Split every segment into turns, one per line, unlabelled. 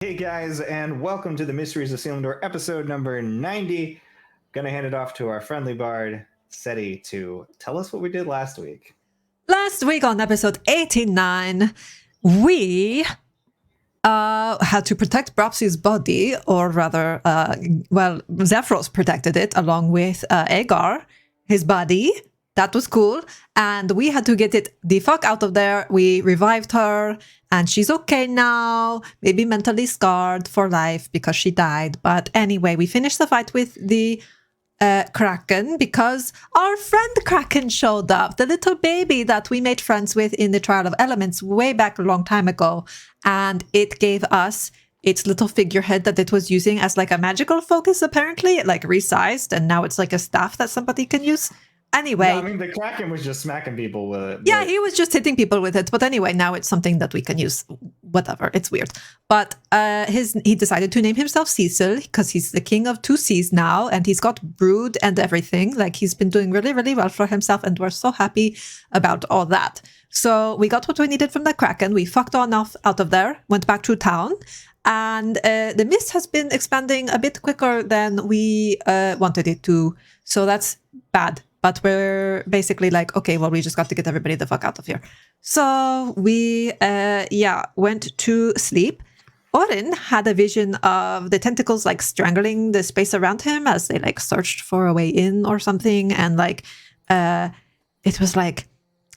Hey guys, and welcome to the Mysteries of Selindor, episode number 90. Gonna hand it off to our friendly bard, Seti, to tell us what we did last week.
Last week on episode 89, we had to protect Bropsy's body, or rather, Zephyros protected it along with Agar, his body. That was cool. And we had to get it the fuck out of there. We revived her, and she's okay now. Maybe mentally scarred for life because she died. But anyway, we finished the fight with the Kraken because our friend Kraken showed up, the little baby that we made friends with in the Trial of Elements way back a long time ago. And it gave us its little figurehead that it was using as like a magical focus, apparently. It like resized, and now it's like a staff that somebody can use. Anyway.
No, I mean, the Kraken was just smacking people with it.
Yeah, he was just hitting people with it. But anyway, now it's something that we can use. Whatever, it's weird. But he decided to name himself Cecil because he's the king of two seas now, and he's got brood and everything. Like, he's been doing really, really well for himself, and we're so happy about all that. So we got what we needed from the Kraken. We fucked on off out of there, went back to town, and the mist has been expanding a bit quicker than we wanted it to. So that's bad. But we're basically like, okay, well, we just got to get everybody the fuck out of here. So we, went to sleep. Orin had a vision of the tentacles like strangling the space around him as they like searched for a way in or something. And like, it was like,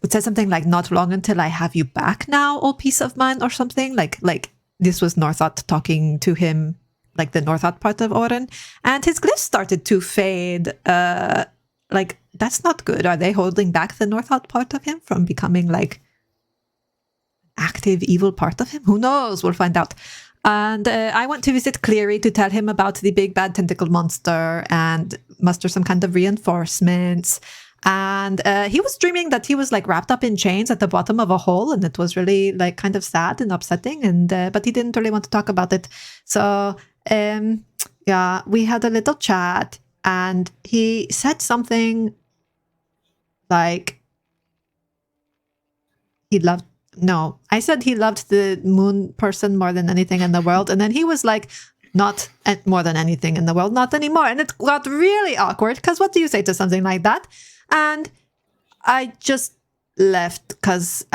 it said something like, not long until I have you back now, oh peace of mind, or something. Like this was Northot talking to him, like the Northot part of Orin. And his glyphs started to fade, like, that's not good. Are they holding back the Northot part of him from becoming like active evil part of him? Who knows? We'll find out. And I went to visit Cleary to tell him about the big bad tentacle monster and muster some kind of reinforcements. And he was dreaming that he was like wrapped up in chains at the bottom of a hole, and it was really like kind of sad and upsetting. And but he didn't really want to talk about it. So we had a little chat. And he said something like I said he loved the moon person more than anything in the world. And then he was like, not more than anything in the world, not anymore. And it got really awkward because what do you say to something like that? And I just left because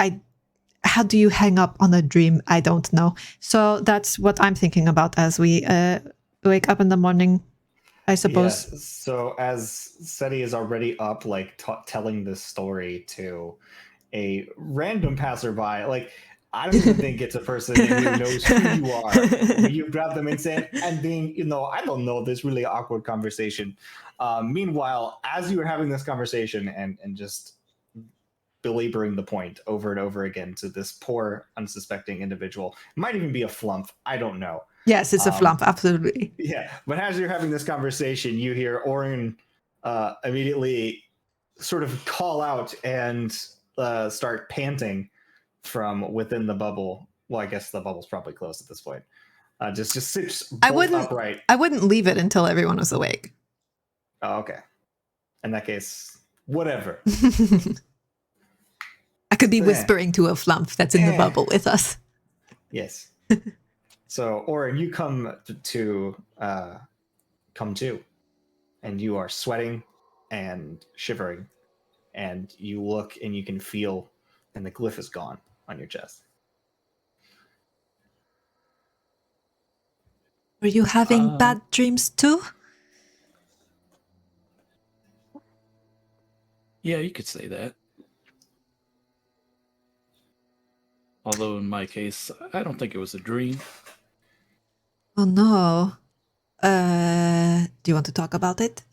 how do you hang up on a dream? I don't know. So that's what I'm thinking about as we wake up in the morning, I suppose.
Yes. So as Seti is already up, like telling this story to a random passerby, like I don't even think it's a person who knows who you are. You grab them and being, I don't know, this really awkward conversation. Meanwhile, as you were having this conversation and just belaboring the point over and over again to this poor, unsuspecting individual, it might even be a flump. I don't know.
Yes, it's a flump, absolutely.
Yeah, but as you're having this conversation, you hear Orin immediately sort of call out and start panting from within the bubble. Well, I guess the bubble's probably closed at this point. Just sits upright.
I wouldn't leave it until everyone was awake.
Oh, okay. In that case, whatever.
I could be whispering to a flump that's in the bubble with us.
Yes. So, Orin, you come to, and you are sweating and shivering, and you look and you can feel, and the glyph is gone on your chest.
Are you having bad dreams too?
Yeah, you could say that. Although in my case, I don't think it was a dream.
Oh no. Do you want to talk about it?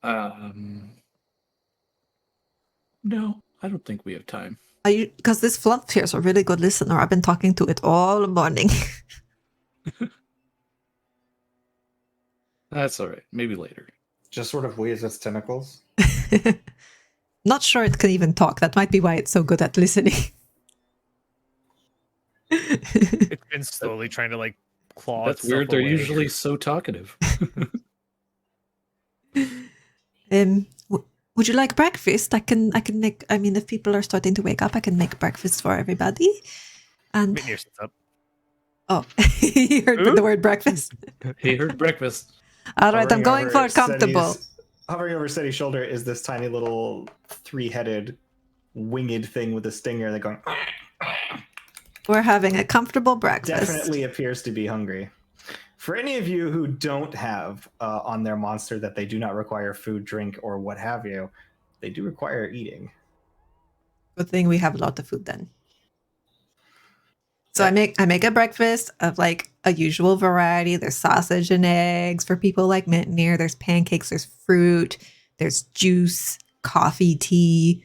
No, I don't think we have time.
Because this flump here is a really good listener. I've been talking to it all morning.
That's all right. Maybe later.
Just sort of waves its tentacles.
Not sure it can even talk. That might be why it's so good at listening.
It's been slowly trying to like claw.
That's weird. They're usually so talkative.
Would you like breakfast? I can make. I mean, if people are starting to wake up, I can make breakfast for everybody. And
Minir sits up.
Oh, you heard the word breakfast.
He heard breakfast.
All right, I'm
Hovering
going for
over
comfortable.
Hovering over Seti's shoulder is this tiny little 3-headed winged thing with a stinger that going
We're having a comfortable breakfast.
definitely appears to be hungry. For any of you who don't have on their monster that they do not require food, drink, or what have you, they do require eating.
Good thing we have a lot of food then. So
Yeah.
I make a breakfast of like a usual variety. There's sausage and eggs for people like Mintnir. There's pancakes. There's fruit. There's juice, coffee, tea.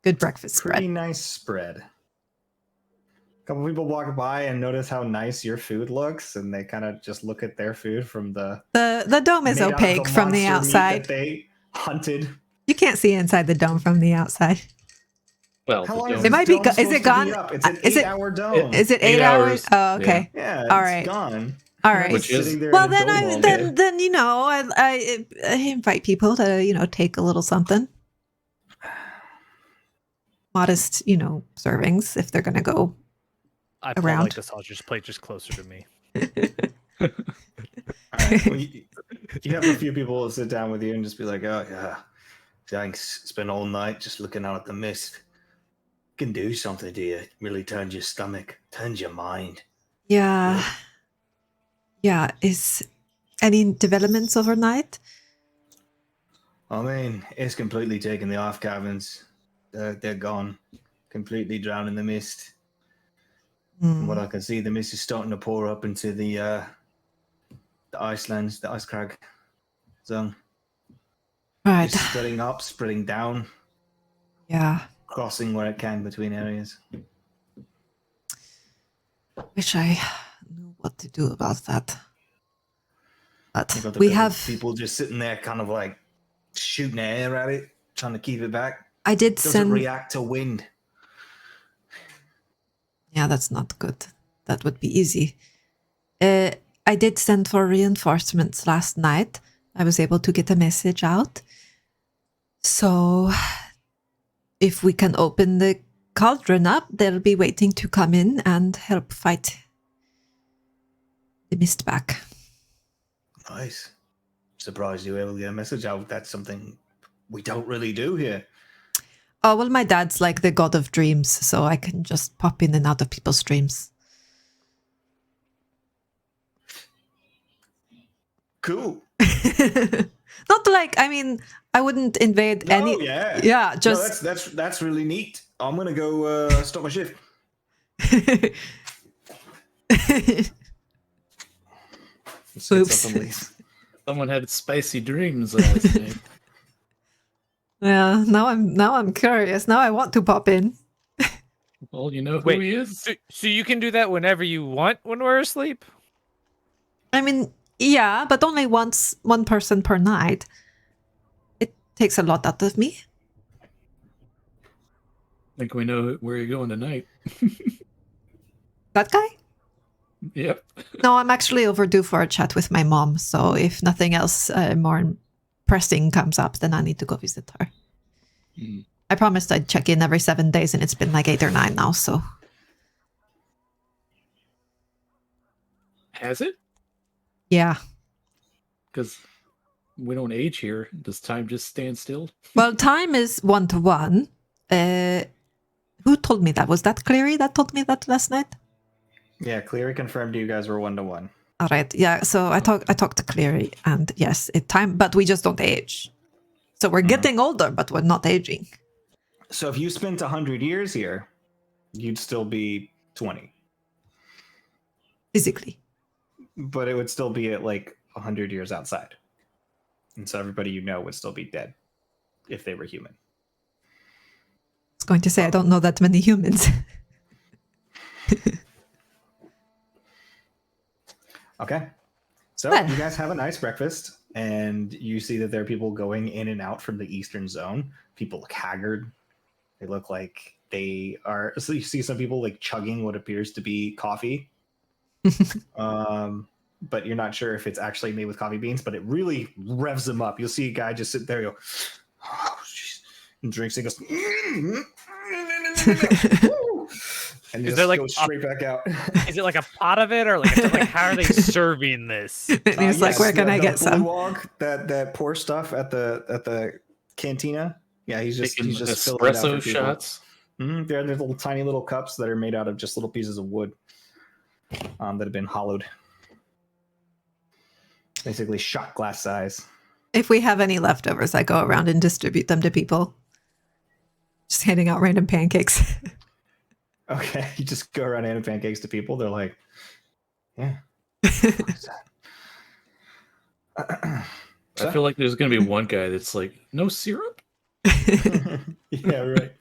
Good breakfast
Pretty
spread.
nice spread. A couple people walk by and notice how nice your food looks, and they kind of just look at their food from the
dome is
made out of
opaque from the
monster meat
outside.
that they hunted.
You can't see inside the dome from the outside.
Well,
How long
the
is
dome-
It might
this
be
dome
go- is
supposed
it
to
gone?
be up? It's an
Is it-
8-hour dome.
Is it 8 hours? Oh, okay.
Yeah,
All
it's
right.
gone.
All
You're
right.
Which is-
sitting there
Well,
in a
then
dome
I
all day.
then you know I invite people to take a little something. Modest, servings if they're gonna go.
I pull
Around.
like the sausager's plate just closer to me.
All right, well, you have a few people sit down with you and just be like, "Oh yeah, thanks. Spent all night just looking out at the mist. Can do something to you. Really turns your stomach, turns your mind."
Yeah. Yeah. Is any developments overnight?
I mean, it's completely taken the off cabins. They're gone, completely drowned in the mist. From what I can see, the mist is starting to pour up into the icelands, the ice crag zone.
Right.
It's spreading up, spreading down,
Yeah.
crossing where it can between areas.
Wish I knew what to do about that. But
You got the
we
couple
have.
people just sitting there, kind of like shooting air at it, trying to keep it back.
I did
Doesn't
send.
react to wind.
Yeah, that's not good. That would be easy. I did send for reinforcements last night. I was able to get a message out. So if we can open the cauldron up, they'll be waiting to come in and help fight the mist back.
Nice. Surprised you were able to get a message out. That's something we don't really do here.
Oh, well, my dad's like the god of dreams, so I can just pop in and out of people's dreams.
Cool.
Not like, I wouldn't invade
No,
any.
yeah.
Yeah,
No,
just.
that's really neat. I'm gonna go stop my shift. Just gets
Oops.
up and leaves.
Someone had spicy dreams last night.
Yeah, now I'm curious. Now I want to pop in.
Well, you know who
Wait.
he is.
So you can do that whenever you want when we're asleep?
Yeah, but only one person per night. It takes a lot out of me.
I think we know where you're going tonight.
That guy?
Yep.
No, I'm actually overdue for a chat with my mom. So if nothing else more pressing comes up, then I need to go visit her.
Hmm.
I promised I'd check in every 7 days, and it's been like 8 or 9 now. So
Has it?
yeah.
Because we don't age here. Does time just stand still?
Well, time is 1-to-1. Who told me that? Was that Cleary that told me that last night?
Yeah, Cleary confirmed you guys were 1-to-1.
All right. Yeah. So I talked to Cleary, and yes, but we just don't age. So we're getting older, but we're not aging.
So if you spent 100 years here, you'd still be 20.
Physically.
But it would still be at like 100 years outside. And so everybody you know would still be dead if they were human.
I was going to say I don't know that many humans.
Okay. So
Well.
you guys have a nice breakfast, and you see that there are people going in and out from the eastern zone. People look haggard. They look like they are. So you see some people like chugging what appears to be coffee. But you're not sure if it's actually made with coffee beans, but it really revs them up. You'll see a guy just sit there and go, oh, jeez, and drinks and goes, And
Is
just
there, like,
go straight back out.
Is it like a pot of it, or like how are they serving this?
And he's like,
Yes,
where can I get
the
some?
Bulwog that poor stuff at the cantina. Yeah, he's just
Taking
filling it out for
espresso
people.
shots.
They're little tiny little cups that are made out of just little pieces of wood that have been hollowed. Basically shot glass size.
If we have any leftovers, I go around and distribute them to people. Just handing out random pancakes.
Okay, you just go around handing pancakes to people. They're like, yeah.
I feel like there's gonna be one guy that's like, no syrup.
Yeah, right.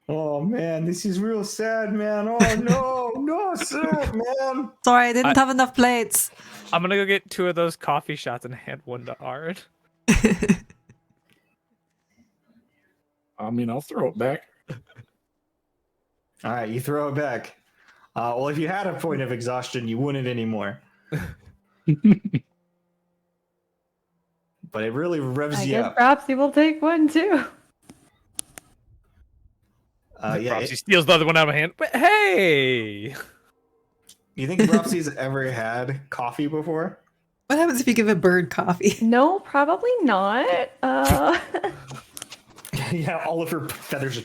Oh man, this is real sad, man. Oh no syrup, man.
Sorry, I didn't have enough plates.
I'm gonna go get 2 of those coffee shots and hand one to Ard.
I mean, I'll throw it back.
All right, you throw it back. Well, if you had a point of exhaustion, you wouldn't anymore. But it really revs
I
you
guess
up.
Propsy will take one too.
Yeah,
He steals the other one out of my hand. But hey,
you think Dropsy's ever had coffee before?
What happens if you give a bird coffee?
No, probably not.
Yeah, all of her feathers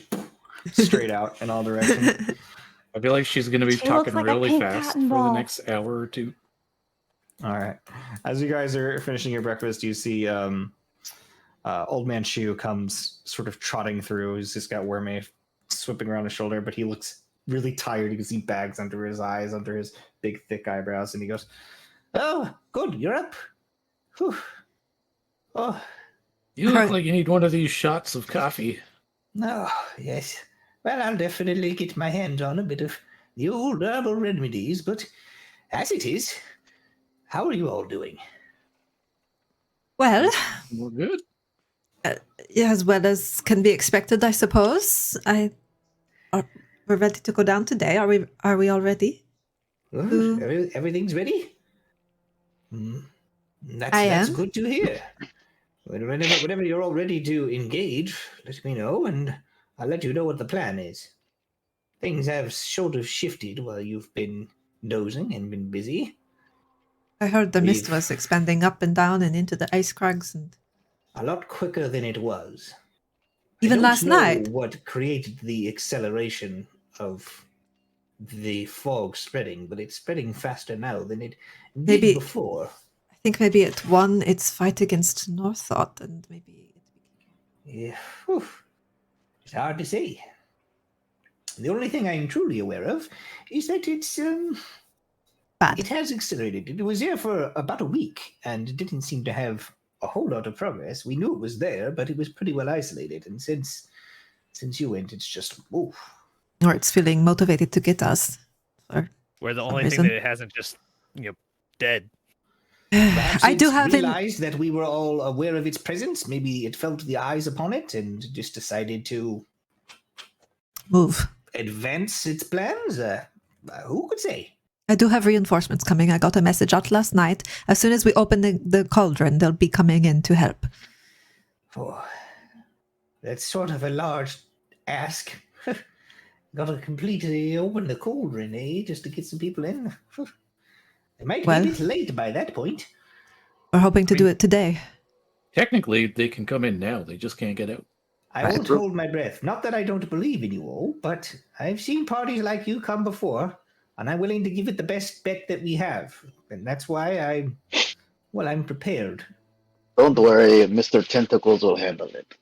just straight out in all directions.
I feel like she's gonna be
She looks
talking
like a
really
pink
fast for
cotton
the
ball.
next hour or two.
All right. As you guys are finishing your breakfast, you see Old Man Shu comes sort of trotting through. He's just got Wormy swipping around his shoulder, but he looks really tired. You can see bags under his eyes, under his big, thick eyebrows, and he goes, "Oh, good, you're up. Whew. Oh,
You look like you need one of these shots of coffee.
no, yes. Well, I'll definitely get my hands on a bit of the old herbal remedies, but as it is, how are you all doing?"
Well,
We're good.
as well as can be expected, I suppose. We're ready to go down today. Are we all ready?
Well, everything's ready? That's
I
that's
am.
good to hear. Whenever you're all ready to engage, let me know, and I'll let you know what the plan is. Things have sort of shifted while you've been dozing and been busy.
I heard the mist
We've-
was expanding up and down and into the ice crags, and
A lot quicker than it was.
even
I don't
last
know
night.
what created the acceleration of the fog spreading, but it's spreading faster now than it did
Maybe-
before.
I think maybe it won its fight against Northought, and maybe
Yeah, whew. It's hard to say. The only thing I'm truly aware of is that
bad.
it has accelerated. It was there for about a week and it didn't seem to have a whole lot of progress. We knew it was there, but it was pretty well isolated. And since you went, it's just oof.
Or it's feeling motivated to get us. Or
we're the
some
only thing
reason.
that it hasn't just dead.
Perhaps
I do
it's
have
realized that we were all aware of its presence. Maybe it felt the eyes upon it and just decided to
move.
advance its plans. Who could say?
I do have reinforcements coming. I got a message out last night. As soon as we open the cauldron, they'll be coming in to help.
Oh, that's sort of a large ask. Gotta completely open the cauldron, eh? Just to get some people in. It might
Well-
be a bit late by that point.
We're hoping to do it today.
Technically, they can come in now. They just can't get out.
I
Right.
won't hold my breath. Not that I don't believe in you all, but I've seen parties like you come before, and I'm willing to give it the best bet that we have. And that's why I'm prepared.
Don't worry, Mr. Tentacles will handle it.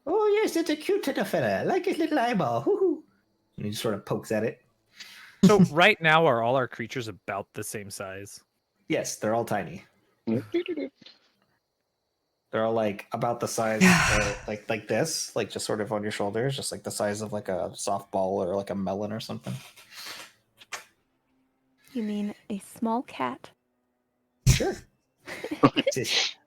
Oh, yes, it's a cute little fella. I like his little eyeball. Hoo-hoo. And he sort of pokes at it.
So right now, are all our creatures about the same size?
Yes, they're all tiny. They're all like about the size, like this, like just sort of on your shoulders, just like the size of like a softball or like a melon or something.
You mean a small cat?
Sure.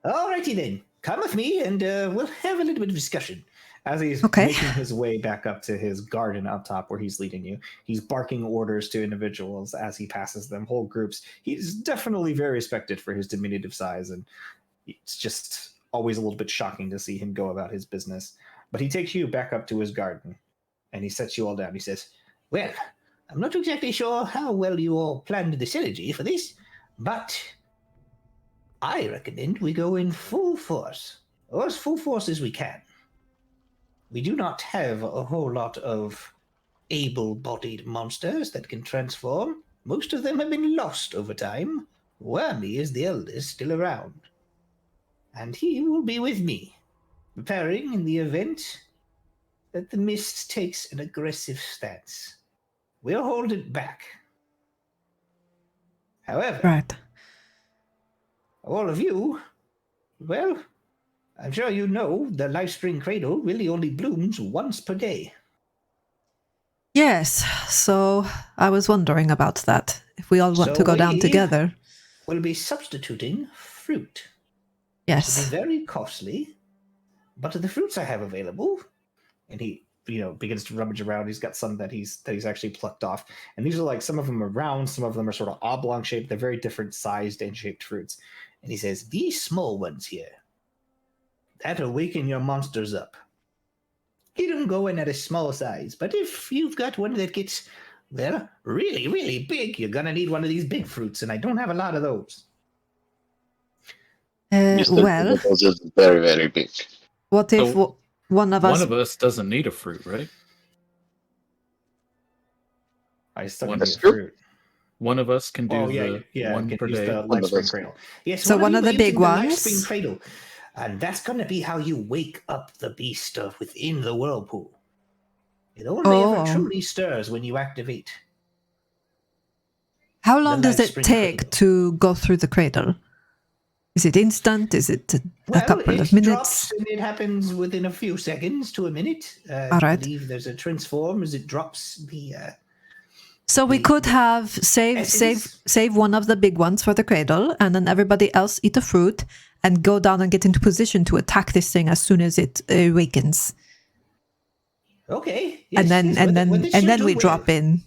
Alrighty then, come with me and we'll have a little bit of discussion. As he's
Okay.
making his way back up to his garden up top where he's leading you, he's barking orders to individuals as he passes them, whole groups. He's definitely very respected for his diminutive size, and it's just always a little bit shocking to see him go about his business. But he takes you back up to his garden, and he sets you all down. He says, Well, I'm not exactly sure how well you all planned the synergy for this, but I recommend we go in full force, or as full force as we can. We do not have a whole lot of able-bodied monsters that can transform. Most of them have been lost over time. Wormy is the eldest still around. And he will be with me, preparing in the event that the mist takes an aggressive stance. We'll hold it back. However,
Right.
all of you, well, I'm sure you know the Lifespring Cradle really only blooms once per day.
Yes, so I was wondering about that. If we all want to go down together.
We'll be substituting fruit.
Yes.
It'll be very costly, but the fruits I have available, and he, begins to rummage around. He's got some that he's actually plucked off, and these are like, some of them are round, some of them are sort of oblong shaped. They're very different sized and shaped fruits. And he says, these small ones here, that'll waken your monsters up. Get them going at a small size, but if you've got one that gets, well, really, really big, you're gonna need one of these big fruits, and I don't have a lot of those.
Mr.
Well,
Tentacles is very, very big.
what if
So,
one of us
doesn't need a fruit, right?
I still
One
need
is
a
true.
fruit.
One of us can do one
can
per
use
day.
the
One of
Lifespring
us.
Cradle. Yes,
So one
you
of the
will
big
use
ones?
Lifespring Cradle, and that's going to be how you wake up the beast within the whirlpool. It only ever truly stirs when you activate.
How long does it
Lifespring
take
Cradle.
to go through the cradle? Is it instant? Is it a couple of minutes?
Drops, and it happens within a few seconds to a minute.
All right.
I believe there's a transform as it drops the.
So we could have
essence.
save one of the big ones for the cradle, and then everybody else eat the fruit and go down and get into position to attack this thing as soon as it awakens.
Okay.
And then we drop in.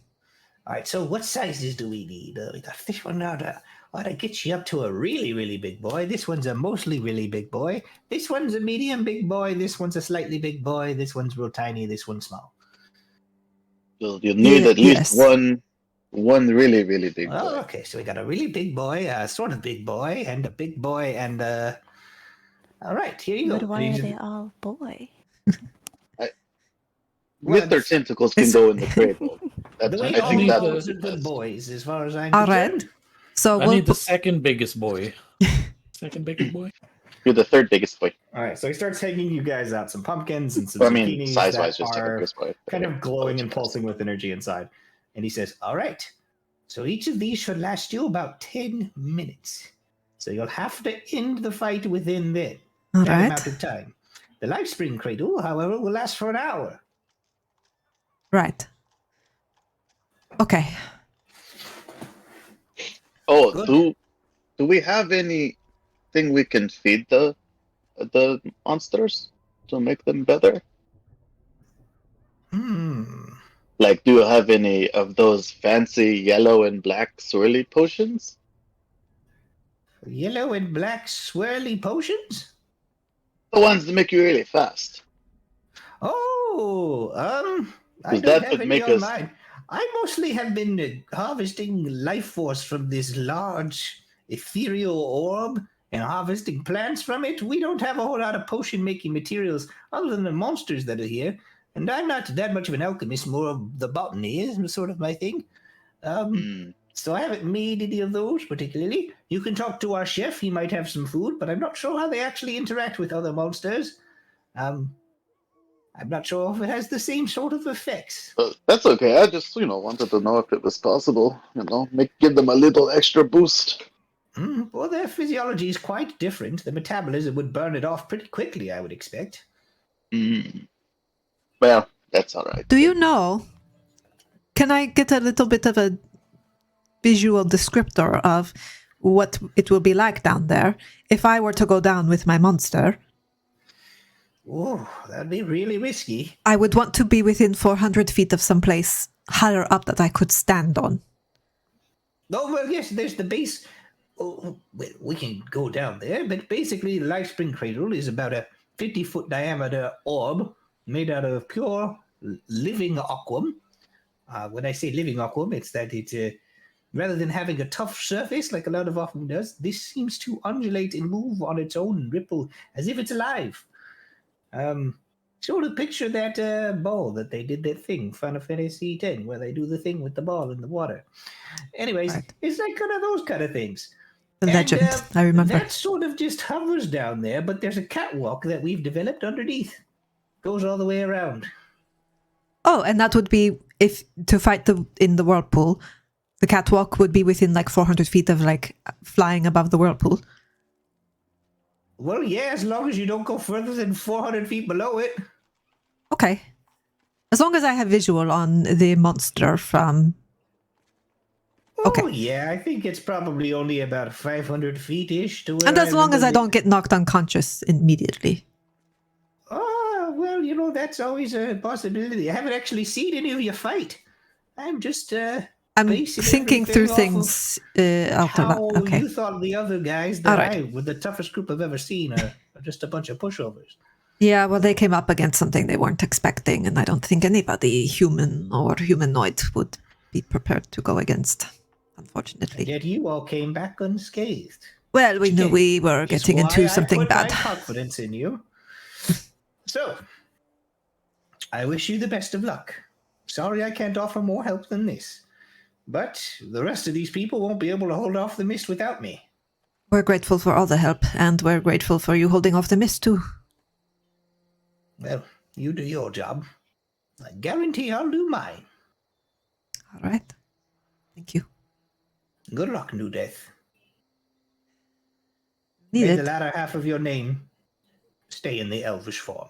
All right, so what sizes do we need? We got this one ought to get you up to a really, really big boy. This one's a mostly really big boy. This one's a medium big boy. This one's a slightly big boy. This one's real tiny. This one's small.
You'll need at least
yes.
one really, really big boy.
Oh, okay, so we got a really big boy, a sort of big boy, and a big boy, and all right, here you
But
go.
why are they all boy?
Mr. Tentacles can go in the cradle.
The
That's,
way
I
all
think that's
dogs
the
are good
best.
boys, as far as I'm
All
concerned.
right. So
I
we'll
need the
put,
second biggest boy. Second biggest boy.
You're the third biggest boy.
All right, so he starts hanging you guys out some pumpkins and some
I mean,
zucchinis
size-wise,
that
just second
are
biggest boy.
kind of glowing and pulsing with energy inside. And he says, all right, so each of these should last you about 10 minutes. So you'll have to end the fight within that
all
amount
right.
of time. The Lifespring Cradle, however, will last for an hour.
Right. Okay.
Oh,
Good.
do we have anything we can feed the monsters to make them better? Like, do you have any of those fancy yellow and black swirly potions?
Yellow and black swirly potions?
The ones that make you really fast.
Oh, I
Because
don't
that
have
would
any
make
on
us.
mine. I mostly have been harvesting life force from this large ethereal orb and harvesting plants from it. We don't have a whole lot of potion making materials other than the monsters that are here. And I'm not that much of an alchemist, more of the botany is sort of my thing. So I haven't made any of those particularly. You can talk to our chef, he might have some food, but I'm not sure how they actually interact with other monsters. I'm not sure if it has the same sort of effects.
That's okay. I just, wanted to know if it was possible. Give them a little extra boost.
Well, their physiology is quite different. The metabolism would burn it off pretty quickly, I would expect.
Well, that's all right.
Do you know? Can I get a little bit of a visual descriptor of what it will be like down there if I were to go down with my monster?
Oh, that'd be really risky.
I would want to be within 400 feet of some place higher up that I could stand on.
Oh, well, yes, there's the base. Oh, well, we can go down there, but basically the Lifespring Cradle is about a 50-foot diameter orb made out of pure living aquam. When I say living aquam, it's that rather than having a tough surface like a lot of aquam does, this seems to undulate and move on its own and ripple as if it's alive. Sort of picture that ball that they did that thing, Final Fantasy X, where they do the thing with the ball in the water. Anyways,
Right.
it's like kind of those kind of things.
The legend, I remember.
That sort of just hovers down there, but there's a catwalk that we've developed underneath. Goes all the way around.
Oh, and that would be if to fight in the whirlpool. The catwalk would be within like 400 feet of like flying above the whirlpool.
Well, yeah, as long as you don't go further than 400 feet below it.
Okay. As long as I have visual on the monster from...
Oh,
Okay.
yeah, I think it's probably only about 500 feet-ish to where
And as long as I
remember
don't get knocked unconscious immediately.
Oh, well, that's always a possibility. I haven't actually seen any of you fight. I'm just,
I'm
basing
thinking through
everything off
things after that.
how
Okay.
you thought the other guys
All
that
right.
with the toughest group I've ever seen are just a bunch of pushovers.
Yeah, well, they came up against something they weren't expecting, and I don't think anybody human or humanoid would be prepared to go against,
And
unfortunately.
yet you all came back unscathed.
Well, we knew
Again,
we were
It's
getting
why
into
I
something
put
bad.
my confidence in you. So, I wish you the best of luck. Sorry I can't offer more help than this. But the rest of these people won't be able to hold off the mist without me.
We're grateful for all the help, and we're grateful for you holding off the mist too.
Well, you do your job. I guarantee I'll do mine.
All right. Thank you.
Good luck, New Death.
Need
May the
it.
latter half of your name stay in the elvish form.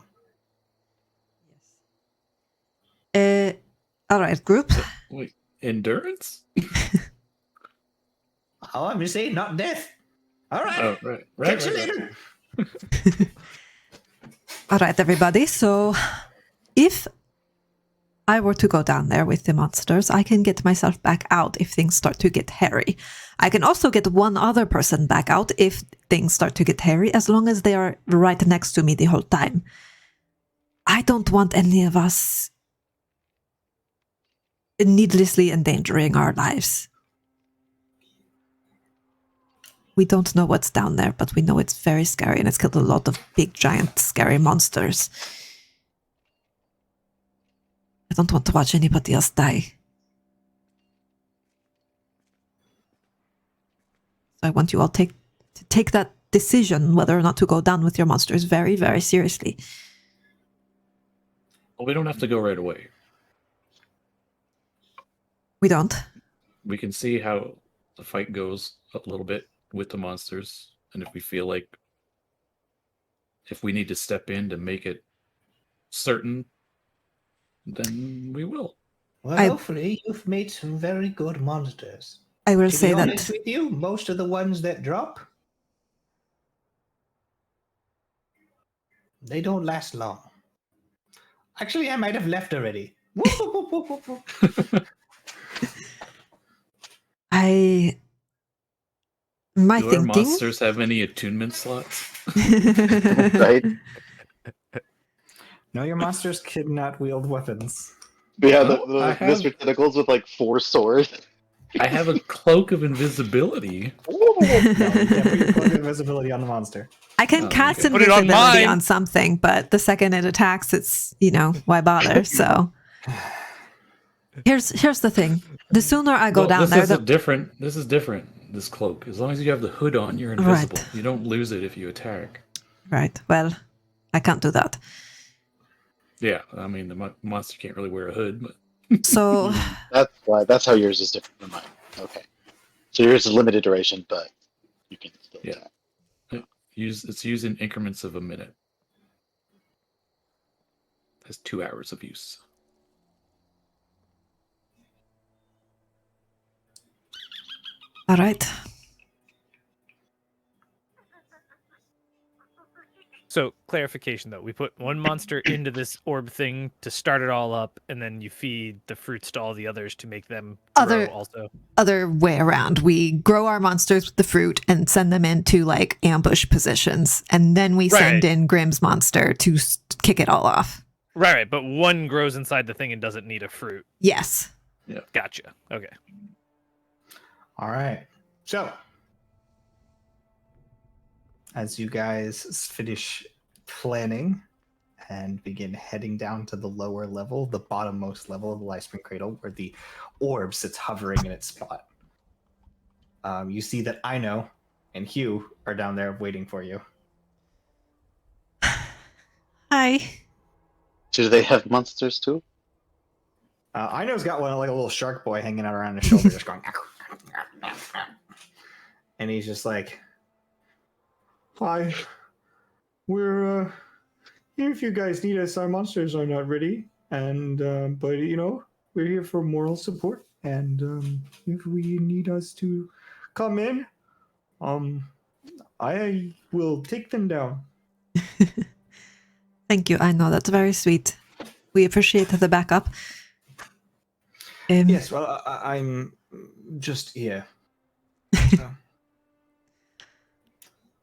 All right, group.
Wait, endurance?
Oh, I'm just saying, not death. All right.
Oh, right.
Catch you later.
All right, everybody. So, if I were to go down there with the monsters, I can get myself back out if things start to get hairy. I can also get one other person back out if things start to get hairy, as long as they are right next to me the whole time. I don't want any of us needlessly endangering our lives. We don't know what's down there, but we know it's very scary and it's killed a lot of big, giant, scary monsters. I don't want to watch anybody else die. So I want you all to take that decision whether or not to go down with your monsters very, very seriously.
Well, we don't have to go right away.
We don't.
We can see how the fight goes a little bit with the monsters, and if we feel like if we need to step in to make it certain, then we will.
Well, hopefully you've made some very good monsters.
I will
To
say
be honest
that
with you, most of the ones that drop, they don't last long. Actually, I might have left already. Whoop, whoop, whoop, whoop, whoop, whoop.
my
Do our
thinking.
monsters have any attunement slots?
Right?
No, your monsters cannot wield weapons.
Yeah,
Oh, I
the
have-
Mr. Tentacles with like 4 swords.
I have a cloak of invisibility.
No, you can't put invisibility on the monster.
I can
Oh,
cast
okay.
Put it on
invisibility
mine.
on something, but the second it attacks, it's, why bother? So here's the thing. The sooner I go
Well,
down
this
there,
is different. This is different. This cloak. As long as you have the hood on, you're invisible.
Right.
You don't lose it if you attack.
right. Well, I can't do that.
Yeah, I mean the monster can't really wear a hood, but
So
That's how yours is different from mine. Okay. So yours is limited duration, but you can still
Yeah.
attack.
it's used in increments of a minute. It has 2 hours of use.
all right.
So clarification though, we put one monster into this orb thing to start it all up, and then you feed the fruits to all the others to make them grow also.
Other way around. We grow our monsters with the fruit and send them into like ambush positions, and then we send
Right.
in Grimm's monster to kick it all off.
Right, but one grows inside the thing and doesn't need a fruit.
Yes.
Gotcha. Okay.
All right. So, as you guys finish planning and begin heading down to the lower level, the bottommost level of the Lightspring Cradle, where the orb sits hovering in its spot, you see that Ino and Hugh are down there waiting for you.
Hi.
Do they have monsters too?
Ino's got one like a little shark boy hanging out around his shoulder, just going, and he's just like, "Hi, we're here if you guys need us. Our monsters are not ready, and but you know we're here for moral support, and if we need us to come in, I will take them down."
Thank you. I know that's very sweet. We appreciate the backup.
Yes, well, I'm just here. So.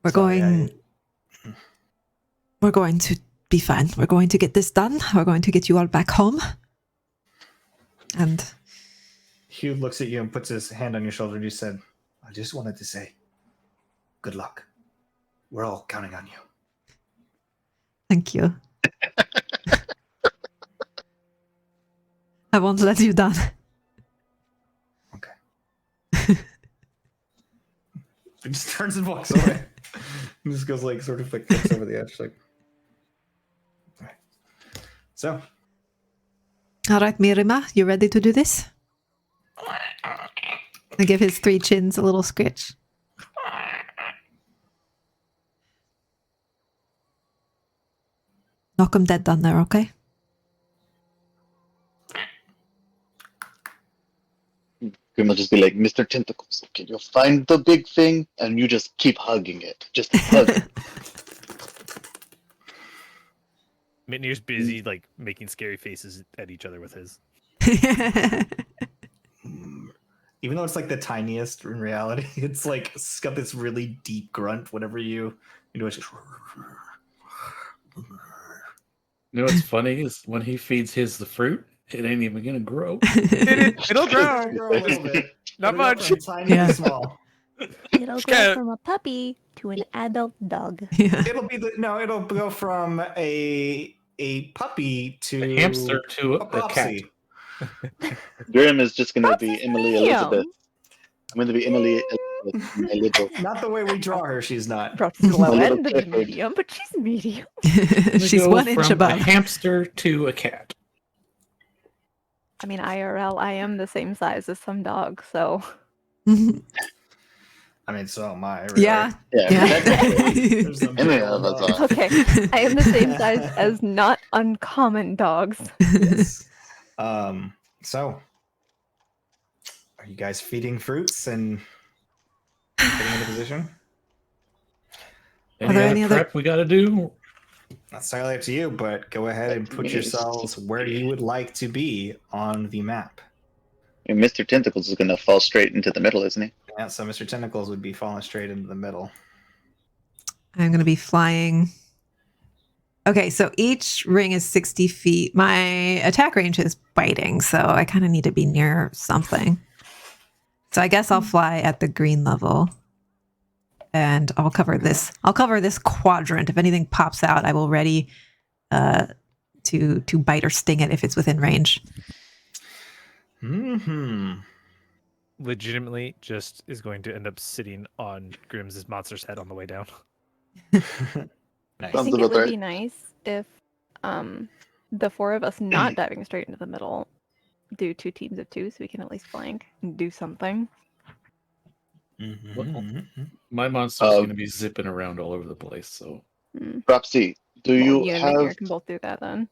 We're
Sorry,
going to be fine. We're going to get this done. We're going to get you all back home. And
Hugh looks at you and puts his hand on your shoulder and he said, "I just wanted to say, good luck. We're all counting on you."
thank you. I won't let you down.
Okay. He just turns and walks away. He just goes like sort of like looks over the edge, like. All right. So.
All right, Mirima, you ready to do this? I give his 3 chins a little scratch. Knock him dead down there, okay?
Grim will just be like, Mr. Tentacles, can you find the big thing? And you just keep hugging it. Just hug it.
Mitnir's busy, like, making scary faces at each other with his.
Even though it's like the tiniest in reality, it's like it's got this really deep grunt. Whatever you know, it's just.
You know what's funny is when he feeds his the fruit, it ain't even gonna grow.
It'll grow.
It'll grow a little bit.
Not
It'll go
much.
from tiny
Yeah.
to small.
It'll
Just
go
kinda-
from a puppy to an adult dog.
Yeah.
It'll go from a puppy to
A hamster to
a
a cat.
propsy.
Grim is just going to
That's
be
his
Emily
name.
Elizabeth. I'm going to be Emily Elizabeth, my little.
Not the way we draw her. She's not.
Brought to the low
A little
end of the
Clifford.
medium, but she's medium.
Gonna
She's
go
1 inch
from
above.
a hamster to a cat.
I mean, IRL, I am the same size as some dogs, so.
I mean, so am I. Really.
Yeah.
Yeah,
Yeah.
technically.
There's some
Emily
big old
Elizabeth.
dogs.
Okay, I am the same size as not uncommon dogs.
Yes. So, are you guys feeding fruits and getting into position?
Are there any other-
prep we gotta do?
That's entirely up to you, but go ahead and put yourselves where you would like to be on the map.
And Mr. Tentacles is going to fall straight into the middle, isn't he?
Yeah, so Mr. Tentacles would be falling straight into the middle.
I'm going to be flying. Okay, so each ring is 60 feet. My attack range is biting, so I kind of need to be near something. So I guess I'll fly at the green level. And I'll cover this. I'll cover this quadrant. If anything pops out, I will ready to bite or sting it if it's within range.
Legitimately just is going to end up sitting on Grimm's monster's head on the way down.
Nice.
I
Sounds
think it
about
would
right.
be nice if the 4 of us not diving straight into the middle do 2 teams of 2 so we can at least flank and do something.
My monster's
Uh,
gonna be zipping around all over the place, so
Propsy, do
Well,
you
you and Minir
have
can both do that then.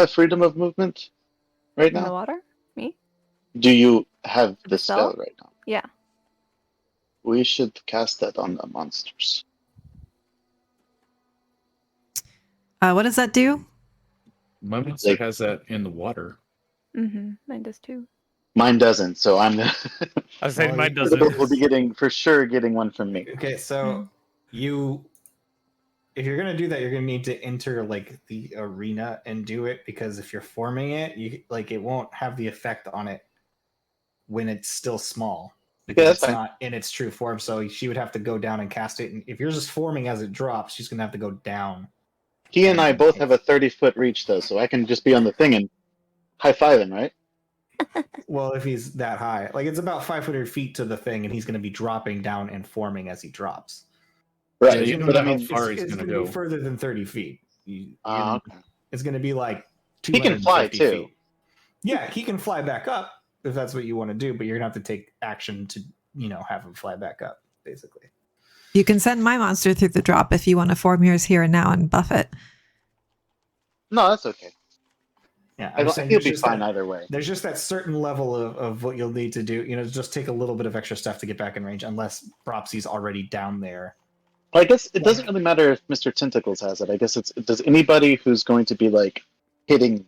freedom of movement right
In the
now?
water? Me?
Do you have the
The
spell
spell?
right now?
Yeah.
We should cast that on the monsters.
What does that do?
my monster
Like-
has that in the water.
Mm-hmm. Mine does too.
Mine doesn't, so I'm gonna.
I was saying
Well,
mine
you-
doesn't.
We'll be getting for sure getting one from me.
Okay, so you if you're gonna do that, you're gonna need to enter like the arena and do it, because if you're forming it, it won't have the effect on it when it's still small, because
that's
it's
fine.
not in its true form. So she would have to go down and cast it. And if you're just forming as it drops, she's gonna have to go down.
He and I both have a 30-foot reach though, so I can just be on the thing and high five him, right?
Well, if he's that high, like it's about 500 feet to the thing, and he's going to be dropping down and forming as he drops.
Right.
So
you
it's
don't
gonna
know
be-
how far
it's
he's gonna
gonna be
go.
further than 30 feet.
Okay.
It's going to be like
He can fly
250
too.
feet. Yeah, he can fly back up if that's what you want to do, but you're going to have to take action to, have him fly back up, basically.
You can send my monster through the drop if you want to form yours here and now and buff it.
No, that's okay.
Yeah, I'm saying
He'll
there's
be
just
fine
that-
either way.
There's just that certain level of what you'll need to do. Just take a little bit of extra stuff to get back in range, unless Bropsy's already down there.
Well, I guess it doesn't really matter if Mr. Tentacles has it. I guess does anybody who's going to be like hitting,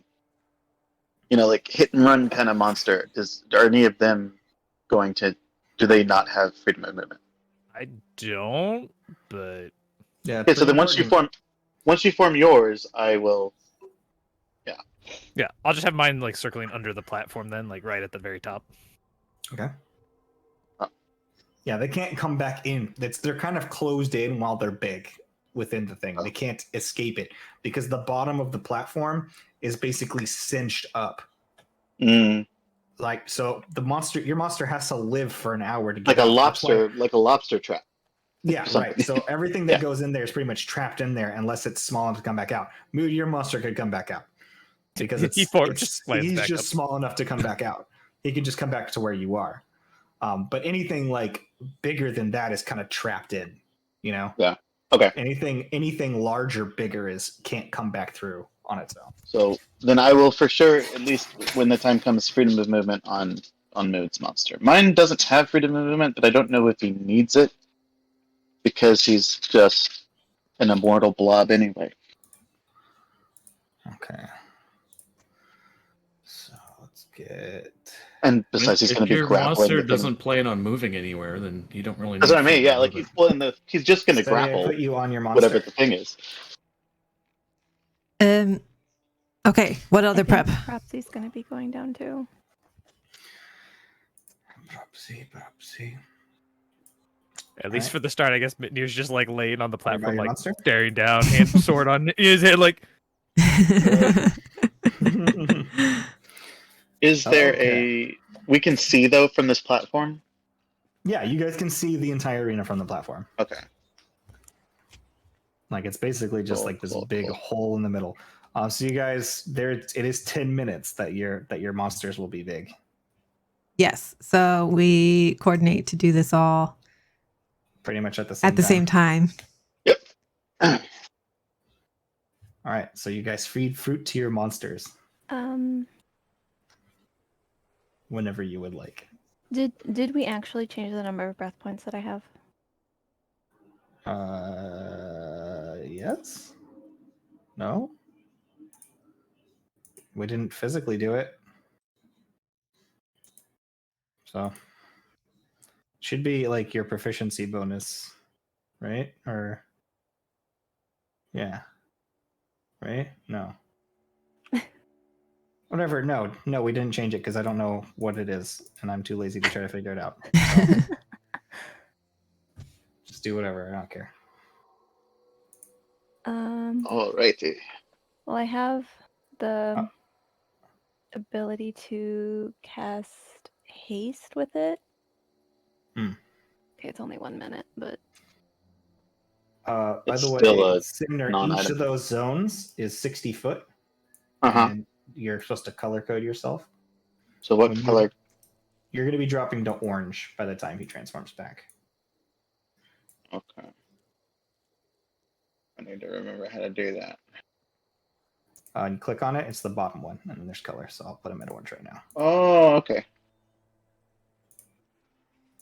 like hit and run kind of monster, are any of them going to, do they not have freedom of movement?
I don't, but
Yeah.
Okay, so then once you form yours, I will.
yeah, I'll just have mine like circling under the platform then, like right at the very top.
Okay. Yeah, they can't come back in. They're kind of closed in while they're big within the thing. They can't escape it because the bottom of the platform is basically cinched up.
Mm,
Like, so your monster has to live for an hour to get
like a
out. That's why-
lobster trap.
Yeah,
Something.
right. So everything that
Yeah.
goes in there is pretty much trapped in there unless it's small enough to come back out. Mood, your monster could come back out because
He just slides
he's
back
just
up.
small enough to come back out. He can just come back to where you are. But anything like bigger than that is kind of trapped in.
Yeah. Okay.
Anything larger, bigger can't come back through on its own.
So then I will for sure, at least when the time comes, freedom of movement on Mood's monster. Mine doesn't have freedom of movement, but I don't know if he needs it because he's just an immortal blob anyway.
Okay. So let's get.
And besides, he's
If
going to be
your
grappling.
monster
the thing.
doesn't plan on moving anywhere, then you don't really.
That's
need
what I mean.
freedom
Yeah,
of
like
movement.
he's just going to
So I
grapple
put you on your monster.
whatever the thing is.
Okay, what other prep?
Propsy's going to be going down too.
Propsy.
At least
Alright.
for the start, I guess Mitnir's just like laying on the
What about
platform,
your
like
monster?
staring down, hand sword on his head, like
Is there
Okay.
we can see though from this platform?
Yeah, you guys can see the entire arena from the platform.
Okay.
Like it's basically just
Cool,
like this
cool,
big
cool.
hole in the middle. So you guys, it is 10 minutes that your monsters will be big.
Yes, so we coordinate to do this all
Pretty much at the same
at the same time.
Yep.
All right, so you guys feed fruit to your monsters whenever you would like.
Did we actually change the number of breath points that I have?
Yes. No. We didn't physically do it. So should be like your proficiency bonus, right? Or yeah. Right? No. Whatever. No, we didn't change it because I don't know what it is, and I'm too lazy to try to figure it out. So just do whatever. I don't care.
Alrighty.
Well, I have the ability to cast haste with it.
Hmm.
Okay, it's only 1 minute, but
By
It's
the way,
still a
Cinder, each
non-item.
of those zones is 60 foot, and you're supposed to color code yourself.
So what
When you-
color?
You're going to be dropping to orange by the time he transforms back.
Okay. I need to remember how to do that.
And you click on it, it's the bottom one, and then there's color. So I'll put him at orange right now.
Oh, okay.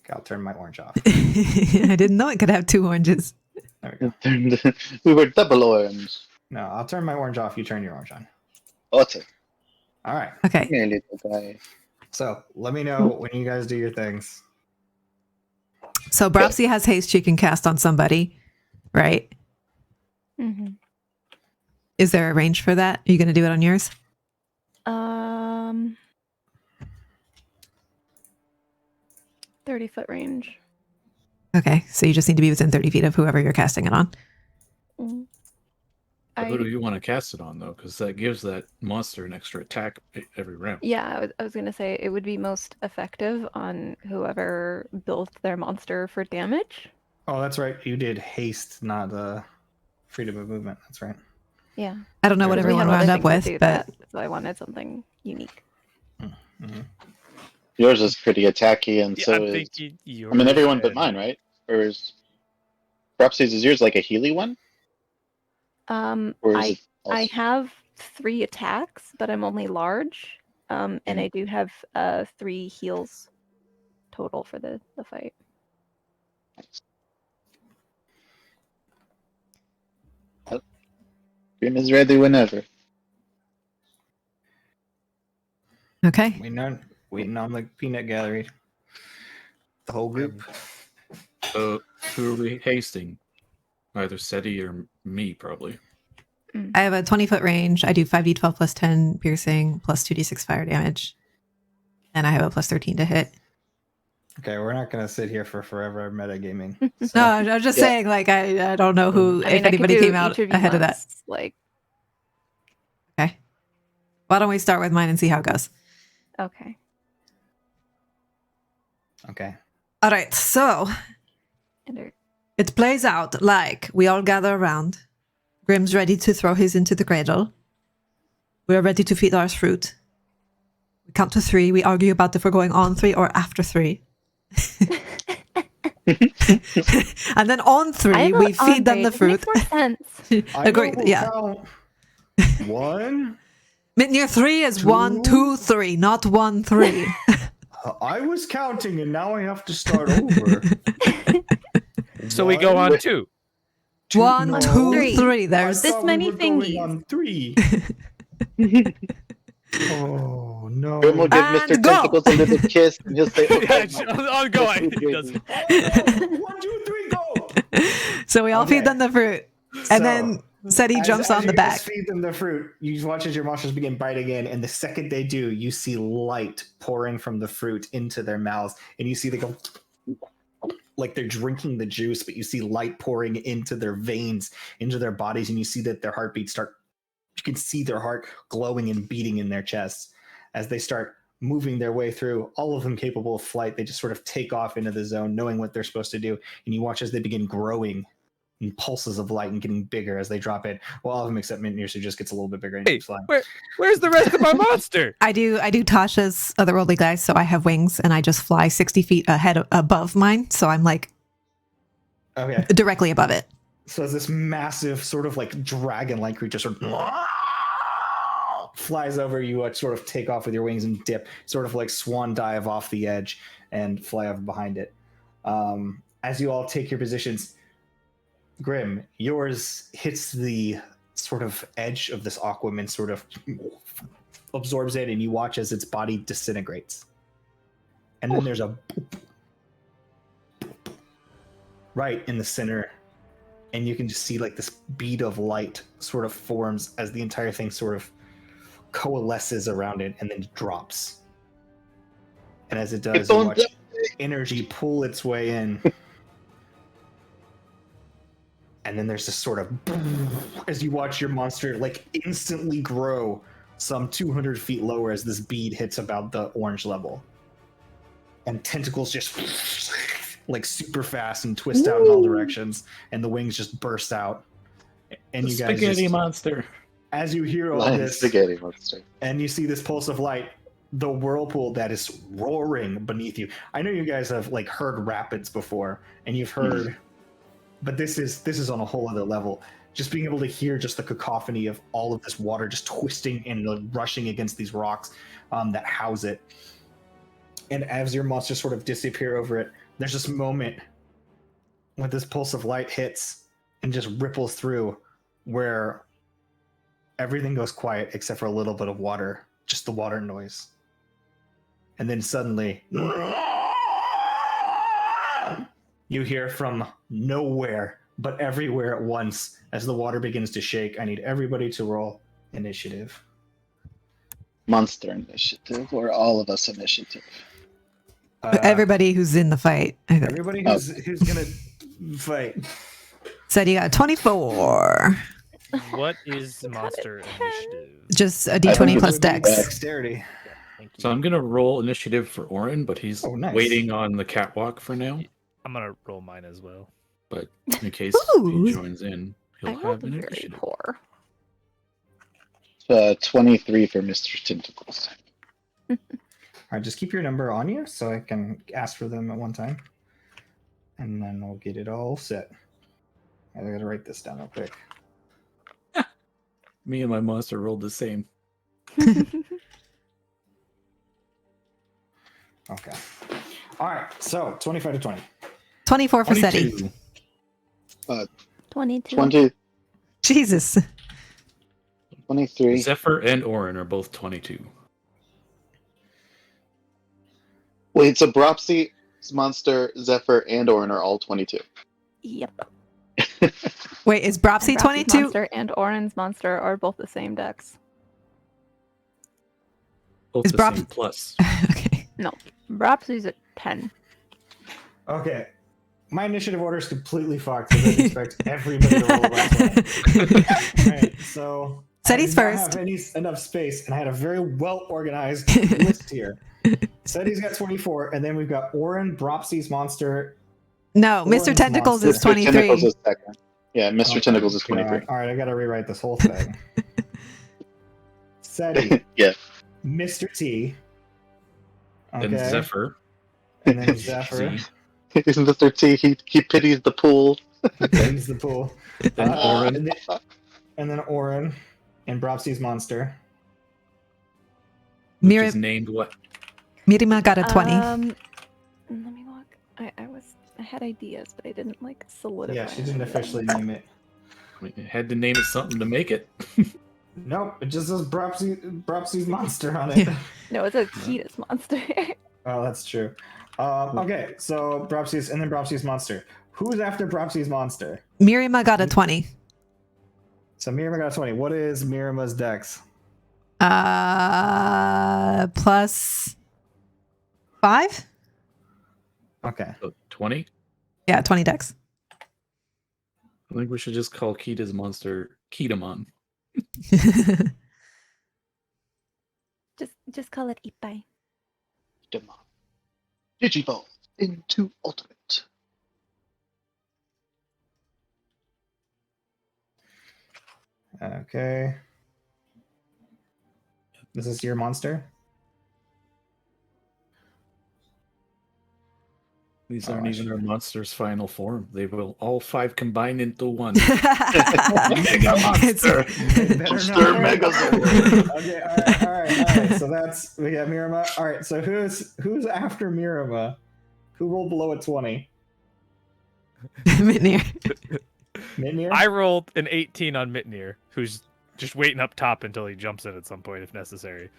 Okay, I'll turn my orange off.
I didn't know it could have two oranges.
There we go.
We were double orange.
No, I'll turn my orange off. You turn your orange on.
Okay.
All right.
Okay.
Come here, little guy.
So let me know when you guys do your things.
So Bropsy has haste she can cast on somebody, right?
Mm-hmm.
Is there a range for that? Are you going to do it on yours?
30-foot range.
Okay, so you just need to be within 30 feet of whoever you're casting it on.
Mm.
Who do you want to cast it on, though? Because that gives that monster an extra attack every round.
Yeah, I was going to say it would be most effective on whoever built their monster for damage.
Oh, that's right. You did haste, not freedom of movement. That's right.
Yeah.
I don't know what
We
everyone
had other
wound up
things to
with,
do
but
that, so I wanted something unique.
Mm-hmm.
Yours is pretty attacky, and
Yeah,
so
I'm
is.
thinking yours.
I mean, everyone but
and-
mine, right? Or is Dropsies, is yours like a Healy one? Or is it
I
also...
have 3 attacks, but I'm only large. And
Mhm.
I do have 3 heals total for the fight.
Grim is ready whenever.
okay.
Waiting on the peanut gallery. The whole group.
So who are we hasting? Either Seti or me, probably.
I have a 20-foot range. I do 5d12 plus 10 piercing plus 2d6 fire damage. And I have a plus 13 to hit.
Okay, we're not gonna sit here for forever metagaming. So.
No, I was just saying, like, I don't know who,
I mean,
if
I could
anybody
do
came out
each of you
ahead of that.
once, like,
Okay. Why don't we start with mine and see how it goes?
okay.
Okay.
All right, so it plays out like we all gather around. Grim's ready to throw his into the cradle. We are ready to feed ours fruit. We count to 3. We argue about if we're going on 3 or after 3. And then on 3, we feed them the fruit.
It makes more sense.
Agreed, yeah.
Count. 1.
Near 3 is 1, 2, 3, not 1, 3.
I was counting, and now I have to start over.
So we go on 2.
1,
no.
2, 3.
I
There's
This
thought
many
we were going
thingies.
on 3. Oh no!
Grim will give
And
Mr.
go!
Tentacles a little kiss, and he'll say,
Yeah,
"Okay."
I'm going. It doesn't-
1, 2, 3, go!
So we all feed
Okay.
them the fruit. And
So,
then Seti jumps on the
you
back.
guys feed them the fruit. You watch as your monsters begin biting in, and the second they do, you see light pouring from the fruit into their mouths, and you see they go like they're drinking the juice, but you see light pouring into their veins, into their bodies, and you see that their heartbeats start. You can see their heart glowing and beating in their chests as they start moving their way through. All of them capable of flight. They just sort of take off into the zone, knowing what they're supposed to do, and you watch as they begin growing in pulses of light and getting bigger as they drop in. Well, all of them except Mintnir, who just gets a little bit bigger and
Hey,
keeps flying.
where's the rest of my monster?
I do Tasha's otherworldly guys, so I have wings and I just fly 60 feet ahead above mine. So I'm like
Okay.
directly above it.
So as this massive sort of like dragon-like creature sort of flies over, you sort of take off with your wings and dip, sort of like swan dive off the edge and fly over behind it. As you all take your positions, Grim, yours hits the sort of edge of this Aquaman, sort of absorbs it, and you watch as its body disintegrates. And then there's a right in the center, and you can just see like this bead of light sort of forms as the entire thing sort of coalesces around it and then drops. And as it does, you watch energy pull its way in. And then there's this sort of as you watch your monster like instantly grow some 200 feet lower as this bead hits about the orange level. And tentacles just like super fast and twist out in all directions, and the wings just burst out. And
The
you guys
spaghetti
just,
monster.
as you hear all
Lion
this,
spaghetti monster.
and you see this pulse of light, the whirlpool that is roaring beneath you. I know you guys have like heard rapids before, and you've heard, but this is on a whole other level. Just being able to hear just the cacophony of all of this water just twisting and rushing against these rocks that house it. And as your monsters sort of disappear over it, there's this moment when this pulse of light hits and just ripples through, where everything goes quiet except for a little bit of water, just the water noise. And then suddenly, you hear from nowhere but everywhere at once as the water begins to shake. I need everybody to roll initiative.
Monster initiative, or all of us initiative?
Everybody who's in the fight. I think.
Everybody who's gonna fight.
Said you got 24.
What is monster initiative?
Just a
I
d20
think
plus
it's
dex.
Dexterity.
Thank you.
So I'm gonna roll initiative for Orin, but he's
Oh, nice.
waiting on the catwalk for now.
I'm gonna roll mine as well.
But in case
Ooh.
he joins in,
I
he'll
rolled
have an
very
initiative.
poor.
23 for Mr. Tentacles.
All right, just keep your number on you so I can ask for them at one time, and then we'll get it all set. I gotta write this down real quick.
Me and my monster rolled the same.
Okay. All right. So 25 to 20.
24 for Seti.
22.
22.
20,
Jesus.
23.
Zephyr and Orin are both 22.
Wait, so Bropsy's monster, Zephyr, and Orin are all 22.
Yep.
Wait, is Bropsy
And Braxy's
22?
monster and Orin's monster are both the same dex.
Both
Is
the
Brop-
same plus.
Okay.
Bropsy's at 10.
Okay. My initiative order is completely fucked because I expect everybody to roll about 20. All right. So
Seti's
I did not
first.
have enough space, and I had a very well organized list here. Seti's got 24, and then we've got Orin, Bropsy's monster.
No, Mr.
Orange
Tentacles
monster.
is 23.
Tentacles is second. Yeah, Mr.
Oh,
Tentacles is
God.
23.
All right, I gotta rewrite this whole thing. Seti,
Yeah.
Mr. T.
And Zephyr.
And then Zephyr.
Z.
Mr. T, he pities the pool.
He's the pool.
Then Orin.
And then Orin and Bropsy's monster.
Which
Mir-
is named what?
Mirima got a 20.
Let me look. I had ideas, but I didn't like solidify.
Yeah, she didn't
any of them.
officially name it.
We had to name it something to make it.
Nope, it just says Bropsy's monster on it.
Yeah.
No, it's a Ketis monster.
Oh, that's true. Okay, so Bropsy's monster. Who's after Bropsy's monster?
Mirima got a 20.
So Mirima got 20. What is Mirima's dex?
Plus 5?
Okay.
So 20?
Yeah, 20 dex.
I think we should just call Kita's monster Kitamon.
just call it Ipai.
Demon. Digivolve into Ultimate.
Okay. Is this your monster?
These
Oh,
aren't
I
even
should-
our monster's final form. They will all 5 combine into one.
Mega
monster.
Monster Megazord.
Okay, all right. So we got Mirima. All right, so who's after Mirima? Who rolled below a 20?
Mitnir.
Mitnir?
I rolled an 18 on Mitnir, who's just waiting up top until he jumps in at some point if necessary.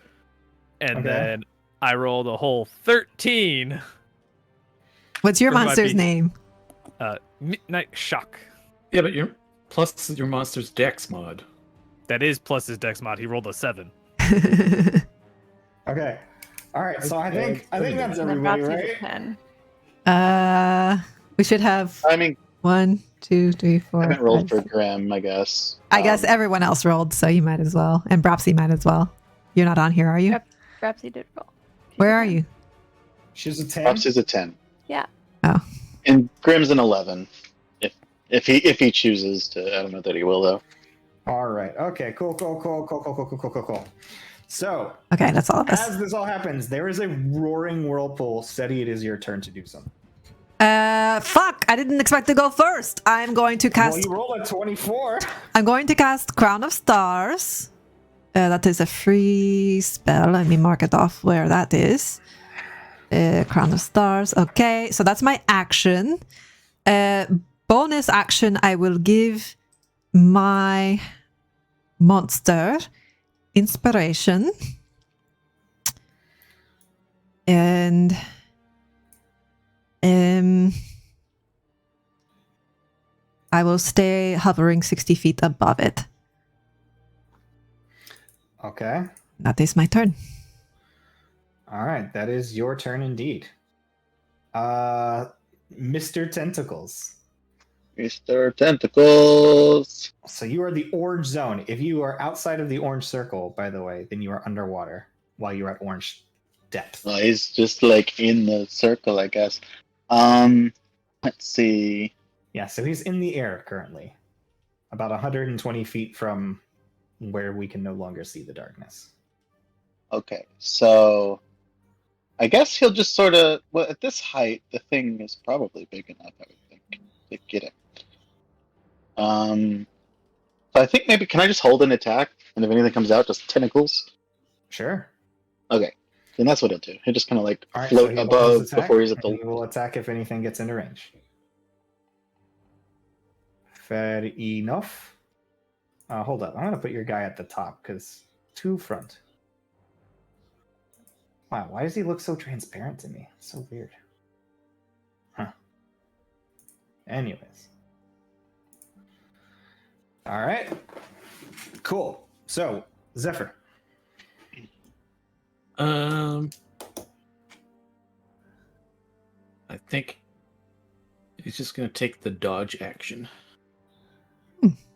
And
Okay.
then I rolled a whole 13.
What's your
For my
monster's
beat.
name?
Midnight Shock.
Yeah, but plus your monster's dex mod.
That is plus his dex mod. He rolled a 7.
Okay. All right, so I think that's
And then
everybody,
Bropsy's
right?
at 10.
We should have
I mean,
1, 2, 3,
I
4.
haven't rolled
5,
for Graham, I guess.
I guess everyone else rolled, so you might as well. And Bropsy might as well. You're not on here, are you?
Yep. Bropsy did roll. She's
Where
at
are
10.
you?
She's a 10.
Bropsy's a 10.
Yeah.
Oh.
And Grimm's an 11. If he chooses to. I don't know that he will, though.
All right. Okay, cool. So,
Okay, that's all of us.
as this all happens, there is a roaring whirlpool. Seti, it is your turn to do something.
Fuck! I didn't expect to go first. I'm going to
Well,
cast.
you rolled a 24.
I'm going to cast Crown of Stars. That is a free spell. Let me mark it off where that is. Crown of Stars. Okay, so that's my action. Bonus action, I will give my monster inspiration. And I will stay hovering 60 feet above it.
Okay.
That is my turn.
All right. That is your turn indeed. Mr. Tentacles.
Mr. Tentacles.
So you are the orange zone. If you are outside of the orange circle, by the way, then you are underwater while you're at orange depth.
Well, he's just like in the circle, I guess. Let's see.
Yeah, so he's in the air currently, about 120 feet from where we can no longer see the darkness.
Okay, so I guess he'll just sort of. Well, at this height, the thing is probably big enough, I would think, to get it. So I think maybe can I just hold an attack, and if anything comes out, just tentacles.
Sure.
Okay, then that's what he'll do. He'll just kind of like
All right,
float
so he holds
above
his attack,
before he's at
and
the.
he will attack if anything gets into range. Fair enough. Hold up. I'm going to put your guy at the top because two front. Wow, why does he look so transparent to me? It's so weird. Huh. Anyways. All right. Cool. So, Zephyr.
I think he's just gonna take the dodge action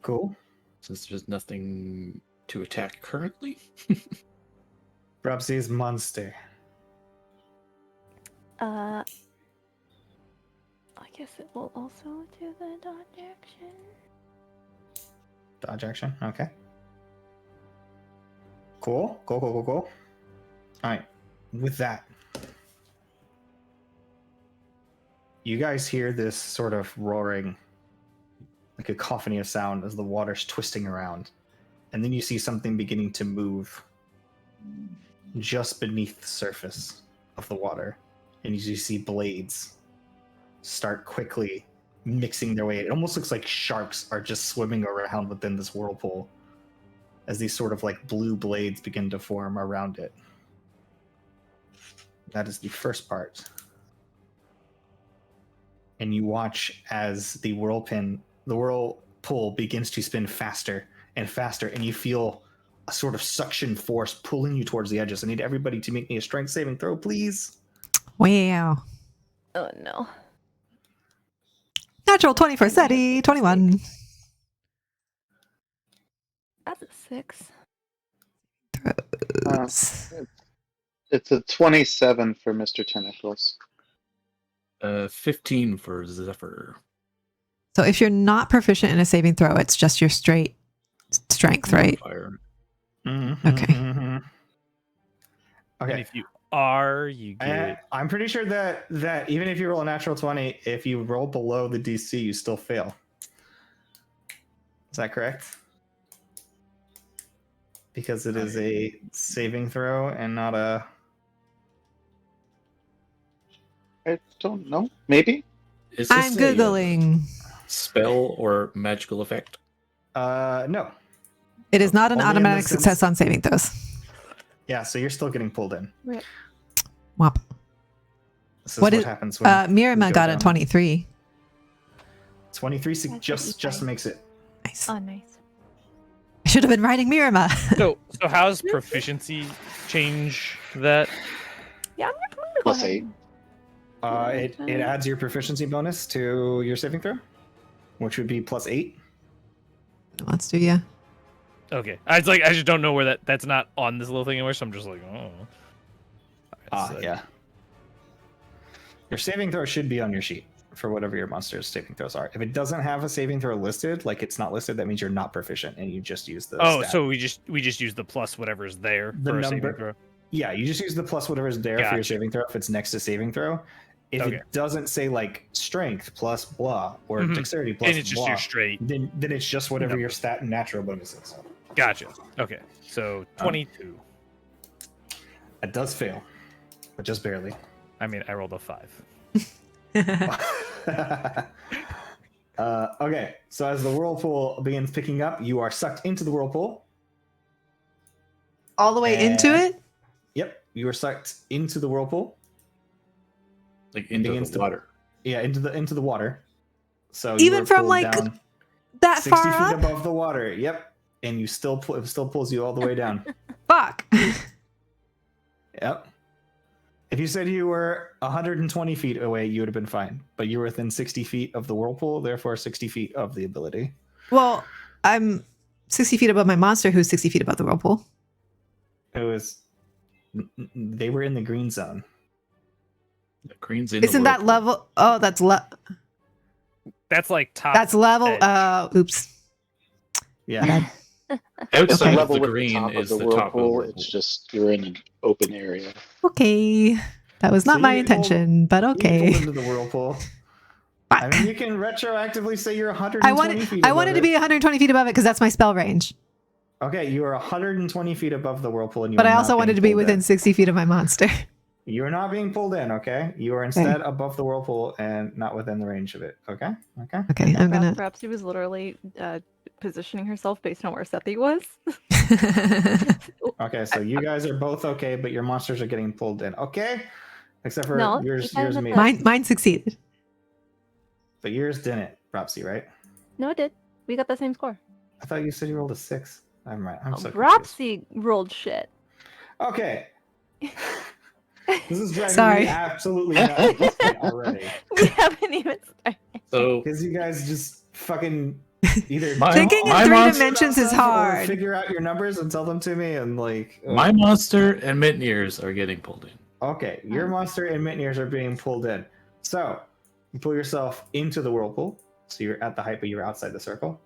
Cool.
since there's nothing to attack currently.
Brubsy's monster.
I guess it will also do the dodge action.
Dodge action. Okay. Cool. Cool. All right. With that, you guys hear this sort of roaring, like a cacophony of sound as the water's twisting around. And then you see something beginning to move just beneath the surface of the water. And you see blades start quickly mixing their way. It almost looks like sharks are just swimming around within this whirlpool as these sort of like blue blades begin to form around it. That is the first part. And you watch as the whirlpool begins to spin faster and faster, and you feel a sort of suction force pulling you towards the edges. I need everybody to make me a strength saving throw, please.
Wow.
Oh no.
Natural 20 for SETI, 21.
That's a 6.
It's a 27 for Mr. Tentacles.
15 for Zephyr.
So if you're not proficient in a saving throw, it's just your straight strength, right?
Fire.
Okay.
And
Okay.
if you are, you get.
I'm pretty sure that even if you roll a natural 20, if you roll below the DC, you still fail. Is that correct? Because it is a saving throw and not a...
I don't know. Maybe?
Is this
I'm Googling.
spell or magical effect?
No.
It is not an
Only in
automatic
the sense-
success on saving throws.
Yeah, so you're still getting pulled in.
Rip.
Whop.
This is
What
what,
is-
happens when
Mirima
we go
got a
down.
23.
23
That's
just
55.
makes it.
Nice.
Oh, nice.
I should have been writing Mirima.
So how's proficiency change that?
Yeah, I'm gonna go
Plus
ahead.
8.
It adds your proficiency bonus to your saving throw, which would be +8.
Let's do, yeah.
Okay, I just don't know where that's not on this little thing anywhere, so I'm just like, oh. Alright, so-
Yeah. Your saving throw should be on your sheet for whatever your monster's saving throws are. If it doesn't have a saving throw listed, like it's not listed, that means you're not proficient and you just use the
Oh,
stat.
so we just use the plus whatever's there
The
for a saving
number-
throw.
Yeah, you just use the plus whatever's there for your
Gotcha.
saving throw if it's next to saving throw. If
Okay.
it doesn't say like strength plus blah or
Mhm.
dexterity plus
And it's just
blah,
your straight.
then it's just whatever
No.
your stat and natural bonus is.
Gotcha. Okay, so 22.
It does fail, but just barely.
I mean, I rolled a 5.
Okay, so as the whirlpool begins picking up, you are sucked into the whirlpool.
All the way into
And-
it?
Yep, you are sucked into the whirlpool.
Like into
Begins
the
to-
water.
Yeah, into the water. So you
Even
were
from
pulled
like
down
that
60
far
feet
up?
above the water. Yep. And you still it still pulls you all the way down.
Fuck.
Yep. If you said you were 120 feet away, you would have been fine. But you were within 60 feet of the whirlpool, therefore 60 feet of the ability.
Well, I'm 60 feet above my monster, who's 60 feet above the whirlpool.
It was. They were in the green zone.
The green's in
Isn't
the
that
whirlpool.
level? Oh, that's
That's like top.
that's level.
edge.
Oops.
Yeah.
It's
Okay.
a
Outside of
level
the
with the
green
top of
is
the
the top of the
whirlpool.
whirlpool.
It's just you're in an open area.
Okay. That was not
So
my
you get pulled-
intention, but
You pulled
okay.
into the whirlpool.
Fuck.
I mean, you can retroactively say you're 120 feet above
I wanted to
it.
be 120 feet above it because that's my spell range.
Okay, you are 120 feet above the whirlpool, and you
But
are
I
not
also wanted
being
to be
pulled
within
in.
60 feet of my monster.
You are not being pulled in, okay? You are instead above the whirlpool and not within the range of it, okay? Okay.
Okay, I'm gonna.
Perhaps she was literally positioning herself based on where Sethi was.
Okay, so you guys are both okay, but your monsters are getting pulled in, okay? Except for
No,
yours,
you said
yours
that
made,
Mine succeeded.
but yours didn't, Propsy, right?
No, it did. We got the same score.
I thought you said you rolled a 6. I'm right. I'm so confused.
Bropsy rolled shit.
Okay. This is driving
Sorry.
me absolutely nuts already.
We haven't even started.
So
Because you guys just fucking either
Thinking in
my
three
monster-
dimensions is
or
hard.
figure out your numbers and tell them to me and like.
my monster and Mitnears are getting pulled in.
Okay, your monster and Mitnears are being pulled in. So you pull yourself into the whirlpool. So you're at the height, but you're outside the circle.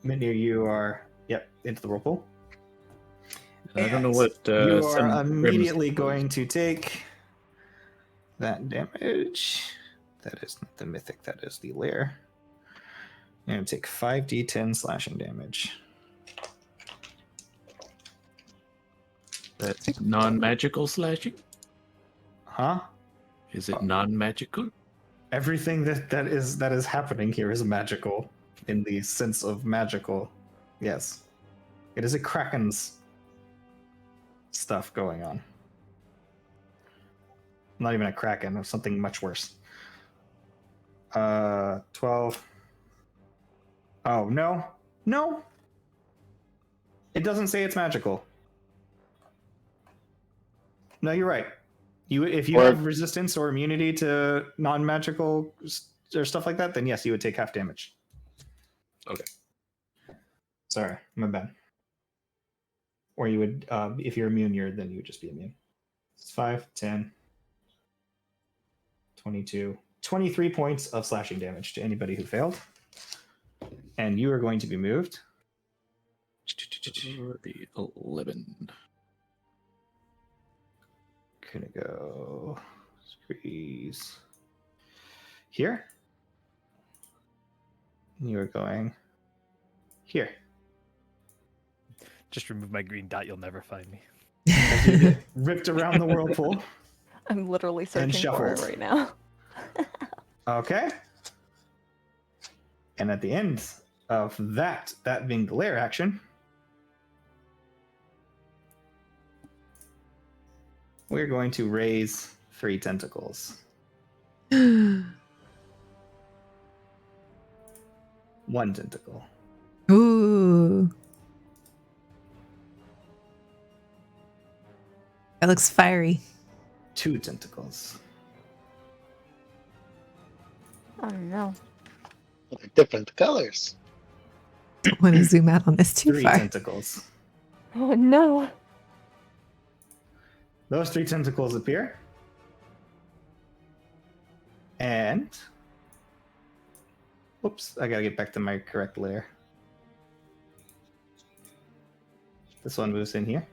Mitnear, you are into the whirlpool.
I don't know
And
what.
you
Sun
are
Grimm's
immediately
proposed.
going to take that damage. That is not the mythic, that is the lair. You're going to take 5d10 slashing damage.
That's non-magical slashing.
Huh?
Is it non-magical?
Everything that is happening here is magical in the sense of magical. Yes. It is a Kraken's stuff going on. Not even a Kraken, something much worse. 12. Oh, no. No. It doesn't say it's magical. No, you're right. If you
Or-
have resistance or immunity to non-magical or stuff like that, then yes, you would take half damage.
Okay.
Sorry, my bad. Or you would, if you're immune, then you would just be immune. It's 5, 10, 22, 23 points of slashing damage to anybody who failed. And you are going to be moved.
11.
Gonna go squeeze here. You are going here.
Just remove my green dot. You'll never find me.
As you get ripped around the whirlpool.
I'm literally
And
searching for it
shuffled.
right now.
Okay. And at the end of that being the lair action, we're going to raise 3 tentacles. 1 tentacle.
Ooh. That looks fiery.
2 tentacles.
Oh no.
They're different colors.
Don't want to zoom out on this too
3
far.
tentacles.
Oh no.
Those 3 tentacles appear. And whoops, I gotta get back to my correct layer. This one moves in here.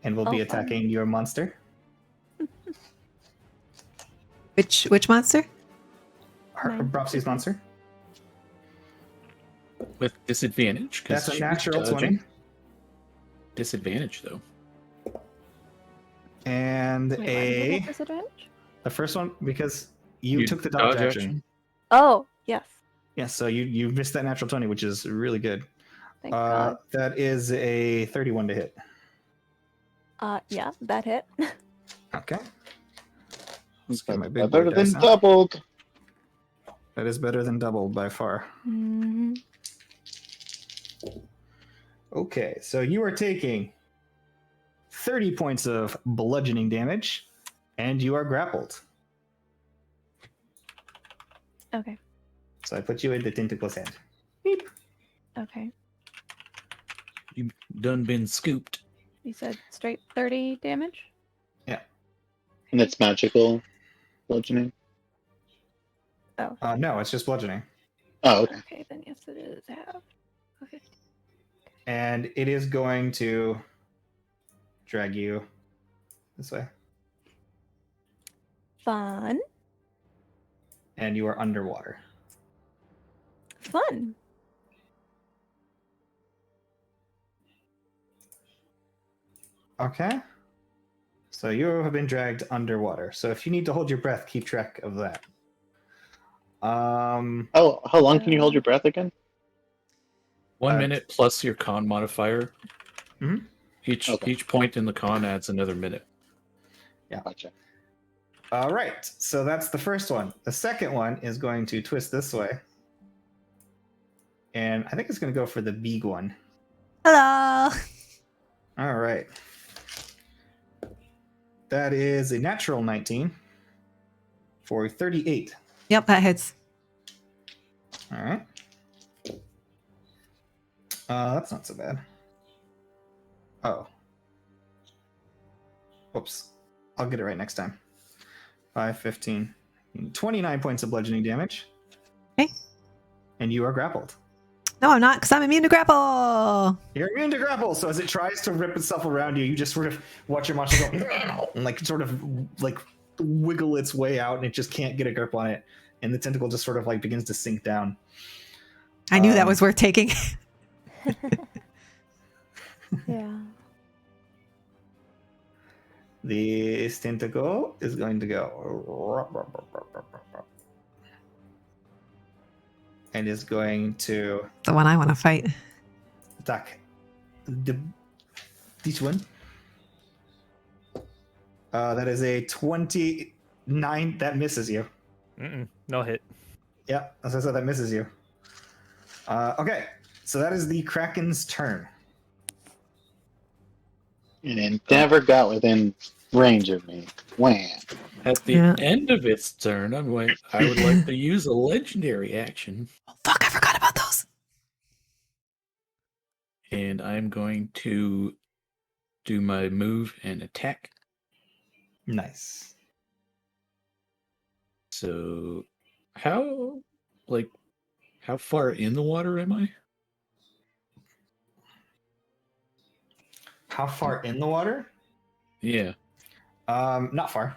And will be
Oh, fun.
attacking your monster.
Which monster?
Mine.
Bropsy's monster.
With disadvantage. 'cause
That's a
she's
natural
dodging.
20.
Disadvantage, though.
And
Wait, why did I
a
get disadvantage?
the first one because you took the dodge action.
Oh, yes.
Yeah, so you missed that natural 20, which is really good.
Thank God.
That is a 31 to hit.
Yeah, that hit.
Okay. Let's get my big
Better
boy
than
dice out.
doubled.
That is better than double by far.
Mhm.
Okay, so you are taking 30 points of bludgeoning damage, and you are grappled.
Okay.
So I put you in the tentacle's hand. Beep.
Okay.
You done been scooped.
You said straight 30 damage?
And it's magical bludgeoning.
Oh.
No, it's just bludgeoning.
Oh, okay.
Okay, then yes, it is half. Okay.
And it is going to drag you this way.
Fun.
And you are underwater.
Fun.
Okay. So you have been dragged underwater. So if you need to hold your breath, keep track of that.
How long can you hold your breath again?
1 minute plus your con modifier.
Mhm.
Each point in the con adds another minute.
Gotcha.
All right. So that's the first one. The second one is going to twist this way. And I think it's going to go for the big one.
Hello.
All right. That is a natural 19 for 38.
Yep, that hits.
All right. That's not so bad. Oh. Whoops. I'll get it right next time. 5, 15, 29 points of bludgeoning damage.
Okay.
And you are grappled.
No, I'm not, because I'm immune to grapple.
You're immune to grapple, so as it tries to rip itself around you, you just sort of watch your monster go and like sort of like wiggle its way out, and it just can't get a grip on it, and the tentacle just sort of like begins to sink down.
I knew that was worth taking.
Yeah.
This tentacle is going to go and is going to
The one I want to fight.
attack this one. That is a 29. That misses you.
No hit.
Yeah, as I said, that misses you. Okay, so that is the Kraken's turn.
And it never got within range of me. Wham.
At the end of its turn, I would like to use a legendary action.
Oh, fuck, I forgot about those.
And I'm going to do my move and attack.
Nice.
So, how far in the water am I?
How far in the water?
Yeah.
Not far.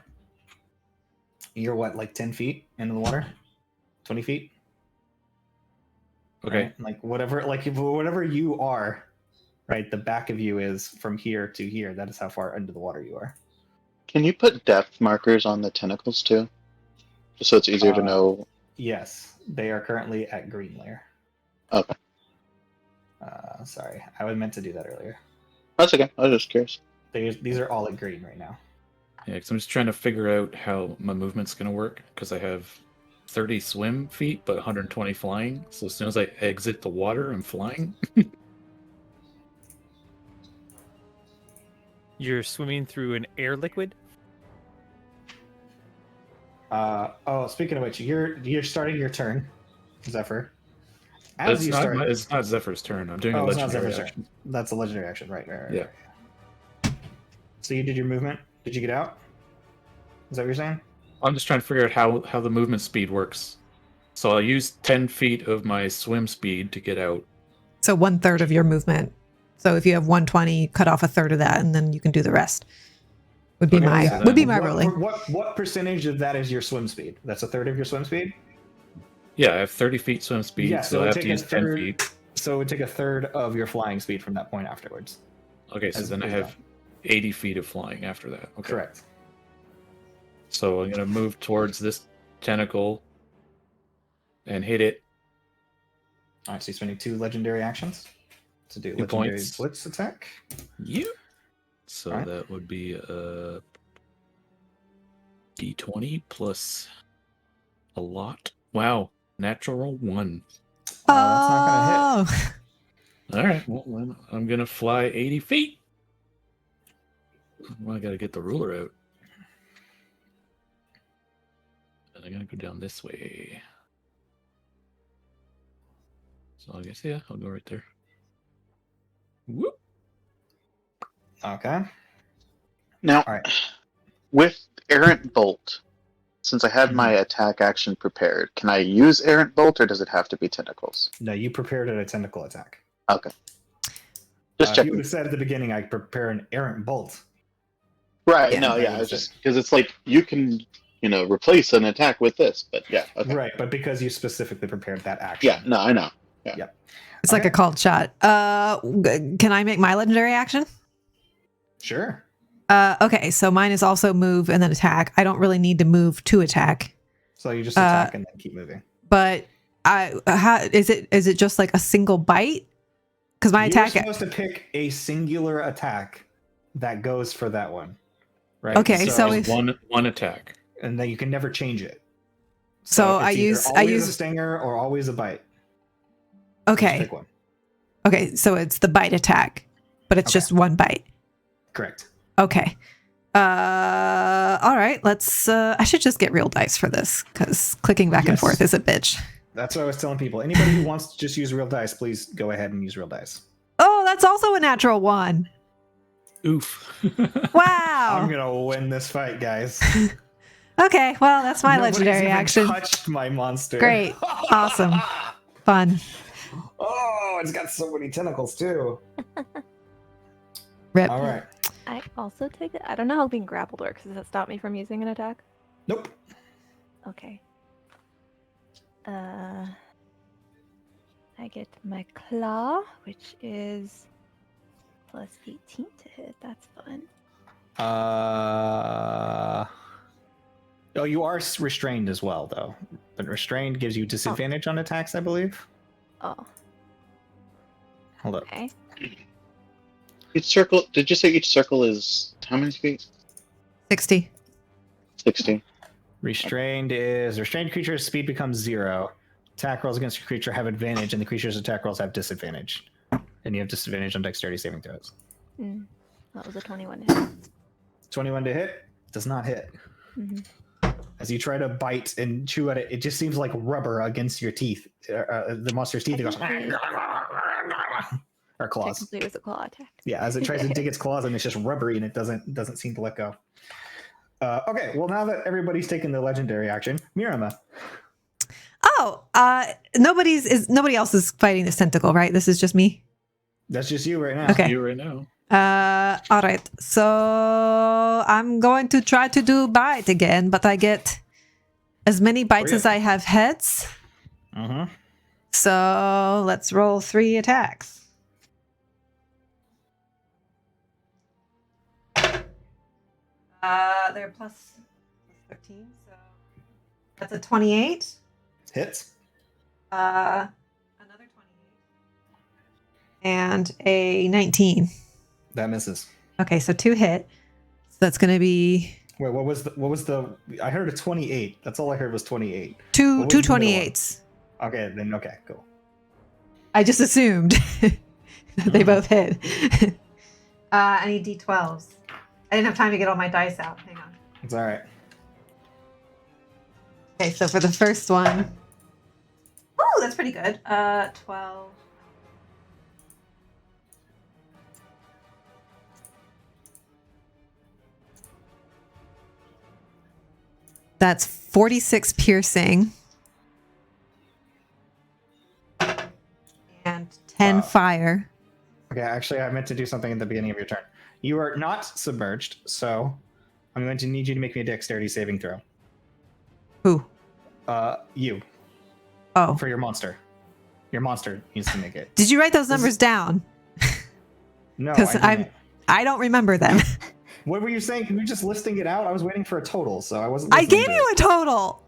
You're what, like 10 feet into the water? 20 feet?
Okay.
Right? Like whatever you are, right? The back of you is from here to here. That is how far under the water you are.
Can you put depth markers on the tentacles too? Just so it's easier to know.
Yes, they are currently at green layer.
Okay.
Sorry, I was meant to do that earlier.
That's okay. I was just curious.
These are all at green right now.
Yeah, because I'm just trying to figure out how my movement's going to work, because I have 30 swim feet, but 120 flying. So as soon as I exit the water, I'm flying.
You're swimming through an air liquid.
Speaking of which, you're starting your turn, Zephyr.
It's not Zephyr's turn. I'm doing a legendary action.
That's a legendary action, right?
Yeah.
So you did your movement. Did you get out? Is that what you're saying?
I'm just trying to figure out how the movement speed works. So I'll use 10 feet of my swim speed to get out.
So 1/3 of your movement. So if you have 120, cut off 1/3 of that, and then you can do the rest. Would be my ruling.
What percentage of that is your swim speed? That's 1/3 of your swim speed?
Yeah, I have 30 feet swim speed,
Yeah,
so I have to use 10 feet.
So it would take 1/3 of your flying speed from that point afterwards.
Okay, so then I have 80 feet of flying after that. Okay.
Correct.
So I'm going to move towards this tentacle and hit it.
All right, so you're spending 2 legendary actions to do
2
legendary
points.
blitz attack.
Yeah. So
Alright.
that would be a D20 plus a lot. Wow, Natural 1.
That's not gonna hit.
Oh,
All right. Well, then I'm gonna fly 80 feet. Well, I gotta get the ruler out. And I gotta go down this way. So I guess I'll go right there. Whoop.
Okay.
Now,
All right.
with Errant Bolt, since I had my attack action prepared, can I use Errant Bolt or does it have to be tentacles?
No, you prepared a tentacle attack.
Okay. Just
If you
checking.
would have said at the beginning, I prepare an errant bolt.
Right.
Yeah.
No. Yeah. I was just because it's like you can, replace an attack with this, but yeah. Okay.
Right, but because you specifically prepared that action.
Yeah. No. I know.
it's like a called shot. Can I make my legendary action?
Sure.
Okay, so mine is also move and then attack. I don't really need to move to attack,
So you just attack and then keep moving.
but is it just like a single bite? Because my
You're
attack.
supposed to pick a singular attack that goes for that one. Right?
Okay, so if-
one attack.
and then you can never change it.
So
it's
I
either
use
always a stinger or always a bite. Just
okay,
pick one.
okay, so it's the bite attack, but it's
Okay.
just one bite.
Correct.
Okay. All right. Let's. I should just get real dice for this because clicking back and
Yes.
forth is a bitch.
That's what I was telling people. Anybody who wants to just use real dice, please go ahead and use real dice.
Oh, that's also a natural 1.
Oof.
Wow.
I'm gonna win this fight, guys.
Okay. Well, that's my
Nobody's
legendary
even
action.
touched my monster.
Great. Awesome. Fun.
Oh, it's got so many tentacles too.
Rip.
All right.
I also take it. I don't know how being grappled works. Does that stop me from using an attack?
Nope.
Okay. I get my claw, which is plus 18 to hit. That's fun.
Oh, you are restrained as well, though. But restrained gives you disadvantage on attacks, I believe.
Oh,
Hold up.
okay.
Each circle. Did you say each circle is how many feet?
60.
60.
Restrained creature's speed becomes 0. Attack rolls against your creature have advantage, and the creature's attack rolls have disadvantage. And you have disadvantage on dexterity saving throws.
That was a 21 to hit.
21 to hit does not hit.
Mhm.
As you try to bite and chew at it, it just seems like rubber against your teeth. The monster's teeth. It goes or claws.
Technically, it was a claw attack.
Yeah, as it tries to dig its claws, and it's just rubbery, and it doesn't seem to let go. Okay, well now that everybody's taken the legendary action, Mirama.
Oh, nobody else is fighting this tentacle, right? This is just me.
That's just you right now.
Okay.
You right now.
All right. So I'm going to try to do bite again, but I get as many bites as I have heads.
Mm-hmm.
So let's roll 3 attacks. They're plus 13, so that's a 28.
Hits.
Another 28. And a 19.
That misses.
Okay, so 2 hit. So that's going to be
Wait, what was the? I heard a 28. That's all I heard was 28.
two
What was the middle
28s.
Okay, then okay, cool.
I just assumed that they both hit. I need D12s. I didn't have time to get all my dice out. Hang on.
It's all right.
Okay, so for the first one. Oh, that's pretty good. 12. That's 46 piercing. And 10
Wow.
fire.
Okay, actually, I meant to do something at the beginning of your turn. You are not submerged, so I'm going to need you to make me a dexterity saving throw.
Who?
You
Oh.
for your monster. Your monster needs to make it.
Did you write those numbers down?
No,
Because
I didn't.
I don't remember them.
What were you saying? You were just listing it out. I was waiting for a total, so I wasn't.
I
listening
gave
to
you
it.
a total.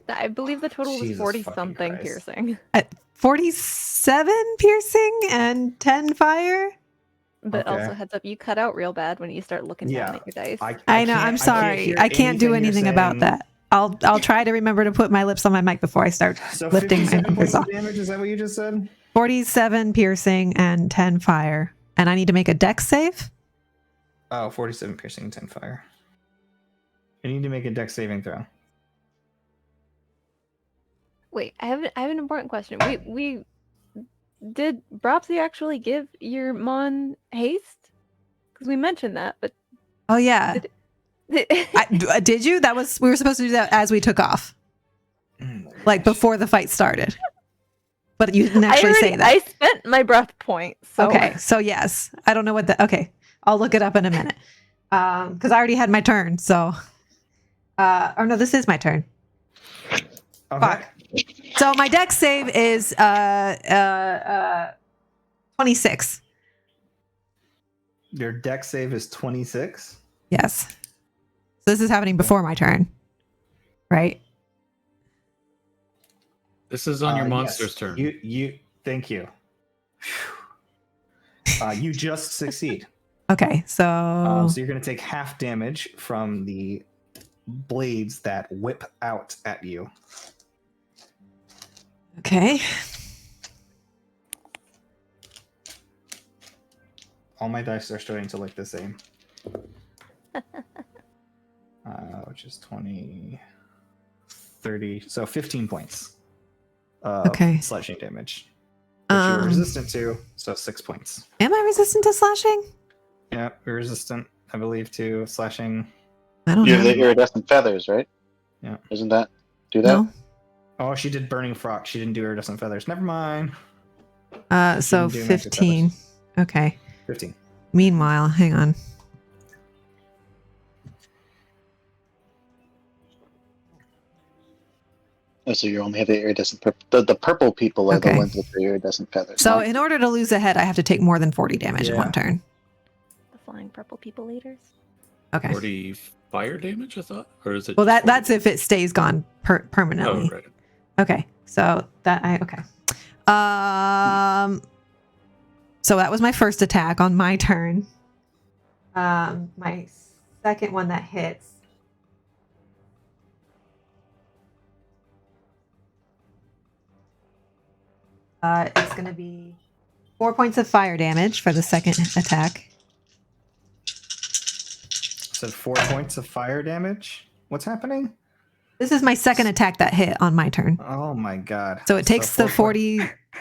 I believe the total was
Jesus
40
fucking
something
Christ.
piercing.
At 47 piercing and 10 fire.
But
Okay.
also, heads up, you cut out real bad when you start looking
Yeah,
down at your dice.
I know.
can't-
I'm sorry. I can't do
you're
anything about
saying.
that. I'll try to remember to put my lips on my mic before I start
So
lifting my
57
fingers
points of
off.
damage, is that what you just said?
47 piercing and 10 fire. And I need to make a dex save?
Oh, 47 piercing, 10 fire. You need to make a dex saving throw.
Wait, I have an important question. We did Bropsy actually give your Mon haste? Because we mentioned that, but
Oh, yeah. Did you? We were supposed to do that as we took off, like before the fight started. But you didn't actually say that.
I spent my breath point. So.
Okay, so yes. I don't know what the. Okay, I'll look it up in a minute. Because I already had my turn. So, or no, this is my turn.
Okay.
Fuck. So my dex save is 26.
Your dex save is 26.
Yes. So this is happening before my turn, right?
This is on your
Yes.
monster's turn.
You thank you. You just succeed.
Okay, so
So you're going to take half damage from the blades that whip out at you.
okay.
All my dice are starting to look the same. Which is 20, 30, so 15 points of
Okay.
slashing damage. Which you're resistant to, so 6 points.
Am I resistant to slashing?
Yeah, you're resistant, I believe, to slashing.
I don't
You have
know.
the iridescent feathers, right?
Yeah.
Doesn't that do that?
No.
Oh, she did burning frock. She didn't do iridescent feathers. Never mind.
So
didn't do magic
15. Okay.
15.
Meanwhile, hang on.
Oh, so you only have the iridescent the purple people are
Okay.
the ones with the iridescent feathers.
So
huh?
in order to lose a head, I have to take more than 40 damage in
Yeah.
one turn.
The flying purple people leaders.
Okay.
40 fire damage, I thought? Or is it
Well,
just 40?
that's if it stays gone permanently.
Oh, right.
Okay. So okay. So that was my first attack on my turn. My second one that hits. It's going to be 4 points of fire damage for the second attack.
So 4 points of fire damage. What's happening?
This is my second attack that hit on my turn.
Oh my god.
So it takes the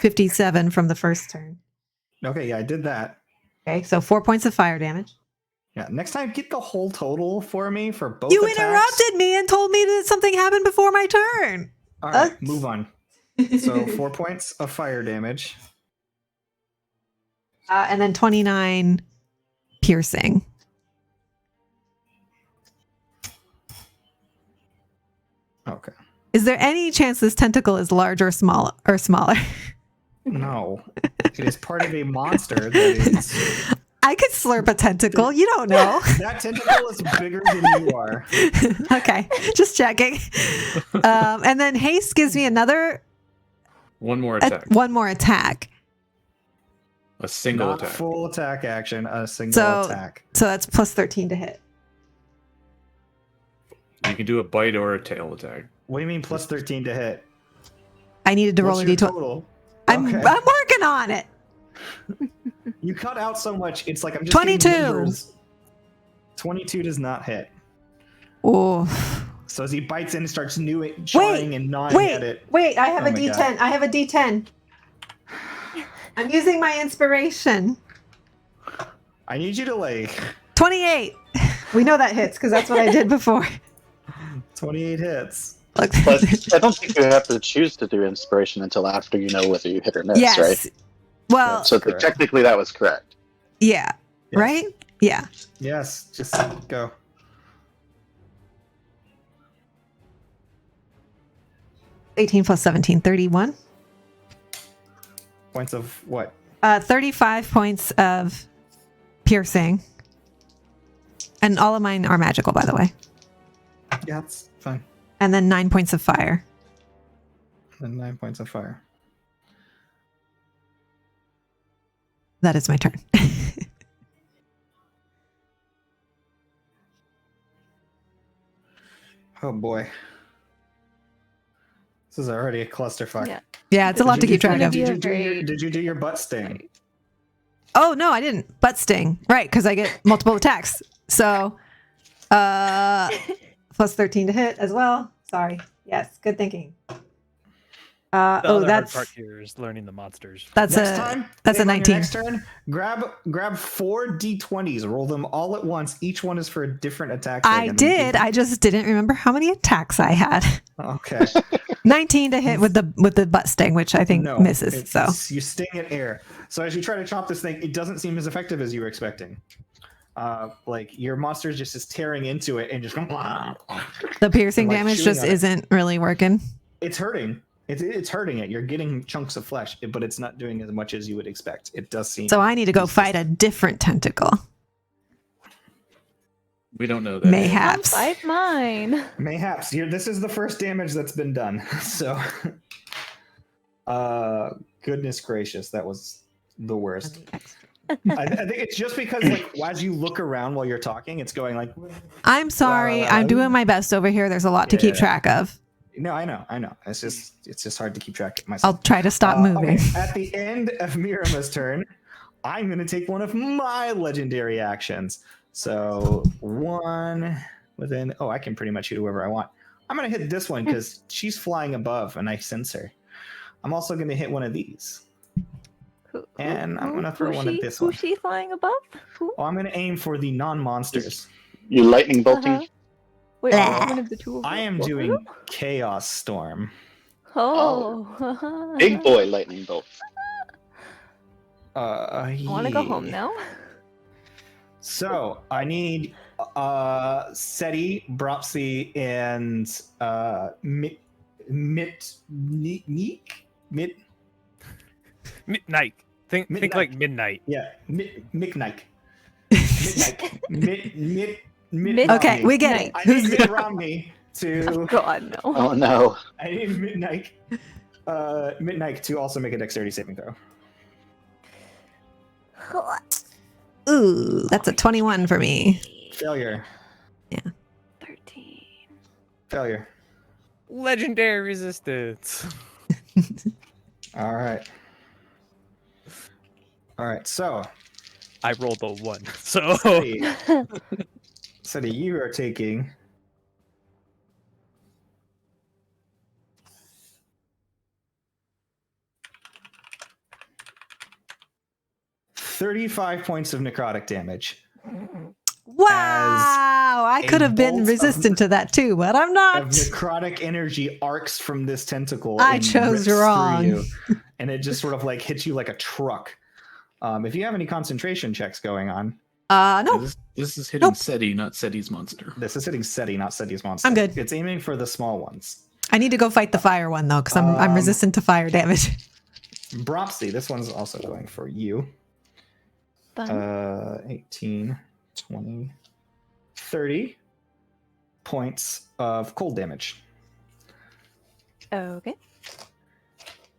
57 from the first turn.
Okay, yeah, I did that.
Okay, so 4 points of fire damage.
Yeah, next time get the whole total for me for both
You
attacks.
interrupted me and told me that something happened before my turn.
All right, move on. So 4 points of fire damage.
And then 29 piercing.
Okay.
Is there any chance this tentacle is large or smaller?
No. It is part of a monster that is...
I could slurp a tentacle. You don't know.
That tentacle is bigger than you are.
Okay, just checking. And then haste gives me another
One more attack.
one more attack.
A single
Not
attack.
full attack action, a single
So-
attack.
So that's plus 13 to hit.
You can do a bite or a tail attack.
What do you mean plus 13 to hit?
I needed to roll
What's
a
your
d12.
total?
I'm
Okay.
working on it.
You cut out so much, it's like I'm just
22.
getting numbers. 22 does not hit.
Oh.
So as he bites in and starts chawing and gnawing at it.
Wait, I have
Oh
a
my
D10.
God.
I have a D10. I'm using my inspiration.
I need you to like
28. We know that hits because that's what I did before.
28 hits.
Look.
But I don't think you have to choose to do inspiration until after you know whether you hit or miss,
Yes.
right?
Well,
So
correct.
technically that was correct.
yeah.
Yes.
Right? Yeah.
Yes, just go.
+18 17, 31.
Points of what?
35 points of piercing. And all of mine are magical, by the way.
Yeah, that's fine.
And then 9 points of fire.
And 9 points of fire.
That is my turn.
Oh boy. This is already a clusterfuck.
Yeah.
Yeah, it's a lot to keep track
gonna
of.
be-
Did you do your butt sting?
Oh no, I didn't. Butt sting. Right, because I get multiple attacks. So plus 13 to hit as well. Sorry. Yes, good thinking.
The other hard
that's
part here is learning the monsters.
that's
Next
a
time,
that's a
Dave, on your
19.
Next turn, grab 4 d20s, roll them all at once. Each one is for a different attack.
I did. I just didn't remember how many attacks I had.
Okay.
19 to hit with the butt sting, which I think
No,
misses. So
you sting at air. So as you try to chop this thing, it doesn't seem as effective as you were expecting. Like your monster just is tearing into it and just
the piercing
and, like,
damage
chewing
just
on it.
isn't really working.
It's hurting. It's hurting it. You're getting chunks of flesh, but it's not doing as much as you would expect. It does seem.
So I need to go fight a different tentacle.
We don't know that.
Mayhaps.
Fight mine.
Mayhaps. This is the first damage that's been done. So, goodness gracious, that was the worst. I think it's just because, like, as you look around while you're talking, it's going like.
I'm sorry. I'm doing my best over here. There's a lot to keep
Yeah.
track of.
No, I know. It's just hard to keep track of myself.
I'll try to stop moving.
Okay, at the end of Mirima's turn, I'm going to take one of my legendary actions. So one within. Oh, I can pretty much shoot whoever I want. I'm going to hit this one because she's flying above and I sense her. I'm also going to hit one of these. And I'm gonna throw one at this one.
Who's she flying above? Who?
Oh, I'm going to aim for the non-monsters.
You lightning bolting?
Uh-huh. Wait,
Blah.
one of the two of
I am
both of
doing
them?
Chaos Storm.
Oh.
Big boy lightning bolt.
I want to go home now.
So I need Seti, Bropsy, and
Midnight. Think
Midnight.
like midnight.
Yeah, Mick Mid.
Okay, we get it.
I need Mitt Romney to.
God, no.
Oh no.
I need Midnight to also make a dexterity saving throw.
Ooh, that's a 21 for me.
Failure.
13.
Failure.
Legendary resistance.
All right. All right. So,
I rolled a 1. So
Seti, you are taking. $35 points of necrotic damage.
Wow, I could have been
bolt
resistant to that too, but I'm
Of
not.
necrotic energy arcs from this tentacle.
I
and
chose
rips through
wrong.
you, and it just sort of like hits you like a truck. If you have any concentration checks going on,
No,
This is hitting
Nope.
Seti, not Seti's monster.
this is hitting Seti, not Seti's monster.
I'm good.
It's aiming for the small ones.
I need to go fight the fire one though, because I'm resistant to fire damage.
Bropsy, this one's also going for you.
Fun.
18, 20, 30 points of cold damage.
Okay.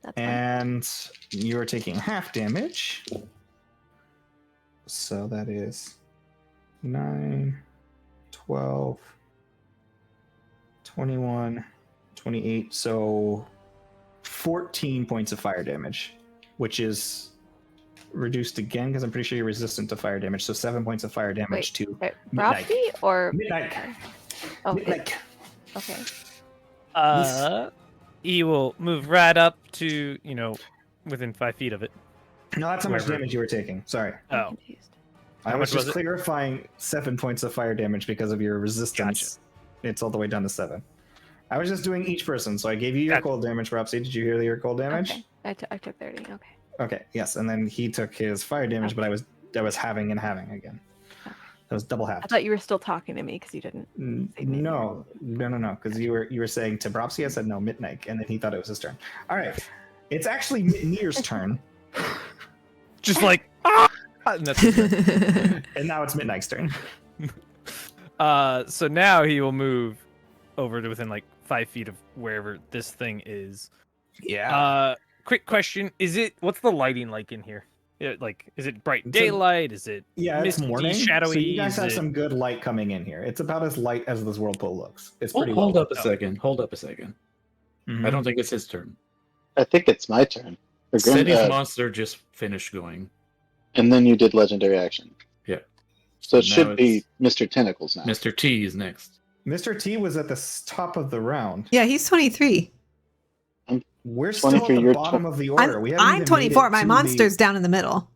That's fine.
And you're taking half damage. So that is 9, 12, 21, 28. So 14 points of fire damage, which is reduced again because I'm pretty sure you're resistant to fire damage. So 7 points of fire damage to Midnight.
Bropsy or
Midnight.
oh,
Midnight.
okay.
He will move right up to, within 5 feet of it.
No, that's how much
Wherever.
damage you were taking. Sorry.
I'm
Oh,
confused.
I
How
was
much was
just
it?
clarifying 7 points of fire damage because of your resistance. It's all the way down to 7. I was just doing each person, so I gave you your
Gotcha.
cold damage, Bropsy. Did you hear your cold damage?
Okay. I took 30. Okay.
Okay, yes, and then he took his fire damage, but I was having and having again. That was double half.
I thought you were still talking to me because you didn't. say me.
No, because you were saying to Bropsy, I said no, Midnight, and then he thought it was his turn. All right, it's actually Nier's turn,
just like, ah! And that's his turn.
and now it's Midnight's turn.
So now he will move over to within like 5 feet of wherever this thing is.
Yeah.
Quick question: what's the lighting like in here? Is it bright
It's a-
daylight? Is it
Yeah, it's
misty,
morning.
shadowy?
So you guys
Is
have
it-
some good light coming in here. It's about as light as this whirlpool looks. It's pretty
Hold
well.
up a second. Hold up a second.
Mhm.
I don't think it's his turn.
I think it's my turn. The
Seti's monster just finished going.
and then you did legendary action.
Yeah.
So it
now
should be
it's
Mr. Tentacles now.
Mr. T is next.
Mr. T was at the top of the round.
Yeah, he's 23.
We're still at
23,
the
you're
bottom of the order. We haven't
I'm
even
24.
made it
My
to
monster's down in the middle.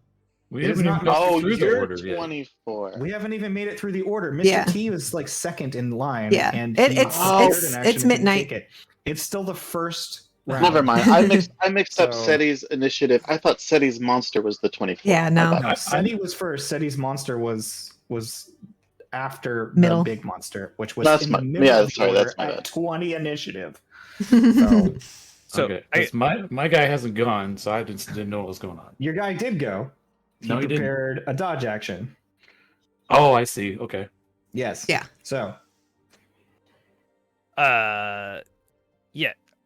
We
It is
haven't even
not-
gotten
Oh,
through the
you're
order yet.
24.
We haven't even made it through the order. Mr.
Yeah.
T was like second in line.
Yeah.
And
It-
he
it's-
fired
it's-
an action
it's
and didn't
midnight.
take it. It's still the first round.
Never mind. I mixed up
So-
Seti's initiative. I thought Seti's monster was the 24.
Yeah, no.
No, Seti was first. Seti's monster was after
Middle.
the big monster, which was
That's
in
my-
the middle
yeah,
of the
sorry,
order
that's my
at
bad.
20 initiative. So
So
Okay.
I,
'Cause my guy hasn't gone, so I just didn't know what was going on.
your guy did go.
No, he didn't.
prepared a dodge action.
Oh, I see. Okay.
Yes.
Yeah.
So
yeah.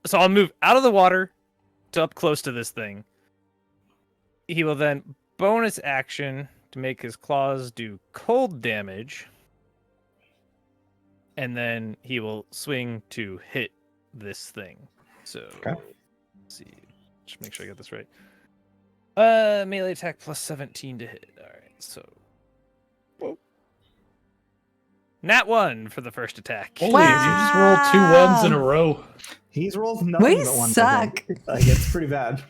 So I'll move out of the water to up close to this thing. He will then bonus action to make his claws do cold damage. And then he will swing to hit this thing. So
Okay.
let's see. Just make sure I get this right. Melee attack plus 17 to hit. Alright, so. Whoa. Nat 1 for the first attack.
Holy, you just rolled 2 1s in a row.
he's rolled nothing
We
but ones.
suck.
Like it's pretty bad.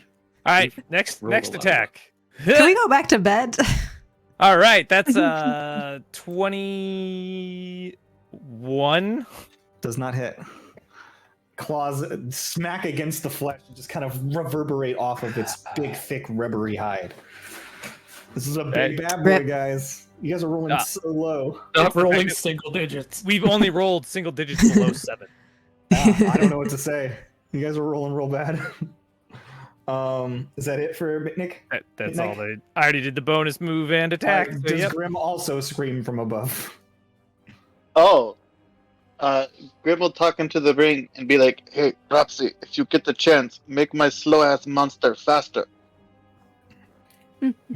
Alright, next
rolled a lot.
attack.
Can we go back to bed?
All right, that's 21.
Does not hit. Claws smack against the flesh and just kind of reverberate off of its big, thick, rubbery hide. This is a big bad boy,
Rip.
guys. You guys are rolling so low.
Stop rolling single digits.
We've only rolled single digits below 7.
I don't know what to say. You guys are rolling real bad. Is that it for Mitnick?
That's
Nick?
all they. I already did the bonus move and attack. So,
Does
yep.
Grim also scream from above?
Oh, Grim will talk into the ring and be like, "Hey, Roxy, if you get the chance, make my slow ass monster faster."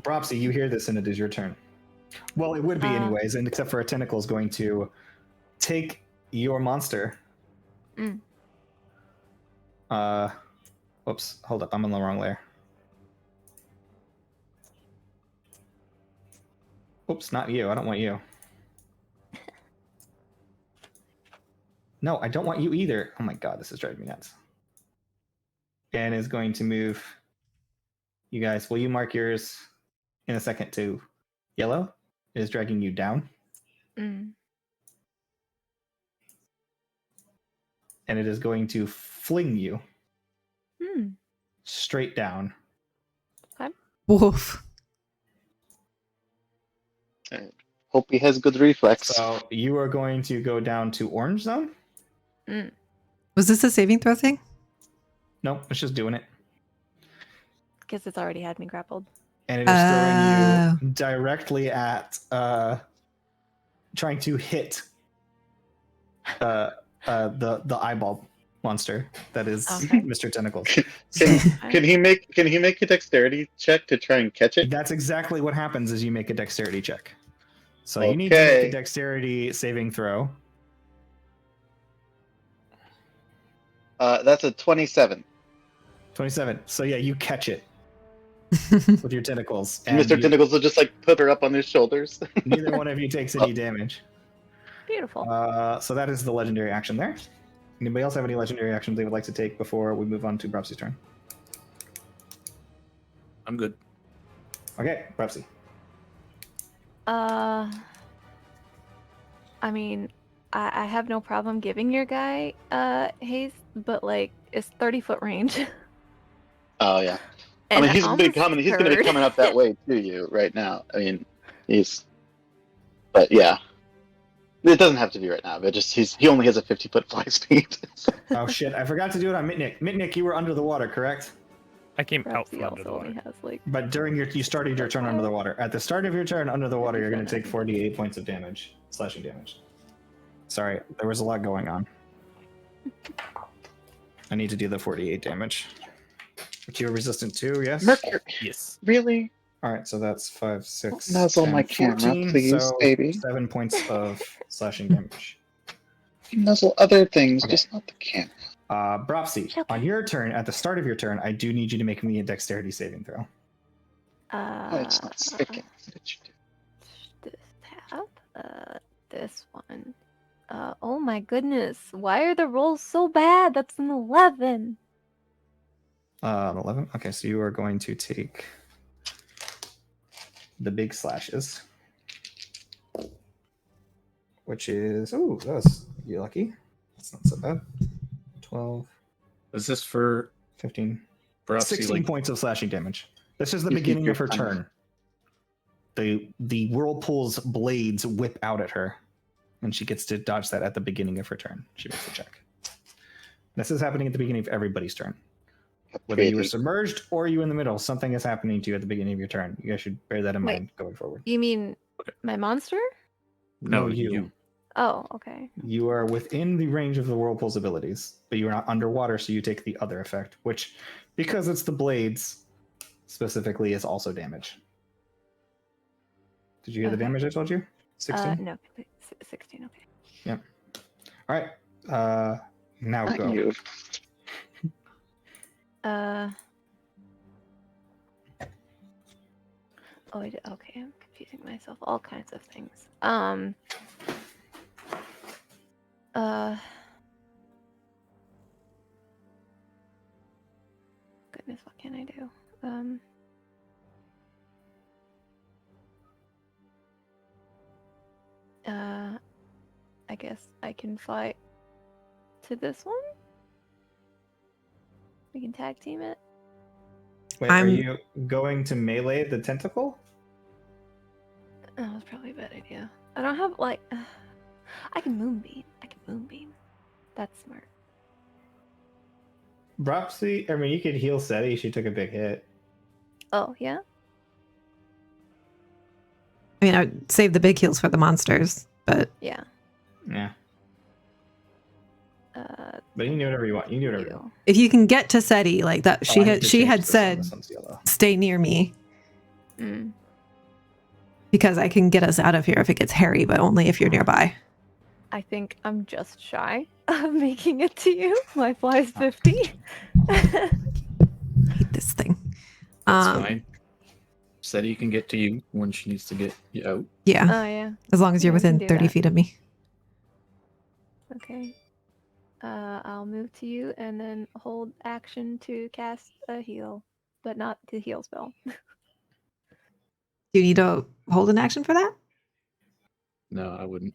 Propsy, you hear this and it is your turn. Well, it would be anyways, and except for a tentacle is going to take your monster.
Mm.
Whoops, hold up, I'm on the wrong layer. Oops, not you. I don't want you. No, I don't want you either. Oh my god, this is driving me nuts. And is going to move. You guys, will you mark yours in a second to yellow? It is dragging you down.
Mm.
And it is going to fling you
Hmm.
straight down.
Woof.
Hope he has good reflex.
So you are going to go down to orange zone?
Mm.
Was this a saving throw thing?
Nope, it's just doing it.
Guess it's already had me grappled.
And it is throwing you directly at trying to hit the eyeball monster that is
Okay.
Mr. Tentacles.
Can he make a dexterity check to try and catch it?
That's exactly what happens is you make a dexterity check. So you need to make
Okay.
a dexterity saving throw.
That's a 27.
27. So yeah, you catch it with your tentacles.
And Mr. Tentacles will just like put her up on his shoulders.
Neither one of you takes any damage.
Beautiful.
So that is the legendary action there. Anybody else have any legendary actions they would like to take before we move on to Brapsy's turn?
I'm good.
Okay, Brapsy.
I mean, I have no problem giving your guy haste, but like it's 30-foot range.
Oh yeah. I
And
mean, he's
I'm
gonna be
scared.
coming up that way to you right now. I mean, but yeah, it doesn't have to be right now. But just he only has a 50-foot fly speed.
Oh shit, I forgot to do it on Mitnick. Mitnick, you were under the water, correct?
I came out
Perhaps
from
he
under the
also only
water.
has like
But you started your turn under the water. At the start of your turn under the water, you're going to take 48 points of damage, slashing damage. Sorry, there was a lot going on. I need to do the 48 damage. Which you are resistant to, yes?
Mercury,
Yes.
really?
All right, so that's 5, 6,
Nuzzle
10,
my camera,
14,
please,
so
baby.
7 points of slashing damage.
Nuzzle other things,
Okay.
just not the camera.
Bropsy,
Okay.
on your turn, at the start of your turn, I do need you to make me a dexterity saving throw.
Oh, it's not sticking. What did you do?
This tab. This one. Oh my goodness. Why are the rolls so bad? That's an 11.
11. Okay, so you are going to take the big slashes, which is you're lucky. That's not so bad. 12,
Is this for
15,
Bropsy,
16
like,
points of slashing damage. This is the
You keep
beginning
your
of her
time.
turn. The whirlpool's blades whip out at her, and she gets to dodge that at the beginning of her turn. She makes a check. This is happening at the beginning of everybody's turn. Whether you were
Pretty.
submerged or you in the middle, something is happening to you at the beginning of your turn. You guys should bear that in
Wait.
mind going forward.
You mean
Okay.
my monster?
no,
you.
you.
Oh, okay.
You are within the range of the whirlpool's abilities, but you are not underwater, so you take the other effect, which, because it's the blades specifically, is also damage. Did you hear the
Okay.
damage I told you? 16?
No, 16. Okay.
All right. Now
Not
go.
you.
Oh, okay. I'm confusing myself. All kinds of things. Goodness, what can I do? I guess I can fight to this one. We can tag team it.
Wait, are
I'm-
you going to melee the tentacle?
Oh, that's probably a bad idea. I don't have like. I can moonbeam. That's smart.
Bropsy, I mean, you could heal Seti. She took a big hit.
Oh yeah.
I mean, I would save the big heals for the monsters, but
Yeah.
Yeah.
Uh,
But you can do whatever you want. You can do whatever you want.
you.
if you can get to Seti like that,
Oh,
she
I need
had
to
she
change
had
this one.
said
This one's yellow.
stay near me
Mm.
because I can get us out of here if it gets hairy, but only if you're nearby.
I think I'm just shy of making it to you. My fly's 50.
I hate this thing.
That's fine. Seti can get to you when she needs to get you out.
Yeah,
Oh yeah.
as long as you're
yeah, we can
within
do
30
that.
feet of me.
Okay. I'll move to you and then hold action to cast a heal, but not the heal spell.
Do you need to hold an action for that?
No, I wouldn't.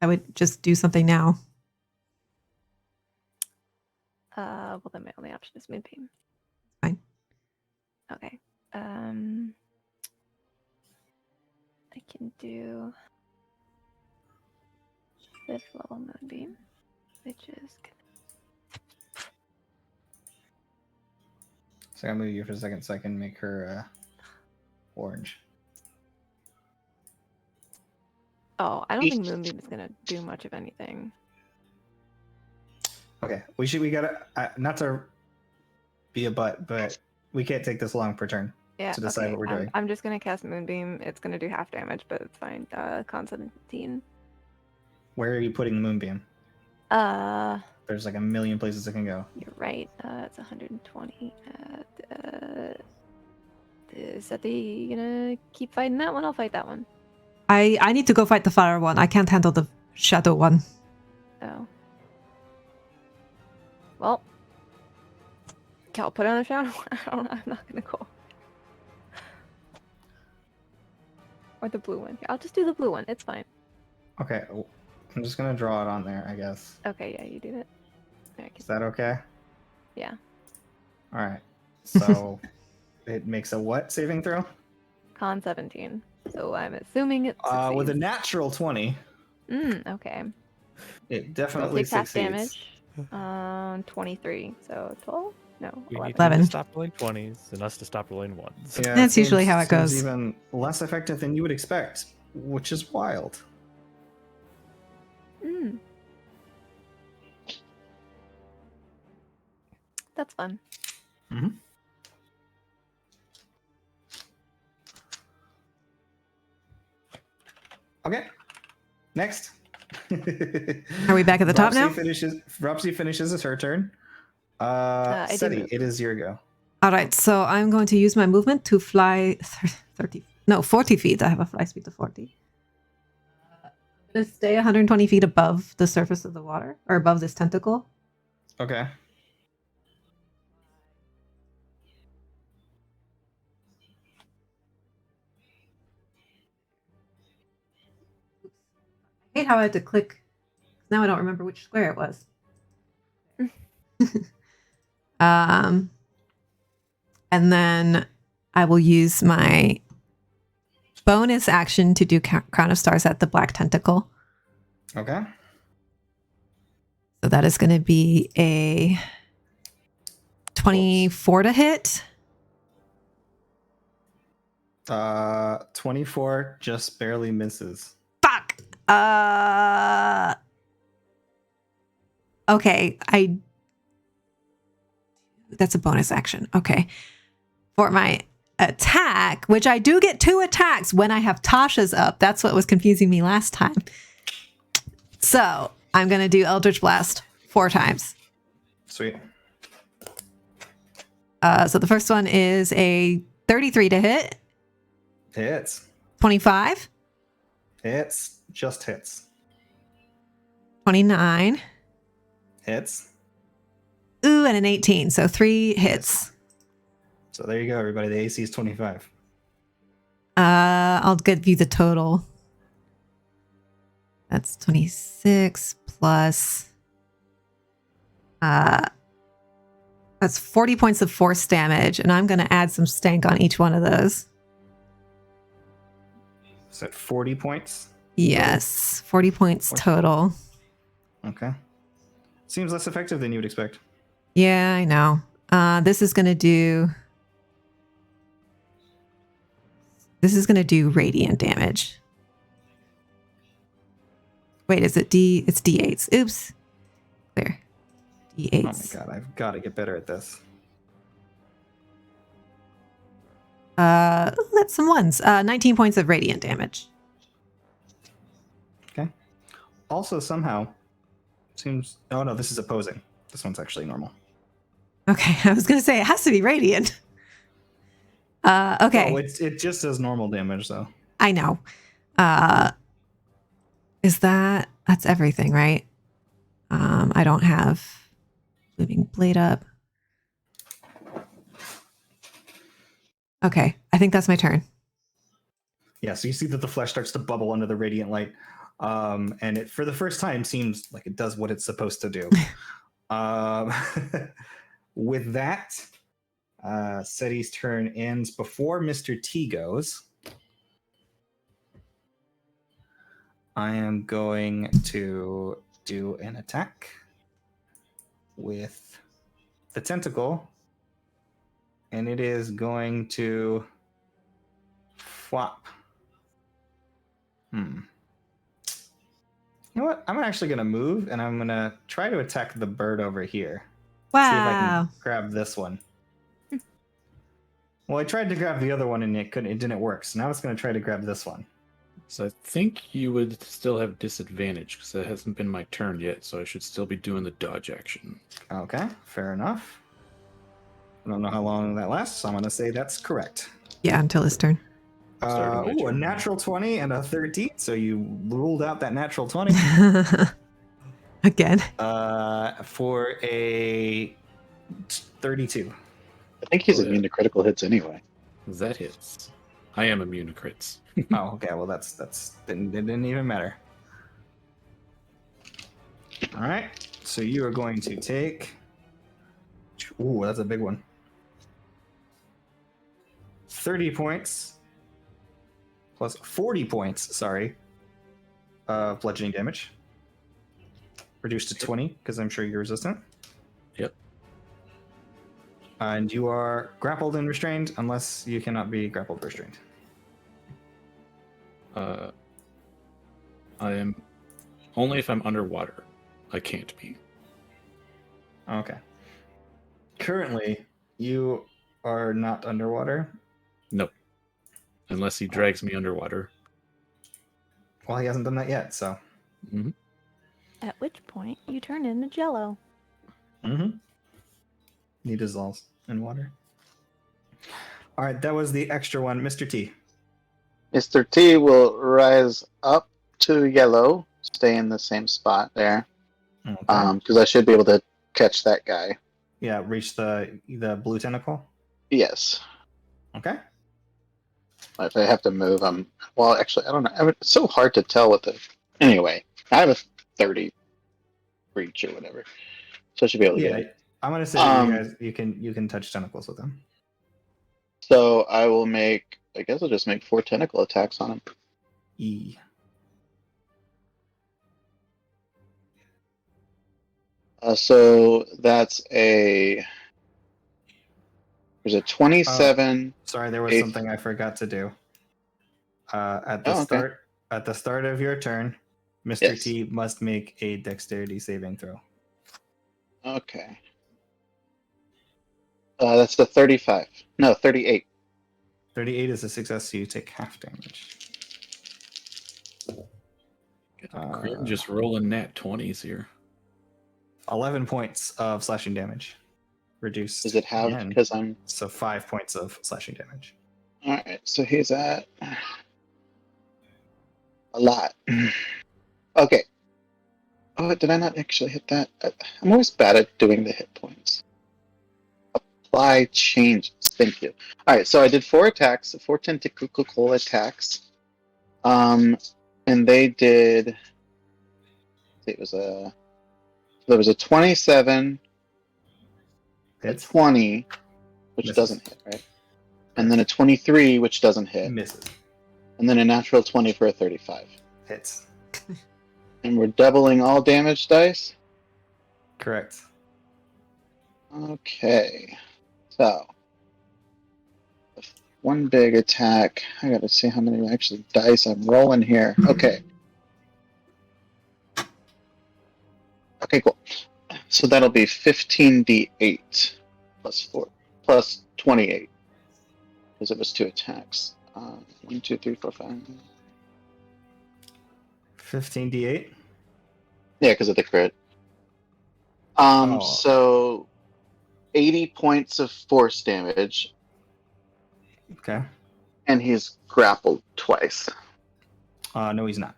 I would just do something now.
Well then my only option is moonbeam.
Fine.
Okay. I can do 5th level moonbeam, which is
So I'm gonna move you for a second so I can make her orange.
Oh, I don't think moonbeam is gonna do much of anything.
Okay, we gotta not to be a butt, but we can't take this long per turn.
Yeah.
To decide what we're doing.
I'm just gonna cast moonbeam. It's gonna do half damage, but it's fine. Con 17.
Where are you putting the moonbeam? There's like a million places it can go.
You're right. It's 120. Is that the gonna keep fighting that one? I'll fight that one.
I need to go fight the fire one. I can't handle the shadow one.
Oh. Well. Okay, I'll put on a shadow. I'm not gonna go. Or the blue one. I'll just do the blue one. It's fine.
Okay, I'm just gonna draw it on there, I guess.
Okay, yeah, you do that. Alright,
Is that okay?
yeah.
All right. So it makes a what saving throw?
Con 17. So I'm assuming it
With a
succeeds.
natural 20,
Okay.
it
So
definitely
takes half
succeeds.
damage. 23. So 12? No,
You
11.
need them
11.
to stop rolling 20s and us to stop rolling 1s.
Yeah,
That's
it
usually how it
seems
goes.
even less effective than you would expect, which is wild.
Mm. That's fun.
Okay. Next.
Are we back at the top now?
Ropsy finishes her turn.
I did
Seti,
move.
it is your go.
All right, so I'm going to use my movement to fly 40 feet. I have a fly speed of 40. I'm going to stay 120 feet above the surface of the water, or above this tentacle.
Okay.
I hate how I had to click. Now I don't remember which square it was. And then I will use my bonus action to do Crown of Stars at the black tentacle.
Okay.
So that is going to be a 24 to hit.
24 just barely misses.
Fuck. Okay, that's a bonus action. Okay. For my attack, which I do get 2 attacks when I have Tasha's up. That's what was confusing me last time. So I'm going to do Eldritch Blast 4 times.
Sweet.
So the first one is a 33 to hit.
Hits.
25.
Hits. Just hits.
29.
Hits.
Ooh, and an 18. So 3 hits.
So there you go, everybody. The AC is 25.
I'll give you the total. That's 26 plus. That's 40 points of force damage, and I'm going to add some stank on each one of those.
Is that 40 points?
Yes, 40 points total.
Okay. Seems less effective than you would expect.
Yeah, I know. This is going to do radiant damage. Wait, is it D? It's D8s. Oops. There. D8s.
Oh my god, I've got to get better at this.
That's some ones. 19 points of radiant damage.
Okay. Also, somehow, seems... Oh no, this is opposing. This one's actually normal.
Okay, I was going to say it has to be radiant. Okay.
Oh, it just does normal damage, though.
I know. That's everything, right? I don't have moving blade up. Okay, I think that's my turn.
Yeah, so you see that the flesh starts to bubble under the radiant light. And it, for the first time, seems like it does what it's supposed to do. With that, Seti's turn ends before Mr. T goes. I am going to do an attack with the tentacle, and it is going to flop. You know what? I'm actually going to move, and I'm going to try to attack the bird over here. See if I
Wow.
can grab this one. Well, I tried to grab the other one, and it didn't work. So now it's going to try to grab this one.
So I think you would still have disadvantage because that hasn't been my turn yet, so I should still be doing the dodge action.
Okay, fair enough. I don't know how long that lasts, so I'm going to say that's correct.
Yeah, until his turn.
Starting my
A
turn.
natural 20 and a 13, so you ruled out that natural 20
Again.
for a 32.
I think he's
Oh, yeah.
immune to critical hits anyway.
That hits. I am immune to crits.
Oh, okay. Well, it didn't even matter. All right. So you are going to take. Ooh, that's a big one. 30 points plus 40 points. Sorry. Bludgeoning damage. Reduced to 20 because I'm sure you're resistant.
Yep.
And you are grappled and restrained unless you cannot be grappled or restrained.
I am only if I'm underwater. I can't be.
Okay. Currently, you are not underwater.
Nope. Unless he drags me underwater.
Well, he hasn't done that yet, so.
Mm-hmm.
At which point you turn into Jello.
Mm-hmm. He dissolves in water. All right, that was the extra one, Mr. T.
Mr. T will rise up to yellow, stay in the same spot there.
Okay.
Because I should be able to catch that guy.
Yeah, reach the blue tentacle.
Yes.
Okay.
If I have to move, well, actually, I don't know. It's so hard to tell what the. Anyway, I have a 30 reach or whatever, so I should be able to get it.
I'm gonna say that you guys you can touch tentacles with him.
So I will make. I guess I'll just make 4 tentacle attacks on him.
E.
So that's a. There's a 27.
Sorry, there was something I forgot to do. At the start of your turn, Mr. T must make a dexterity saving throw.
Okay. That's the 35. No, 38.
38 is a success, so you take half damage.
Grim just rolling nat 20s here.
11 points of slashing damage. Reduced.
Does it have
again,
because I'm.
So 5 points of slashing damage.
Alright, so he's at. A lot. Okay. Oh, did I not actually hit that? I'm always bad at doing the hit points. Apply changes. Thank you. Alright, so I did 4 attacks, 4 tentacle attacks. And they did. It was a. There was a 27,
Hits.
a 20, which
Misses.
doesn't hit, right? And then a 23, which doesn't hit.
Misses.
And then a natural 20 for a 35.
Hits.
And we're doubling all damage dice?
Correct.
Okay. So. One big attack. I gotta see how many actually dice I'm rolling here. Okay. Okay, cool. So that'll be 15d8 plus 4 plus 28 because it was 2 attacks. 1, 2, 3, 4, 5.
15d8.
Yeah, because of the crit. So 80 points of force damage,
Okay.
and he's grappled twice.
No, he's not.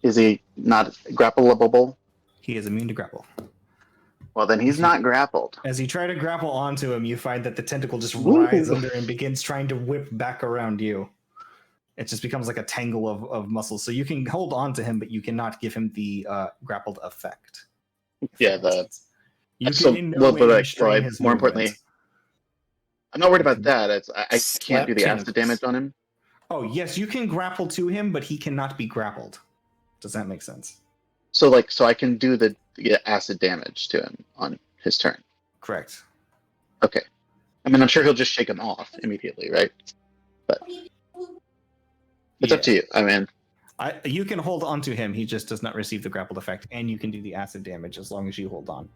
Is he not grappleable?
He is immune to grapple.
Well, then he's not grappled.
As you try to grapple onto him, you find that the tentacle just
Ooh.
rises under and begins trying to whip back around you. It just becomes like a tangle of muscles. So you can hold on to him, but you cannot give him the grappled effect.
Yeah,
You
so,
can in no
well,
way
but
restrain his
more
movement.
importantly, I'm not worried about that. I can't do the
Slap
acid damage on him.
Oh, yes, you can grapple to him, but he cannot be grappled. Does that make sense?
So I can do the acid damage to him on his turn.
Correct.
Okay. I mean, I'm sure he'll just shake him off immediately, right? But it's up to you. I mean,
you can hold on to him. He just does not receive the grappled effect, and you can do the acid damage as long as you hold on.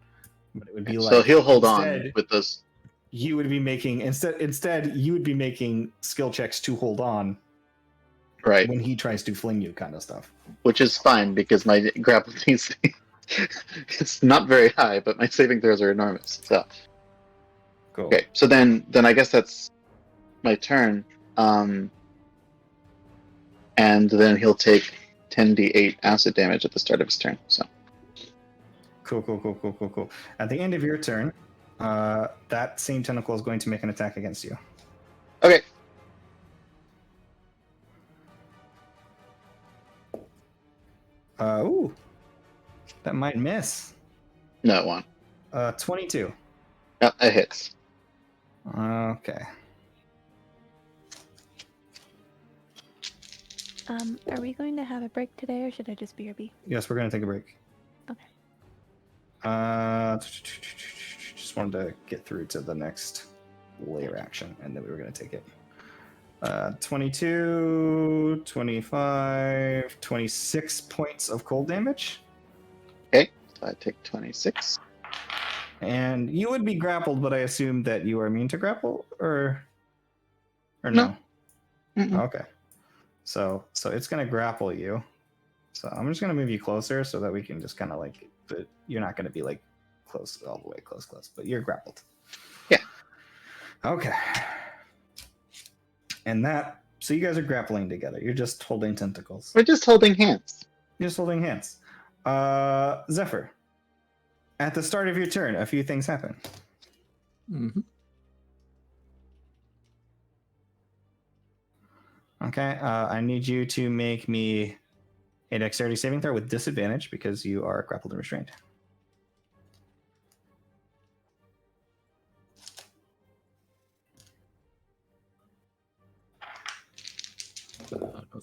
But it would be
so he'll hold on with those.
You would be making instead you would be making skill checks to hold on,
right?
When he tries to fling you, kind of stuff.
Which is fine because my grapple DC it's not very high, but my saving throws are enormous. So
cool.
Okay, so then I guess that's my turn. And then he'll take 10d8 acid damage at the start of his turn. So
cool. At the end of your turn, that same tentacle is going to make an attack against you.
Okay.
Ooh, that might miss.
No, it won't.
22.
Yep, it hits.
Okay.
Are we going to have a break today, or should I just BRB?
Yes, we're going to take a break.
Okay.
Just wanted to get through to the next layer action, and then we were going to take it. 22, 25, 26 points of cold damage.
Okay, so I take 26.
And you would be grappled, but I assume that you are immune to grapple, or no?
Mm-mm.
Okay. So it's going to grapple you So I'm just gonna move you closer so that we can just kind of like, but you're not gonna be like close all the way close, but you're grappled.
Yeah.
Okay. And that, so you guys are grappling together. You're just holding tentacles.
We're just holding hands.
You're just holding hands. Zephyr, at the start of your turn, a few things happen.
Mm-hmm.
Okay, I need you to make me a dexterity saving throw with disadvantage because you are grappled and restrained.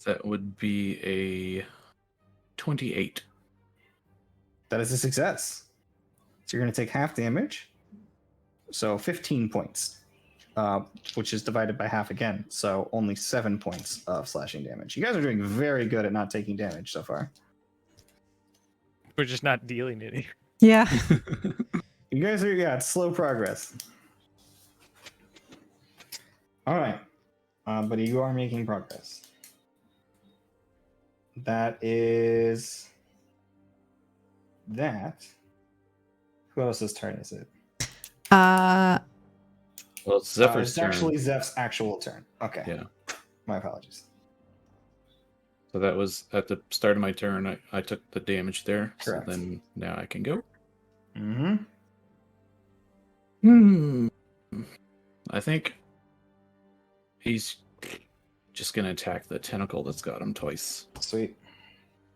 That would be a 28.
That is a success. So you're going to take half damage. So 15 points, which is divided by half again. So only 7 points of slashing damage. You guys are doing very good at not taking damage so far.
We're just not dealing any.
Yeah.
You guys are, yeah, it's slow progress. All right. But you are making progress. That is that. Who else's turn is it?
Well, it's Zephyr's
It's
turn.
actually Zeph's actual turn. Okay.
Yeah.
My apologies.
So that was at the start of my turn. I took the damage there.
Correct.
So then now I can go.
Mm-hmm.
I think he's just going to attack the tentacle that's got him twice.
Sweet.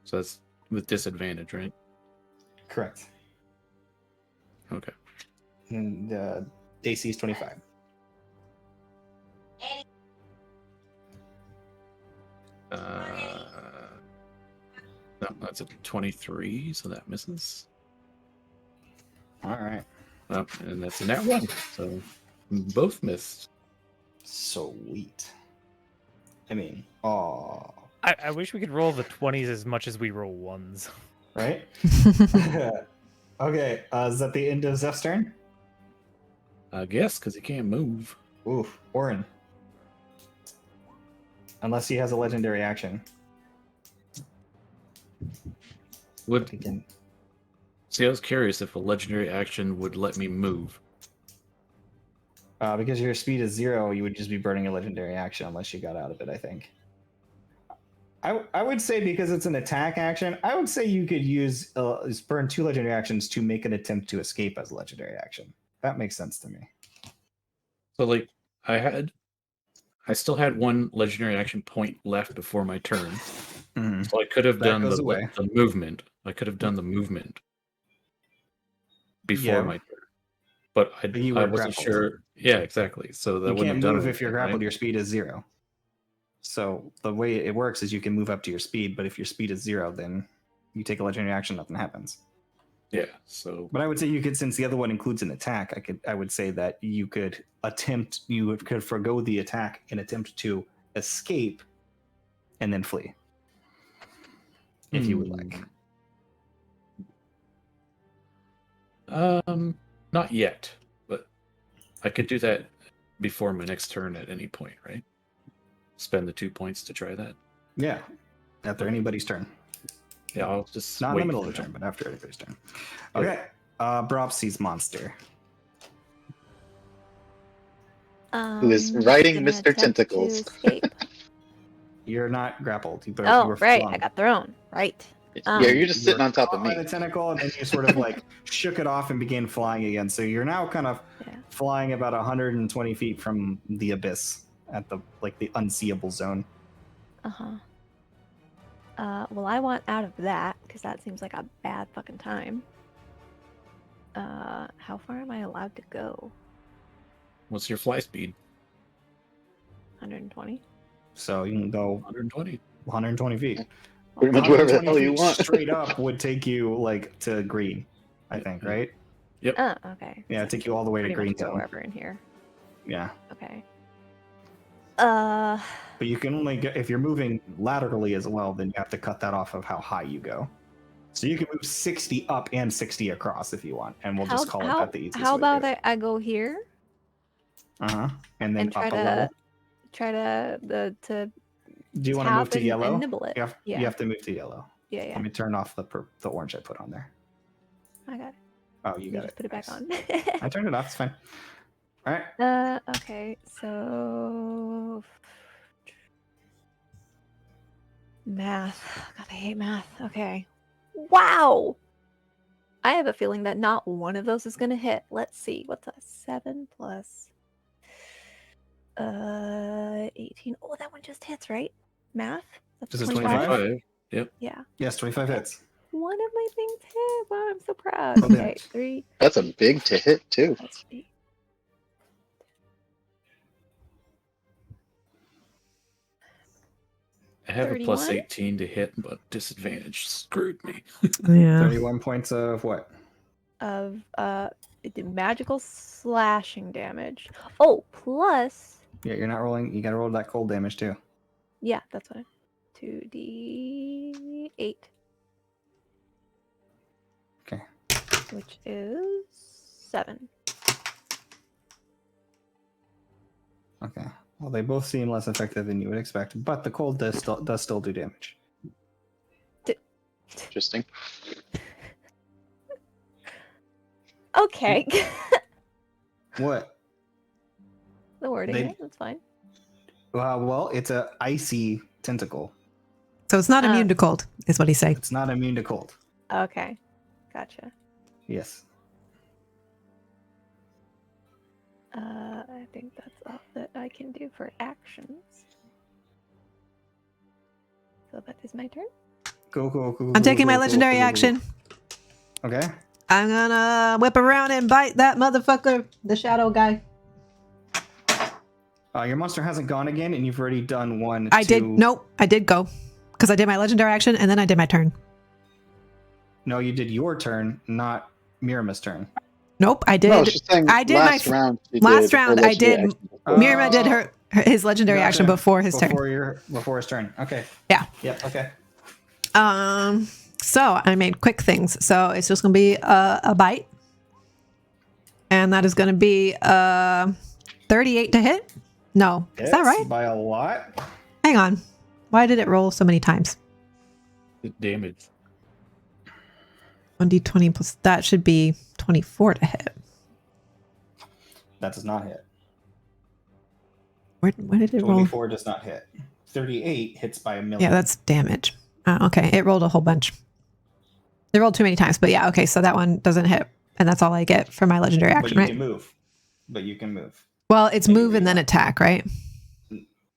So that's with disadvantage, right?
Correct.
Okay.
And AC is 25.
No, that's a 23, so that misses.
All right.
Oh, and that's a nat 1, so both missed.
Sweet. I mean, oh,
I wish we could roll the 20s as much as we roll 1s.
right? Okay, is that the end of Zeph's turn?
I guess, because he can't move.
Oof, Orin. Unless he has a legendary action.
Would
He can...
See, I was curious if a legendary action would let me move.
Because your speed is 0, you would just be burning a legendary action unless you got out of it, I think. I would say because it's an attack action, I would say you could use burn 2 legendary actions to make an attempt to escape as a legendary action. That makes sense to me.
So, like, I still had 1 legendary action point left before my turn.
Mm-hmm.
So I could have
That
done
goes
the
away.
movement. I could have done the movement before
Yeah.
my turn. But
you
I
were
wasn't
grappled.
sure. Yeah, exactly. So that
You
wouldn't
can't
have done
move if you're
anything,
grappled,
right?
your speed is 0. So the way it works is you can move up to your speed, but if your speed is 0, then you take a legendary action, nothing happens.
Yeah, so
But I would say you could, since the other one includes an attack, I would say that you could forgo the attack and attempt to escape and then flee. If you would like.
Not yet, but I could do that before my next turn at any point, right? Spend the 2 points to try that.
Yeah. After anybody's turn.
Yeah, I'll just
Not in
wait
the middle
for
of the
now.
turn, but after anybody's turn.
Yeah.
Okay. Bropsy's monster.
Who is riding
gonna
Mr.
attempt
Tentacles.
To escape.
You're not grappled. You
Oh,
were
right.
flung.
I got thrown. Right.
Yeah, you're just
You
sitting
were
on top of
caught by
me.
the tentacle, and then you sort of like shook it off and began flying again. So you're now kind of flying about 120 feet from the abyss at the unseeable zone.
Well, I want out of that because that seems like a bad fucking time. How far am I allowed to go?
What's your fly speed?
120.
So you can go
120.
120 feet.
Pretty much wherever the
120
hell you
feet
want.
straight up would take you like to green, I think, right?
Oh, okay.
Yeah, it'd take you all the way to
Pretty
green
much go
zone.
wherever in here.
Yeah.
Okay.
But you can only get, if you're moving laterally as well, then you have to cut that off of how high you go. So you can move 60 up and 60 across if you want, and we'll just call it that the easiest
How
way to
about
do it.
I go here
And then
and
up a level.
try to
Do you want to move to
and
yellow?
nibble it?
You have to move to yellow.
Yeah, yeah.
Let me turn off the orange I put on there.
I got it.
Oh, you got
just
it.
put it back
Nice.
on.
I turned it off. It's fine. All right.
Okay, so math. God, I hate math. Okay. Wow. I have a feeling that not one of those is gonna hit. Let's see. What's that? 7 plus 18. Oh, that one just hits, right? Math? That's
Is it
25?
25?
Yep.
Yeah.
Yes, 25 hits.
One of my things hit. Wow, I'm so proud.
Oh,
Okay,
damage.
3
That's a big to hit too.
plus 8.
I have a plus
31?
18 to hit, but disadvantage screwed me.
Yeah.
31 points of what?
Of it did magical slashing damage. Oh, plus
Yeah, you're not rolling. You got to roll that cold damage too.
yeah, that's what 2d8.
Okay.
Which is 7.
Okay. Well, they both seem less effective than you would expect, but the cold does still do damage.
Interesting.
Okay.
What?
The wording,
They-
yeah, that's fine.
Well, it's a icy tentacle.
So it's not immune to cold, is what he's saying.
It's not immune to cold.
Okay. Gotcha.
Yes.
I think that's all that I can do for actions. So that is my turn.
Cool.
I'm taking my legendary action.
Okay.
I'm gonna whip around and bite that motherfucker, the shadow guy.
Your monster hasn't gone again, and you've already done one.
I did. Nope, I did go because I did my legendary action and then I did my turn.
No, you did your turn, not Mirima's turn.
Nope, I did.
No, she's saying
I did
last
my
round. she
last
did her
round, I
legendary
did-
action before.
Mirima did his legendary action
Gotcha.
before his turn.
Before his turn. Okay.
Yeah.
Yep. Okay.
So I made quick things. So it's just gonna be a bite, and that is gonna be 38 to hit. No, is that
Hits
right?
by a lot.
Hang on. Why did it roll so many times?
The damage.
1d20 plus that should be 24 to hit.
That does not hit.
Where did it roll?
24 does not hit. 38 hits by a million.
Yeah, that's damage. Oh, okay, it rolled a whole bunch. It rolled too many times, but yeah, okay, so that one doesn't hit, and that's all I get for my legendary
But
action,
you
right?
can move. But you can move.
Well, it's
Maybe
move and then attack, right?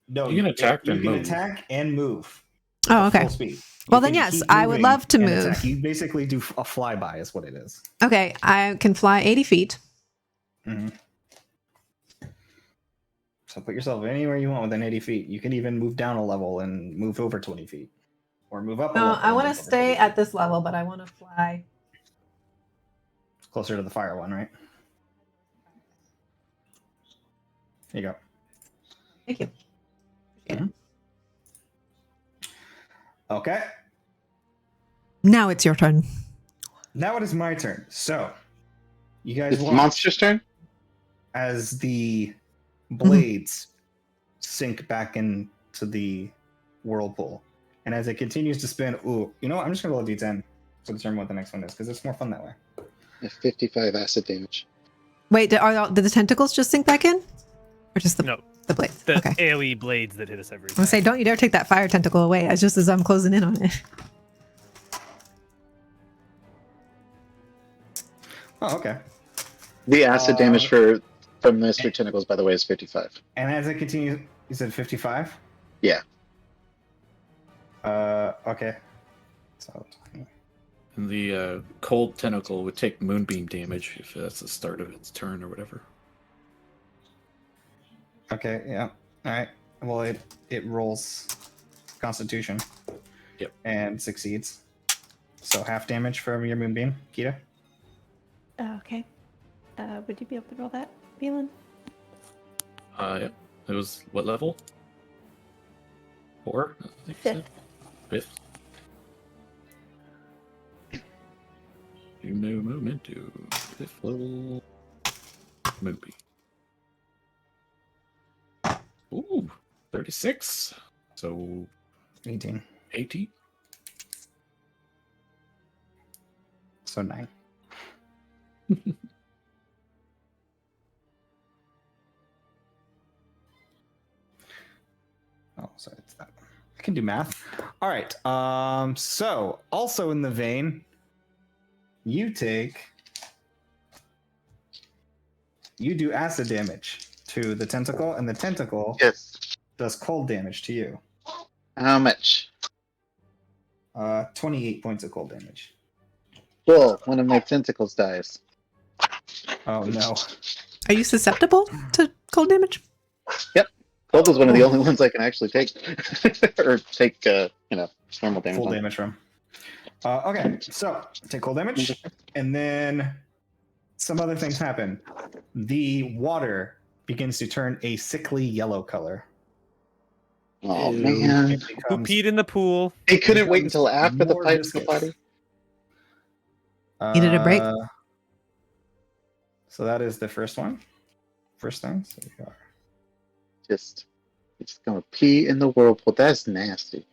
No,
You can attack
You
and
can
move.
attack and move.
Oh,
at
okay.
Full speed.
Well,
You
then
can
yes,
keep
I would
moving
love to
and
move.
attack. You basically do a flyby, is what it is.
Okay, I can fly 80 feet.
Mm-hmm. So put yourself anywhere you want within 80 feet. You can even move down a level and move over 20 feet. Or move up a
No,
level.
I
and
want to
move over
stay
20
at
feet.
this level, but I want to fly.
Closer to the fire one, right? Here you go.
Thank you.
Okay.
Now it's your turn.
Now it is my turn. So, you guys
It's the
watch
monster's turn?
as the blades sink back into the whirlpool. And as it continues to spin, ooh, you know what? I'm just going to roll a d10 to determine what the next one is, because it's more fun that way.
55 acid damage.
Wait, did the tentacles just sink back in? Or just the
No,
blades?
the
Okay.
AoE blades that hit us every
I'm
time.
going to say, don't you dare take that fire tentacle away, as just as I'm closing in on it.
Oh, okay.
The acid damage from Mr. Tentacles, by the way, is 55.
And as it continues, you said 55?
Yeah.
Okay. So,
And the cold tentacle would take moonbeam damage if that's the start of its turn or whatever.
okay, yeah. All right. Well, it rolls Constitution.
Yep.
And succeeds. So half damage from your moonbeam, Kita.
Okay. Would you be able to roll that, Beelan?
Yep. It was what level? 4? I think you said.
5th.
5th. You move movement to 5th level. Moonbeam. Ooh, 36. So
18.
18.
So 9. Oh, sorry, it's that one. I can do math. All right. So also in the vein, you do acid damage to the tentacle, and the tentacle
Yes.
does cold damage to you.
How much?
28 points of cold damage.
Cool. One of my tentacles dies.
Oh no.
Are you susceptible to cold damage?
Cold is one of the
Oh.
only ones I can actually take, or take, normal damage.
Full
on.
damage from. Okay, so take cold damage, and then some other things happen. The water begins to turn a sickly yellow color.
Oh
Ew.
man,
It
Who
becomes,
peed in the pool?
they couldn't wait
becomes
until after the
more
pipes go
viscous.
potty.
Needed a break?
So that is the first one. First thing. So we are.
Just gonna pee in the whirlpool. That's nasty.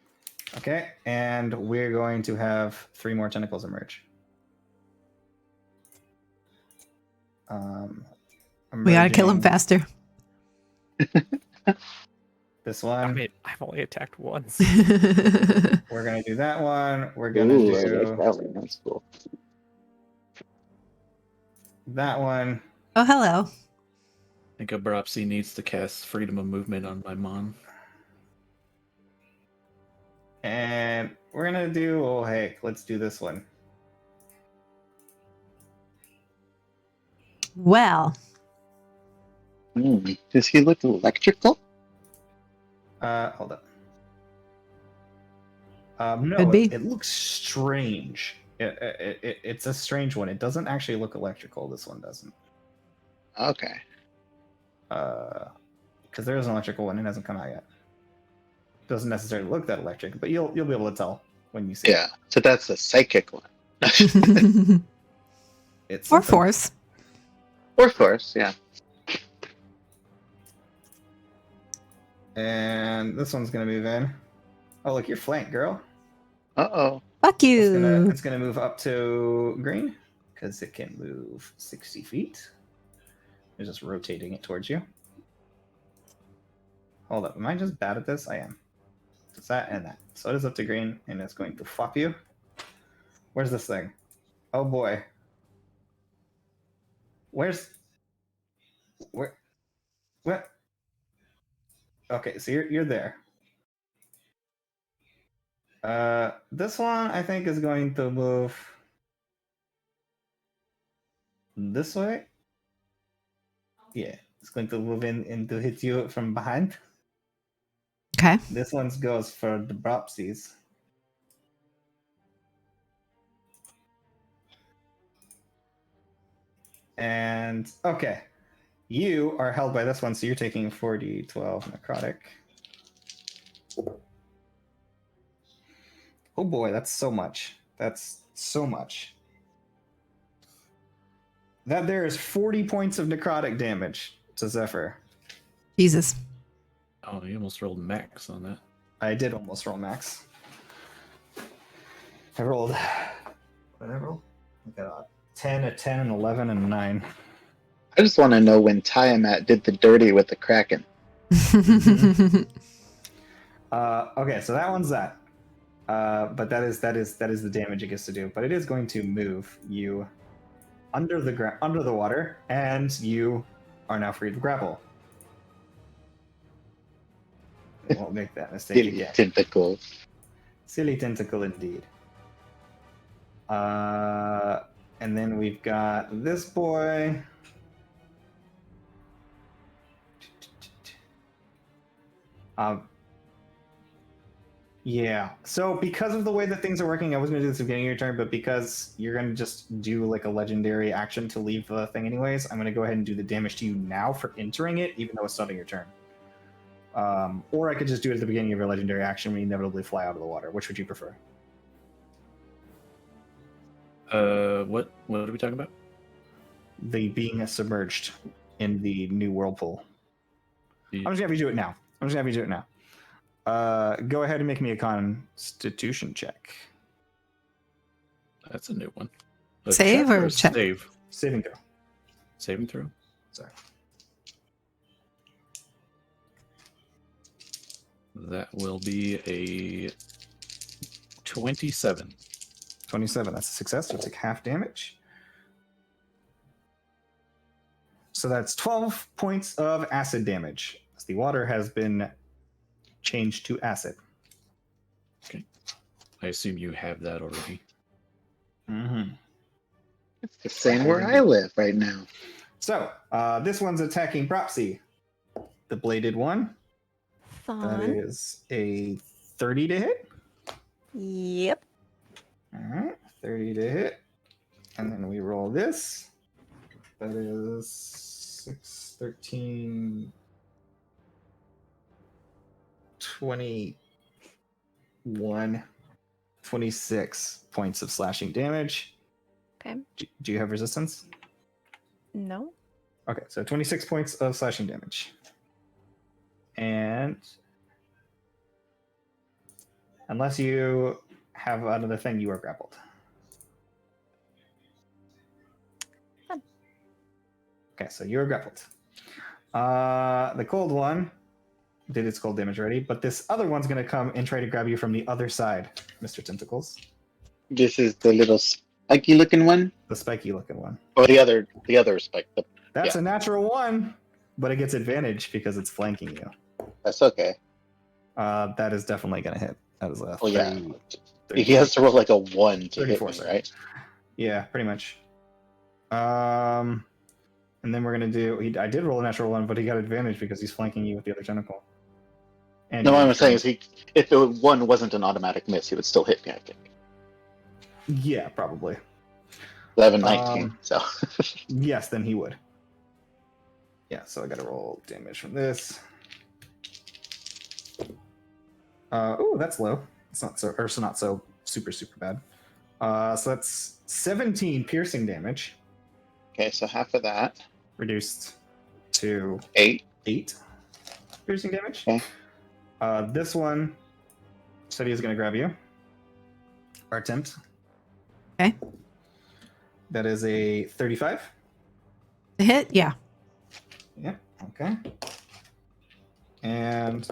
Okay, and we're going to have 3 more tentacles emerge.
We gotta kill him
Emerging
faster.
This
I
one.
mean, I've only attacked once.
We're gonna do that one. We're gonna
Ooh, I
do
like that one. That's cool.
that one.
Oh, hello.
I think Abrapsi needs to cast freedom of movement on my Mon.
And we're gonna do, oh heck, let's do this one.
Well,
Does he look electrical?
Hold up. No,
Could be.
it looks strange. It's a strange one. It doesn't actually look electrical. This one doesn't.
Okay.
Because there is an electrical one. It hasn't come out yet. Doesn't necessarily look that electric, but you'll be able to tell when you see
Yeah. So that's the psychic one.
or
It's something.
force.
Or force, yeah.
And this one's gonna move in. Oh, look, you're flanked, girl.
Uh-oh.
Fuck you.
It's gonna move up to green because it can move 60 feet. It's just rotating it towards you. Hold up, am I just bad at this? I am. It's that and that. So it is up to green, and it's going to flop you. Where's this thing? Oh boy. Where? What? Okay, so you're there. This one I think is going to move this way. Yeah, it's going to move in to hit you from behind.
Okay.
This one goes for the Bropsies. And okay, you are held by this one, so you're taking 4d12 necrotic. Oh boy, that's so much. That's so much. That there is 40 points of necrotic damage to Zephyr.
Jesus.
Oh, you almost rolled max on that.
I did almost roll max. I rolled. What did I roll? I got a 10, a 10, an 11, and a 9.
I just want to know when Tiamat did the dirty with the Kraken.
Okay, so that one's that. But that is the damage it gets to do. But it is going to move you under the water, and you are now free to grapple. I won't make that mistake
Silly
again.
tentacles.
Silly tentacle indeed. And then we've got this boy. Yeah. So because of the way that things are working, I was going to do this at the beginning of your turn, but because you're going to just do like a legendary action to leave the thing anyways, I'm going to go ahead and do the damage to you now for entering it, even though it's starting your turn. Or I could just do it at the beginning of your legendary action when you inevitably fly out of the water. Which would you prefer?
What are we talking about?
The being submerged in the new whirlpool. I'm just gonna have you do it now. Go ahead and make me a Constitution check.
That's a new one. A
Save
check
or check?
Save.
Saving throw.
Saving throw.
Sorry.
That will be a 27.
27. That's a success. You take half damage. So that's 12 points of acid damage. As the water has been changed to acid.
I assume you have that already.
Mm-hmm.
It's the same where I live right now.
So this one's attacking Bropsy. The bladed one. That
Son.
is a 30 to hit.
Yep.
All right, 30 to hit. And then we roll this. That is 6, 13, 21, 26 points of slashing damage.
Okay.
Do you have resistance?
No.
Okay, so 26 points of slashing damage. And unless you have another thing, you are grappled.
Fun.
Okay, so you're grappled. The cold one did its cold damage already, but this other one's going to come and try to grab you from the other side, Mr. Tentacles.
This is the little spiky looking one,
The spiky looking one.
or the other spike.
That's
Yeah.
a natural one, but it gets advantage because it's flanking you.
That's okay.
That is definitely going to hit. That is a
Oh yeah.
30,
He has to roll like a 1 to
34,
hit me,
sorry.
right?
Yeah, pretty much. And then we're gonna do. I did roll a natural one, but he got advantage because he's flanking you with the other tentacle. And
No,
you-
what I'm saying is if the 1 wasn't an automatic miss, he would still hit me, I think.
Yeah, probably.
11, 19, so.
Yes, then he would. Yeah, so I gotta roll damage from this. Oh, that's low. It's not so, or so not so super bad. So that's 17 piercing damage,
Okay, so half of that.
reduced to
8.
8 piercing damage.
Okay.
This one said he is going to grab you. Or attempt.
Okay.
That is a 35.
The hit? Yeah.
Yeah, okay. And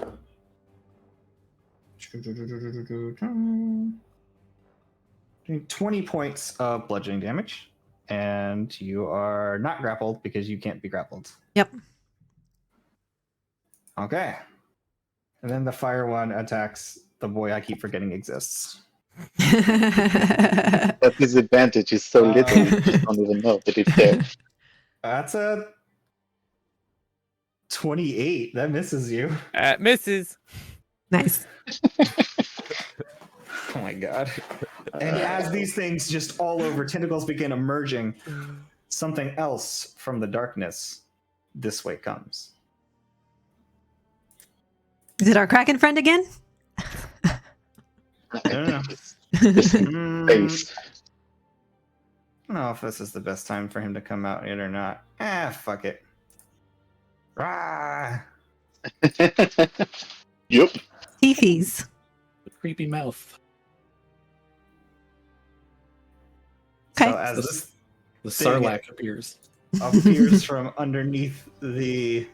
20 points of bludgeoning damage. And you are not grappled because you can't be grappled.
Yep.
Okay. And then the fire one attacks the boy I keep forgetting exists.
That's his advantage. He's so little, you just don't even know that he's there.
That's a 28. That misses you.
Misses.
Nice.
Oh my god. And as these things just all over, tentacles begin emerging, something else from the darkness this way comes.
Is it our Kraken friend again?
Yeah.
Just
Mm,
face.
I don't know if this is the best time for him to come out yet or not. Fuck it. Rah!
Yep.
Teefies.
The creepy mouth.
Okay.
So as this
The
Thing-
Sarlacc appears.
appears from underneath the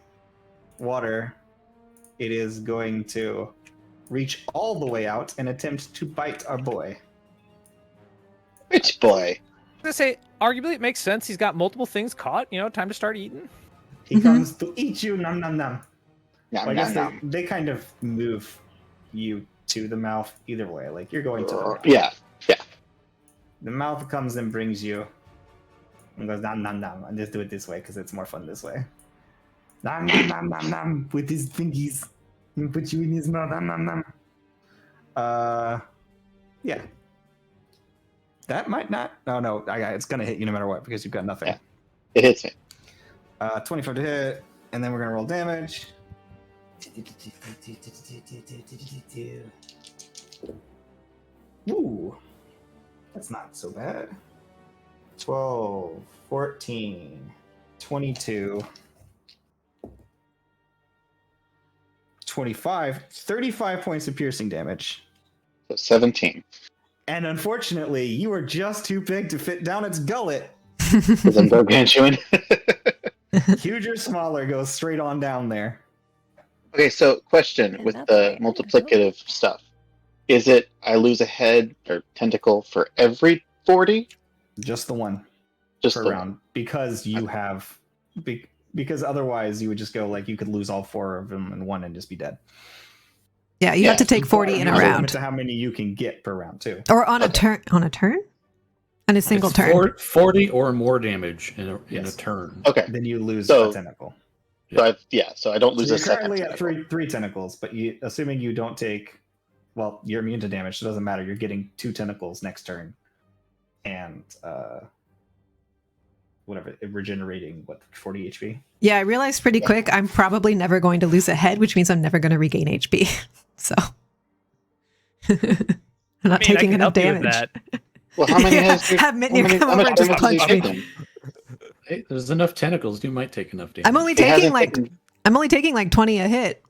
water, it is going to reach all the way out and attempt to bite our boy.
Which boy?
I was gonna say, arguably, it makes sense. He's got multiple things caught. You know, time to start eating.
He
Mhm.
comes to eat you, nom nom nom.
Nom,
Well, I guess
nom,
they kind of move you to the mouth either way. Like you're going to the
nom.
mouth.
Yeah.
The mouth comes and brings you and goes nom nom nom. And just do it this way because it's more fun this way. Nom nom nom nom nom with his fingies. And put you in his mouth. Nom nom nom. Yeah. That might not. Oh no, it's gonna hit you no matter what because you've got nothing.
Yeah. It hits me.
25 to hit, and then we're gonna roll damage. Ooh, that's not so bad. 12, 14, 22, 25, 35 points of piercing damage.
So 17.
And unfortunately, you are just too big to fit down its gullet.
Because I'm gargantuan.
Huge or smaller goes straight on down there.
Okay, so question
And
with
that's
the
why I know.
multiplicative stuff. Is it I lose a head or tentacle for every 40?
Just the one
Just
per
the
round. Because you have... because otherwise you would just go like you could lose all 4 of them in one and just be dead.
Yeah, you have to take 40 in a
There's limit
round.
to how many you can get per round too.
Or on a
Okay.
turn. On a turn? On a single
It's
turn.
40 or more damage in a
Yes.
turn.
Okay.
Then you lose
So-
a tentacle.
So I don't
So
lose
you're
a second
currently at
tentacle.
three tentacles, but assuming you don't take, well, you're immune to damage, so it doesn't matter. You're getting 2 tentacles next turn, and whatever, regenerating 40 HP.
Yeah, I realized pretty quick I'm probably never going to lose a head, which means I'm never going to regain HP. So I'm not taking enough damage.
That.
Well, how many
Yeah,
heads?
have Mitnir come
how
over
much
and just
damage does
punch
he
me.
take then?
Hey, there's enough tentacles. You might take enough damage.
I'm only
It hasn't
taking like 20 a hit.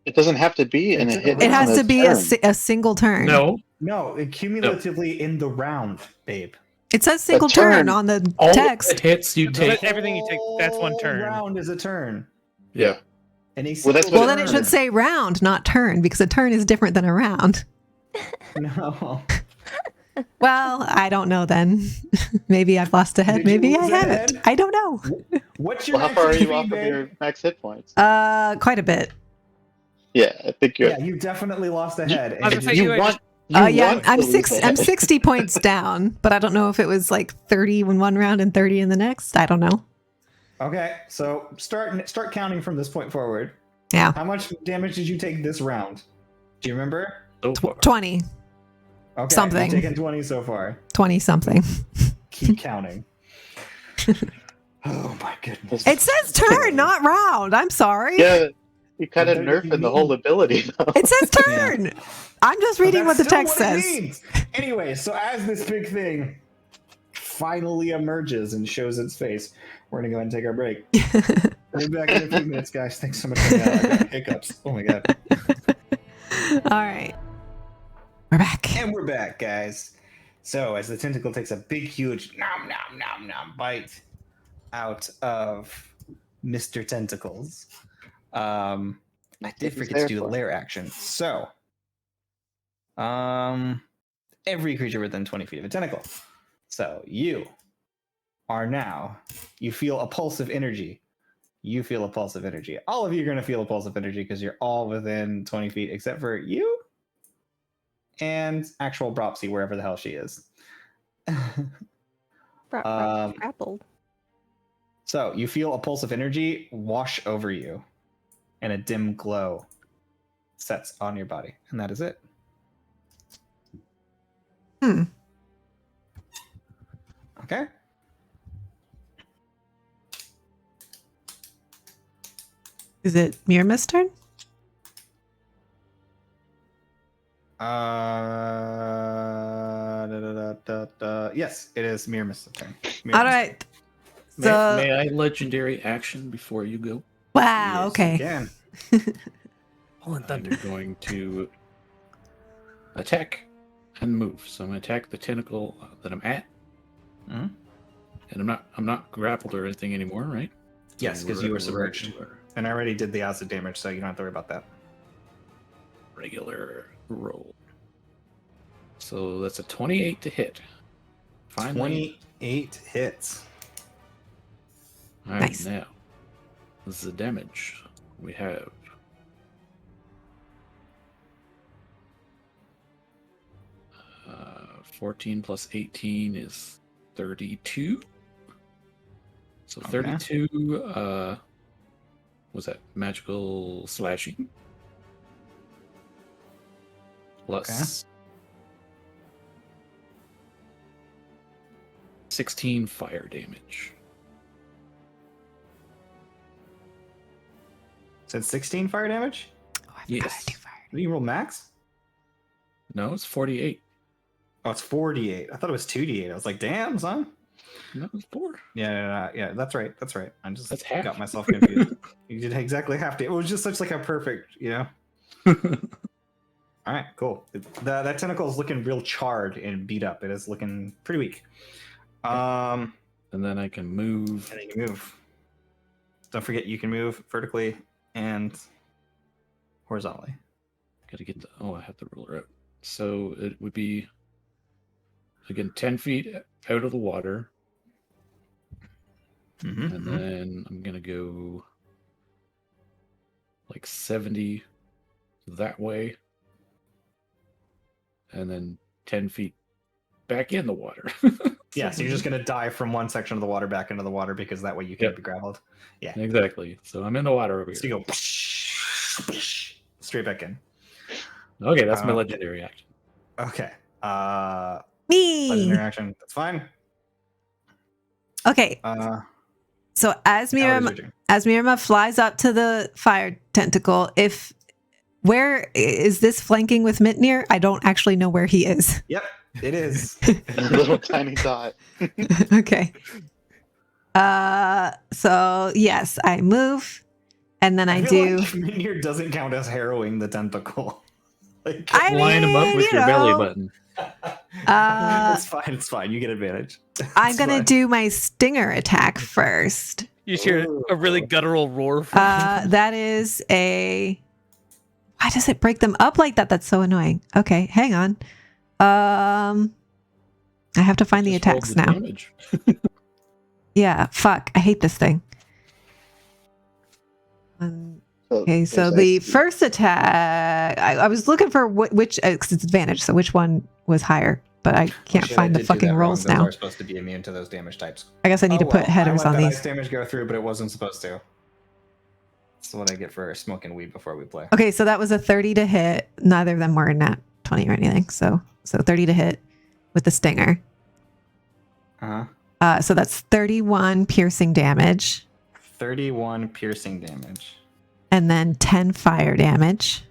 It doesn't have to be in a hit.
It has
on
to be
turn.
a single turn.
No,
No, cumulatively in the round, babe.
It says single
turn.
turn on the
all
text.
the hits you take.
But everything you take, that's one
Whole
turn.
Round is a turn.
Yeah.
And a
Well, that's
single
Well, then it
turn-
should say round, not turn, because a turn is different than a round.
no.
Well, I don't know then. Maybe I've lost a head.
Did you
Maybe I
lose a
haven't.
head?
I don't know.
What's your
Well, how
max
far are you
HP,
off of
babe?
your max hit points?
Quite a bit.
Yeah, I think you're.
Yeah, you definitely lost a head.
I was
and
gonna say,
You
you
want?
just-
You
Yeah,
want
I'm
to lose
six.
a
I'm
head.
60 points down, but I don't know if it was like 30 in one round and 30 in the next. I don't know.
Okay, so start counting from this point forward.
Yeah,
How much damage did you take this round? Do you remember?
So far.
20
Okay,
Something.
You've taken 20 so far.
something.
Keep counting. Oh my goodness.
It says turn, not round. I'm sorry.
Yeah, you kind of
What do you
nerfing the whole
mean?
ability though.
It says turn. I'm just
But
reading what
that's
the
still
text
what it
says.
means. Anyway, so as this big thing finally emerges and shows its face, we're gonna go ahead and take our break. We'll be back in a few minutes, guys. Thanks so much for that. I got hiccups. Oh my god.
All right. We're back.
And we're back, guys. So as the tentacle takes a big, huge nom nom nom nom bite out of Mr. Tentacles, I did
He's
forget to
there
do the
for.
lair action. So, every creature within 20 feet of a tentacle. So you are now. You feel a pulse of energy. You feel a pulse of energy. All of you are going to feel a pulse of energy because you're all within 20 feet, except for you and actual Bropsy, wherever the hell she is.
Grappled.
So you feel a pulse of energy wash over you, and a dim glow sets on your body, and that is it.
Hmm.
Okay.
Is it Mirma's turn?
Yes, it is Mirma's turn.
All right.
May,
So,
may I legendary action before you go?
wow.
Yes,
Okay.
you can.
Pulling
I'm
thunder.
going to attack and move. So I'm going to attack the tentacle that I'm at,
Mhm.
and I'm not grappled or anything anymore, right?
Yes, because you were submerged.
Regular,
And I already did the acid damage, so you don't have to worry about that.
regular roll. So that's a 28 to hit. Finally.
28 hits.
All right,
Nice.
now this is the damage. We have 14 plus 18 is 32. So
Okay.
32 was that magical slashing plus 16 fire damage.
Said 16 fire damage?
Oh, I
Yes.
forgot I do fire.
Did you roll max?
No, it's 48.
Oh, it's 48. I thought it was 2d8. I was like, damn, son.
No, it's 4.
Yeah, that's right. I just
That's half.
got myself confused. You did exactly half to. It was just such like a perfect, All right, cool. That tentacle is looking real charred and beat up. It is looking pretty weak.
And then I can move.
And you can move. Don't forget, you can move vertically and horizontally.
Gotta get the. Oh, I have the ruler out. So it would be again 10 feet out of the water, and then I'm gonna go like 70 that way, and then 10 feet back in the water.
Yeah, so you're just gonna dive from one section of the water back into the water because that way you can
Yep.
be grappled. Yeah,
Exactly. So I'm in the water over here.
so you go straight back in.
Okay, that's my legendary action.
Okay.
Me.
Legendary action. That's fine.
Okay. So as Mirama flies up to the fire tentacle, where is this flanking with Mitnir? I don't actually know where he is.
Yep, it is.
A little tiny dot.
Okay. So yes, I move, and then I
feel
do.
like Minier doesn't count as harrowing the tentacle. Like,
I
Line him up
mean,
with
you
your belly
know,
button.
it's fine. It's fine. You get advantage.
I'm
It's
gonna
fine.
do my stinger attack first.
You just hear a really guttural roar. From
That is a. Why does it break them up like that? That's so annoying. Okay, hang on. I have to find the
Just roll
attacks
the
now.
damage.
Yeah, fuck. I hate this thing. Okay, so the first attack, I was looking for which, because it's advantage, so which one was higher, but I can't find the fucking rolls now.
Those are supposed to be immune to those damage types.
I guess I need to put headers on
I let that
these.
ice damage go through, but it wasn't supposed to. That's what I get for smoking weed before we play.
Okay, so that was a 30 to hit. Neither of them were nat 20 or anything, so 30 to hit with the stinger. So that's 31 piercing damage.
31 piercing damage.
And then 10 fire damage.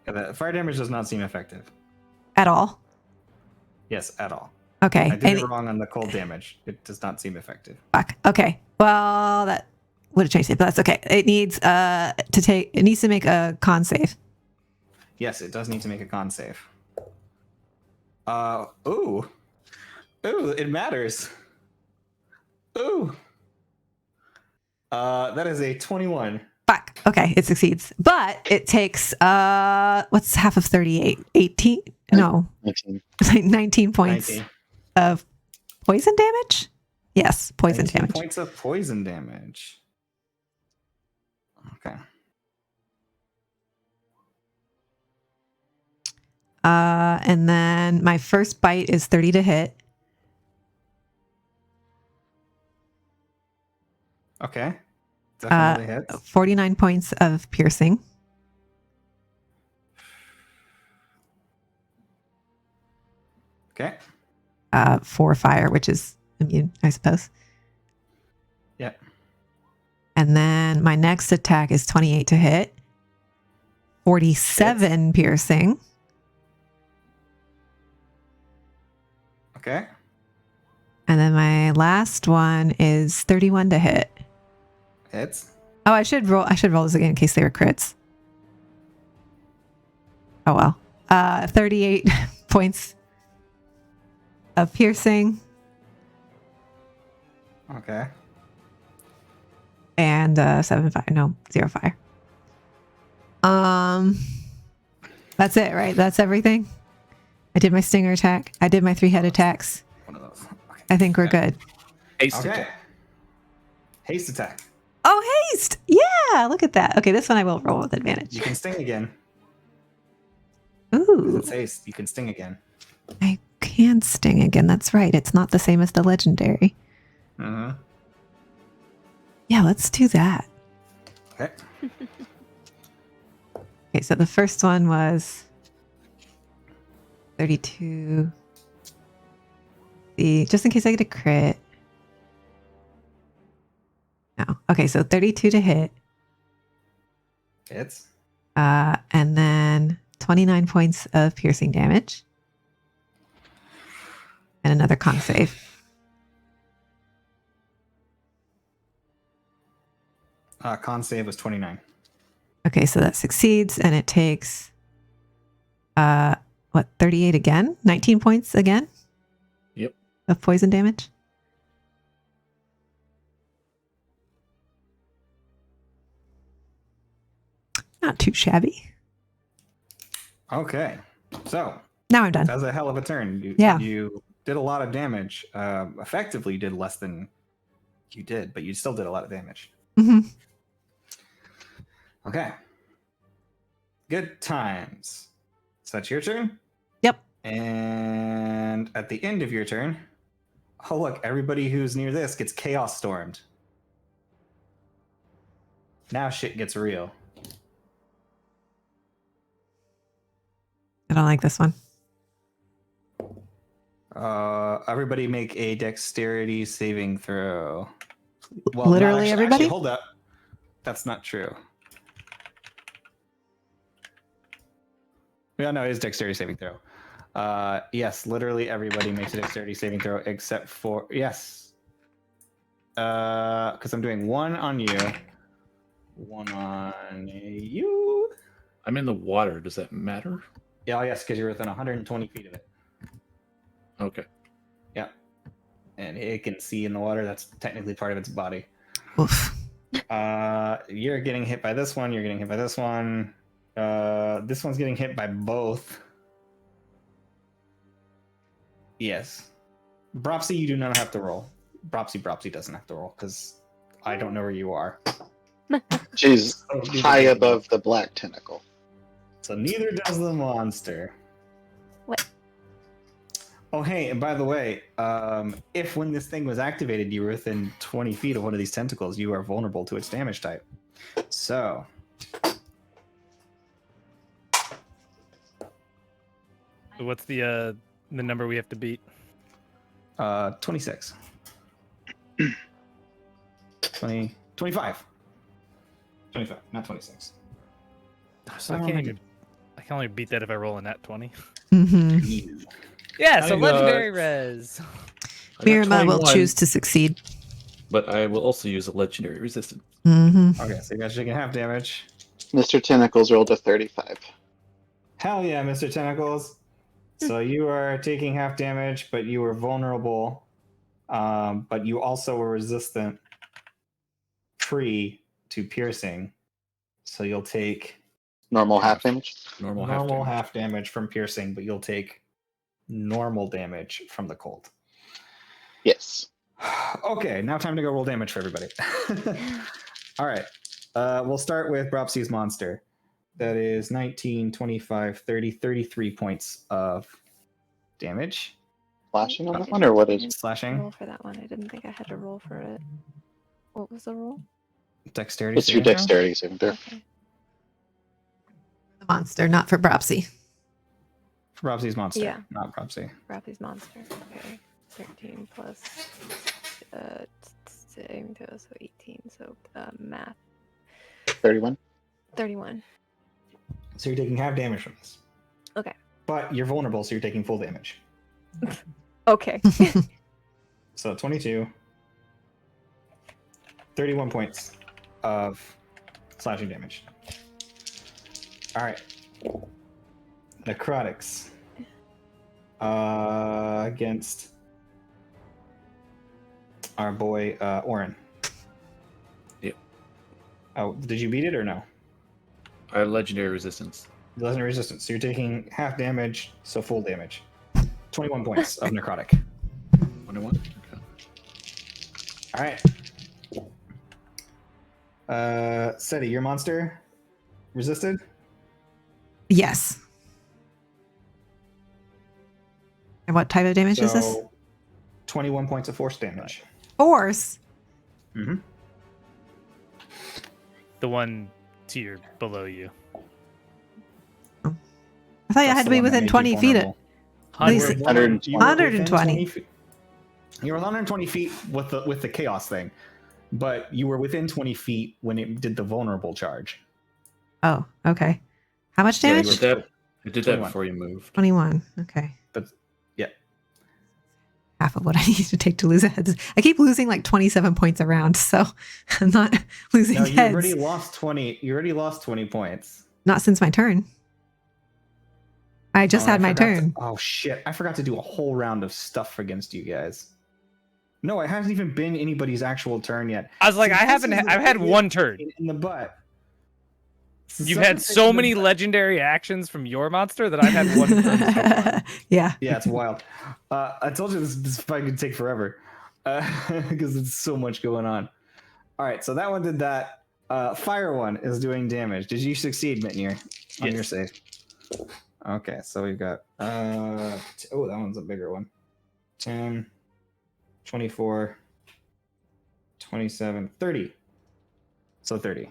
Yeah, the fire damage does not seem effective.
At all?
Yes, at all.
Okay.
I did it wrong on the cold damage. It does not seem effective.
Fuck. Okay. Well, that would have changed it, but that's okay. It needs to make a con save.
Yes, it does need to make a con save. Ooh, it matters. Ooh. That is a 21.
Fuck. Okay, it succeeds. But it takes what's half of 38? 18? No.
19.
It's like 19 points
19.
of poison damage? Yes, poison
19
damage.
points of poison damage. Okay.
And then my first bite is 30 to hit.
Okay. Definitely hits.
49 points of piercing.
Okay.
4 fire, which is immune, I suppose.
Yeah.
And then my next attack is 28 to hit. 47 piercing.
Okay.
And then my last one is 31 to hit.
Hits.
Oh, I should roll this again in case they were crits. Oh well. 38 points of piercing.
Okay.
And 0 fire. That's it, right? That's everything. I did my stinger attack. I did my 3-head attacks.
One of those. Okay.
I think we're good.
Haste
Okay.
attack.
Haste attack.
Oh, haste! Yeah, look at that. Okay, this one I will roll with advantage.
You can sting again.
Ooh,
It's haste. You can sting again.
I can sting again. That's right. It's not the same as the legendary.
Mm-hmm.
Yeah, let's do that.
Okay.
Okay, so the first one was 32. Just in case I get a crit. No. Okay, so 32 to hit.
Hits.
And then 29 points of piercing damage. And another con save.
Con save was 29.
Okay, so that succeeds, and it takes 38 again? 19 points again?
Yep.
Of poison damage? Not too shabby.
Okay. So,
Now I'm done.
that's a hell of a turn.
Yeah.
You did a lot of damage. Effectively did less than you did, but you still did a lot of damage.
hmm
Okay. Good times. So that's your turn?
Yep.
And at the end of your turn, oh look, everybody who's near this gets chaos stormed. Now shit gets real.
I don't like this one.
Everybody make a dexterity saving throw. Well,
Literally everybody?
Actually, hold up. That's not true. Yeah, no, it is dexterity saving throw. Yes, literally everybody makes a dexterity saving throw except for yes. Because I'm doing one on you, one on you.
I'm in the water. Does that matter?
Yeah, yes, because you're within 120 feet of it.
Okay.
Yeah, and it can see in the water. That's technically part of its body.
Oof.
You're getting hit by this one. You're getting hit by this one. This one's getting hit by both. Yes. Bropsy, you do not have to roll. Bropsy doesn't have to roll because I don't know where you are.
She's
So neither
high
does
above the black tentacle.
So neither does the monster.
What?
Oh, hey, and by the way, if when this thing was activated, you were within 20 feet of one of these tentacles, you are vulnerable to its damage type. So,
So what's the number we have to beat?
26. 25. 25, not 26.
So I can only beat that if I roll a nat 20.
hmm
Yeah,
I
so
got-
legendary res.
I got
Mirama will
21,
choose to succeed.
But I will also use a legendary resistance.
hmm
Okay, so you guys are taking half damage.
Mr. Tentacles rolled a 35.
Hell yeah, Mr. Tentacles. So you are taking half damage, but you were vulnerable. But you also were resistant to piercing. So you'll take
Normal half damage.
Normal,
half damage from piercing, but you'll take normal damage from the cold.
Yes.
Okay, now time to go roll damage for everybody. All right. We'll start with Bropsy's monster. That is 19, 25, 30, 33 points of damage.
Flashing on that one, or what is?
Roll
Slashing.
for that one. I didn't think I had to roll for it. What was the roll?
Dexterity.
What's your
saving throw?
dexterity saving throw?
Okay.
The monster, not for Bropsy.
For Bropsy's monster,
Yeah.
not Bropsy.
Rappy's monster. Okay. 13 plus saving throw, so 18. So math.
31.
31.
So you're taking half damage from this.
Okay.
But you're vulnerable, so you're taking full damage.
Okay.
So 22. 31 points of slashing damage. All right. Necrotics. Against our boy Orin.
Yep.
Oh, did you beat it or no?
I have legendary resistance.
Legendary resistance. So you're taking half damage, so full damage. 21 points of necrotic.
21. Okay.
All right. Seti, your monster resisted?
Yes. And what type of damage is this?
21 points of force damage.
Force.
Mm-hmm.
The one tier below you.
I thought you had to be within 20 feet. At least
120.
120.
You were 120 feet with the chaos thing, but you were within 20 feet when it did the vulnerable charge.
Oh, okay. How much
Yeah, you
damage?
were-
I did that
21.
before you moved.
21. Okay.
But yeah,
half of what I need to take to lose heads. I keep losing like 27 points around, so I'm not losing
No, you
heads.
already lost 20. You already lost 20 points.
Not since my turn. I just had my turn.
Oh shit! I forgot to do a whole round of stuff against you guys. No, it hasn't even been anybody's actual turn yet.
I was like,
See,
I
this
haven't.
is the
I've had
biggest
one turn.
in the butt.
You've had so many legendary actions from your monster that I've had one turn so far.
Yeah.
Yeah, it's wild. I told you this fight could take forever because it's so much going on. All right, so that one did that. Fire one is doing damage. Did you succeed, Mitnir, on your save? Okay, so we've got that one's a bigger one. 10, 24, 27, 30. So 30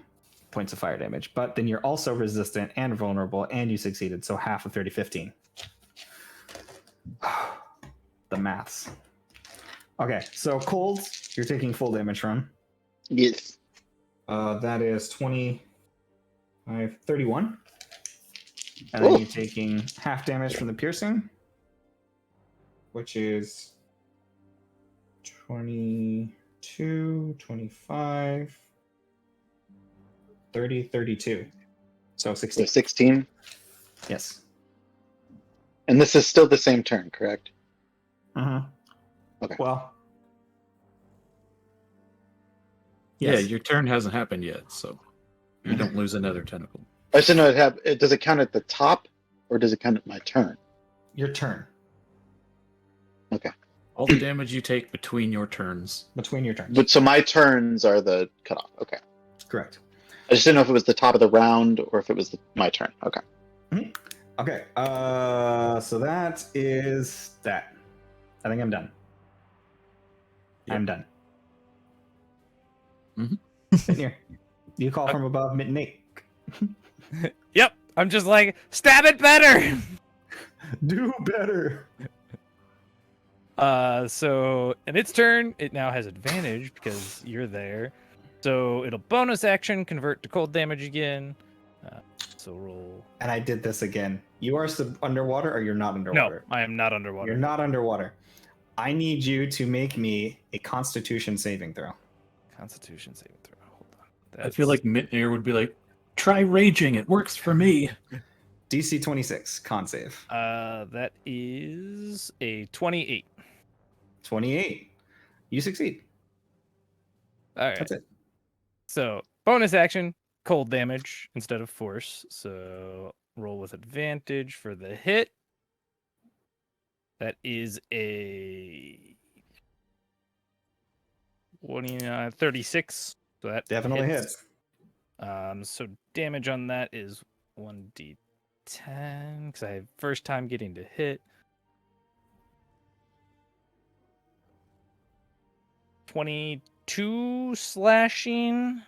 points of fire damage. But then you're also resistant and vulnerable, and you succeeded. So half of 30, 15. The maths. Okay, so cold, you're taking full damage from.
Yes.
That is 25, 31. And then you're taking half damage from the piercing, which is 22, 25, 30, 32. So 16.
So 16.
Yes.
And this is still the same turn, correct?
Mm-hmm.
Okay.
Well.
Yeah,
Yes.
your turn hasn't happened yet, so you don't lose another tentacle.
I should know does it count at the top or does it count at my turn?
Your turn.
Okay.
All the damage you take between your turns.
Between your turns.
But so my turns are the cutoff. Okay.
Correct.
I just didn't know if it was the top of the round or if it was my turn. Okay.
Okay. So that is that. I think I'm done.
Yep.
I'm done.
Mhm.
Here. You call from above, Nate.
Yep. I'm just like, stab it better.
Do better.
So in its turn, it now has advantage because you're there. So it'll bonus action convert to cold damage again. So roll.
And I did this again. You are underwater or you're not
No,
underwater?
I am not underwater.
You're not underwater. I need you to make me a Constitution saving throw.
Constitution saving throw. Hold on.
I feel like Mitnir would be like, try raging, it works for me.
DC 26, con save.
That is a 28.
28. You succeed.
All right.
That's it.
So bonus action, cold damage instead of force. So roll with advantage for the hit. That is a 36. So that
Definitely hits.
So damage on that is 1d10 because I have first time getting to hit. 22 slashing.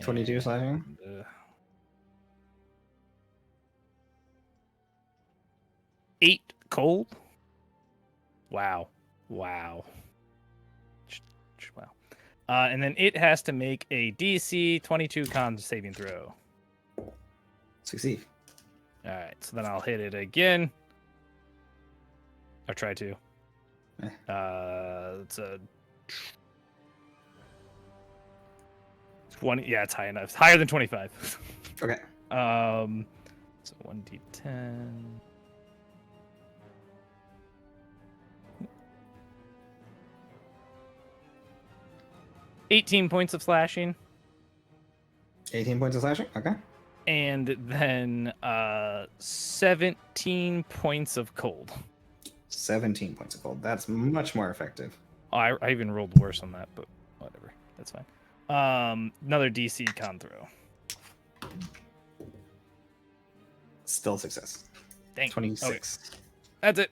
22 slashing?
8 cold. Wow. Wow. Wow. And then it has to make a DC 22 con saving throw.
Succeed.
All right, so then I'll hit it again. Or try to. It's a 20. Yeah, it's high enough. It's higher than 25.
Okay.
So 1d10. $18 points of slashing.
18 points of slashing? Okay.
And then 17 points of cold.
17 points of cold. That's much more effective.
Oh, I even rolled worse on that, but whatever. That's fine. Another DC con throw.
Still success.
Dang.
26.
Okay. That's it.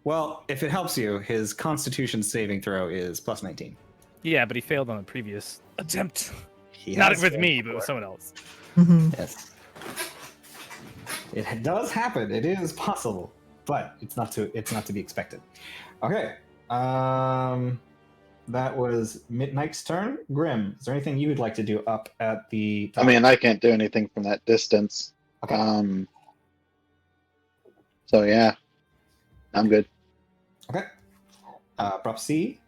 Well, if it helps you, his Constitution saving throw is plus 19.
Yeah, but he failed on the previous attempt.
He
Not
has
with
failed
me, but
before.
with someone else.
Mhm.
Yes. It does happen. It is possible, but it's not to be expected. Okay. That was Midnight's turn. Grim, is there anything you would like to do up at the top?
I mean, I can't do anything from that distance.
Okay.
So yeah, I'm good.
Okay. Prop C.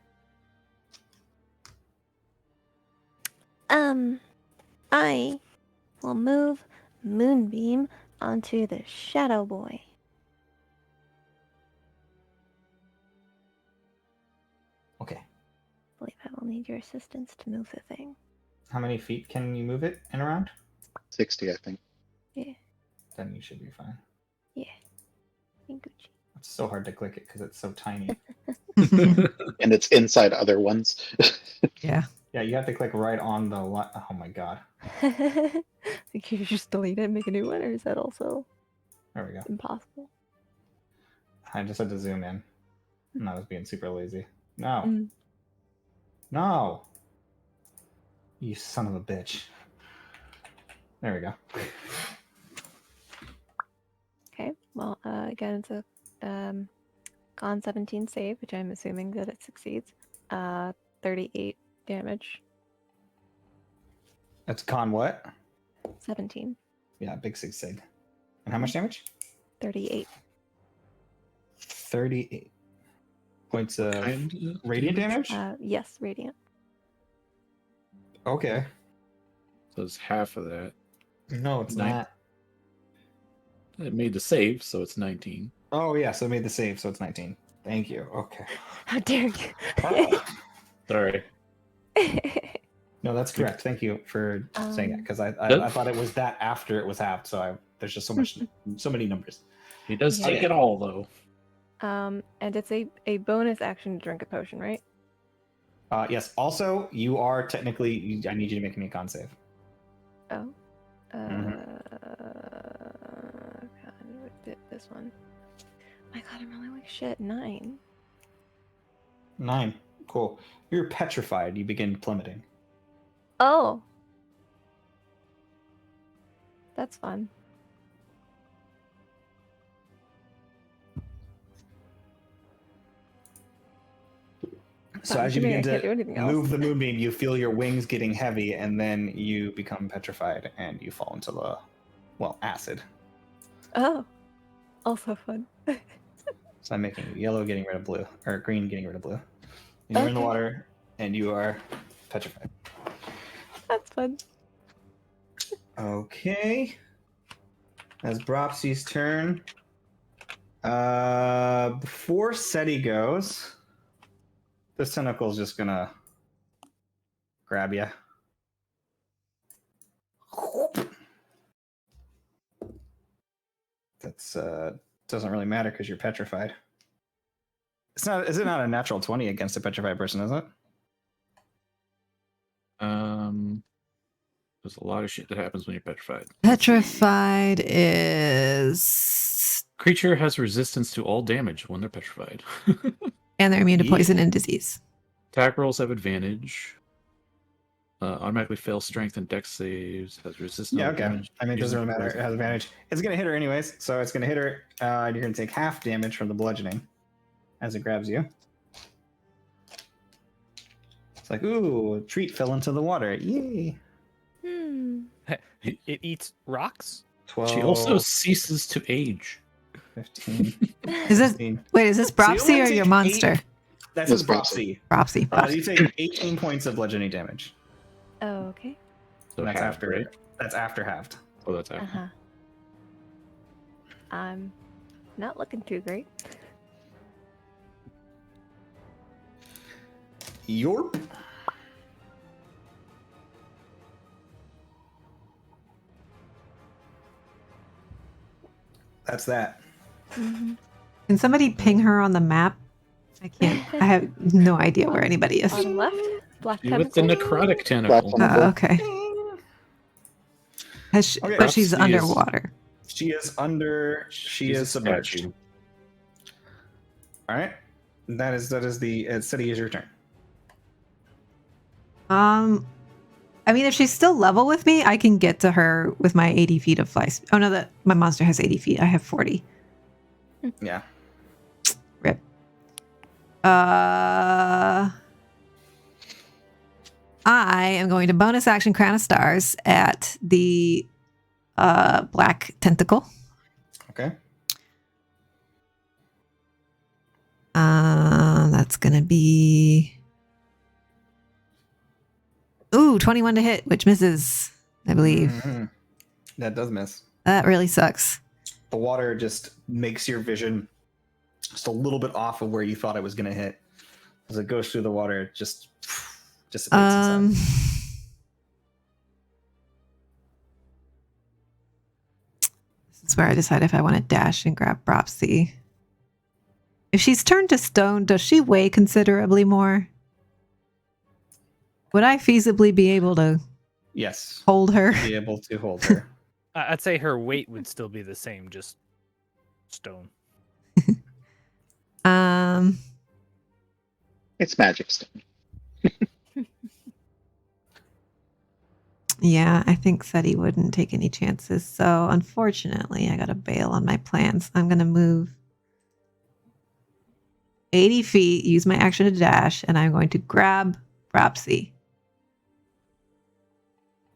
I will move Moonbeam onto the Shadow Boy.
Okay.
I believe I will need your assistance to move the thing.
How many feet can you move it in around?
60, I think.
Yeah,
Then you should be fine.
yeah. Thank you, Gucci.
It's so hard to click it because it's so tiny.
And it's inside other ones.
Yeah.
Yeah, you have to click right on the oh my god.
Like you just delete it and make a new one, or is that also
There we go.
impossible?
I just had to zoom in. And I was being super lazy. No.
Mm.
No. You son of a bitch. There we go.
Okay. Well, again, it's a con 17 save, which I'm assuming that it succeeds. 38 damage.
That's con what?
17.
Yeah, big sig. And how much damage?
38.
38 points of
And
radiant damage?
Yes, radiant.
Okay.
So it's half of that.
No, it's
Nine.
not.
It made the save, so it's 19.
Oh, yeah, so it made the save, so it's 19. Thank you. Okay.
How dare you?
Ah.
Sorry.
No, that's correct. Thank you for saying it, because I
Yep.
thought it was that after it was halved, so there's just so many numbers.
He does
Yeah.
take it all, though.
And it's a bonus action to drink a potion, right?
Yes, also, you are technically, I need you to make me a con save.
Oh.
Mhm.
God, what did this one? My God, I'm really like shit. 9.
9. Cool. You're petrified. You begin plummeting.
Oh. That's fun.
So
Fun.
as you
Good thing
begin
I can't do
to
anything else.
move the moonbeam, you feel your wings getting heavy, and then you become petrified, and you fall into the, acid.
Oh. Also fun.
So I'm making yellow getting rid of blue, or green getting rid of blue. And you're in the
Okay.
water, and you are petrified.
That's fun.
Okay. As Bropsy's turn. Before Seti goes, this tentacle's just gonna grab you. That's doesn't really matter because you're petrified. It's not. Is it not a natural 20 against a petrified person? Is it?
There's a lot of shit that happens when you're petrified.
Petrified is.
Creature has resistance to all damage when they're petrified.
And they're immune to
Yeah.
poison and disease.
Attack rolls have advantage. Automatically fail strength and dex saves. Has resistance.
Yeah.
to
Okay.
damage.
I mean, it doesn't really matter. It
Poison.
has advantage. It's gonna hit her anyways, so it's gonna hit her. You're gonna take half damage from the bludgeoning as it grabs you. It's like, ooh, a treat fell into the water. Yay!
It eats rocks?
12.
She also ceases to age.
15.
Is this
16.
wait? Is this
So you only
Bropsy or
take
your
8
monster?
That's
It's
his Bropsy.
Bropsy.
You take 18 points of bludgeoning damage.
Oh, okay.
So
And that's
halved,
after
right?
That's after halved.
Oh, that's after.
Uh-huh. I'm not looking too great.
Yorp. That's that.
Mm-hmm.
Can somebody ping her on the map? I can't. I have no idea where anybody is.
On the left, black
You with the
tentacle.
necrotic tentacle.
Black tentacle.
Okay. Has she,
Okay.
but she's
Bropsy is-
underwater.
She is under. She
She's a
is submerged.
statue.
All right. That is the city is your turn.
I mean, if she's still level with me, I can get to her with my 80 feet of fly speed. Oh no, that my monster has 80 feet. I have 40.
Yeah.
Rip. I am going to bonus action Crown of Stars at the black tentacle.
Okay.
That's gonna be 21 to hit, which misses, I believe.
Mhm. That does miss.
That really sucks.
The water just makes your vision just a little bit off of where you thought it was going to hit. As it goes through the water, it just dissipates inside.
This is where I decide if I want to dash and grab Bropsy. If she's turned to stone, does she weigh considerably more? Would I feasibly be able to
Yes.
hold her?
Be able to hold her.
I'd say her weight would still be the same, just stone.
It's magic stone.
Yeah, I think Seti wouldn't take any chances. So unfortunately, I got to bail on my plans. I'm going to move 80 feet, use my action to dash, and I'm going to grab Bropsy.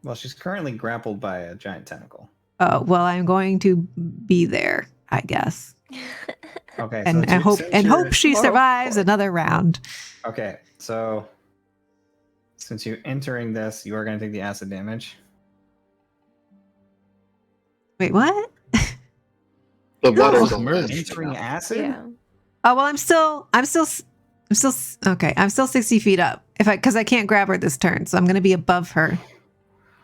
Well, she's currently grappled by a giant tentacle.
Oh, well, I'm going to be there, I guess.
Okay.
And
so
hope
since you're-
she survives another round.
Okay, so since you're entering this, you are going to take the acid damage.
Wait, what?
The water's
Oh,
all
merge.
Entering acid?
Yeah.
Oh, well, I'm still okay. I'm still 60 feet up because I can't grab her this turn, so I'm going to be above her.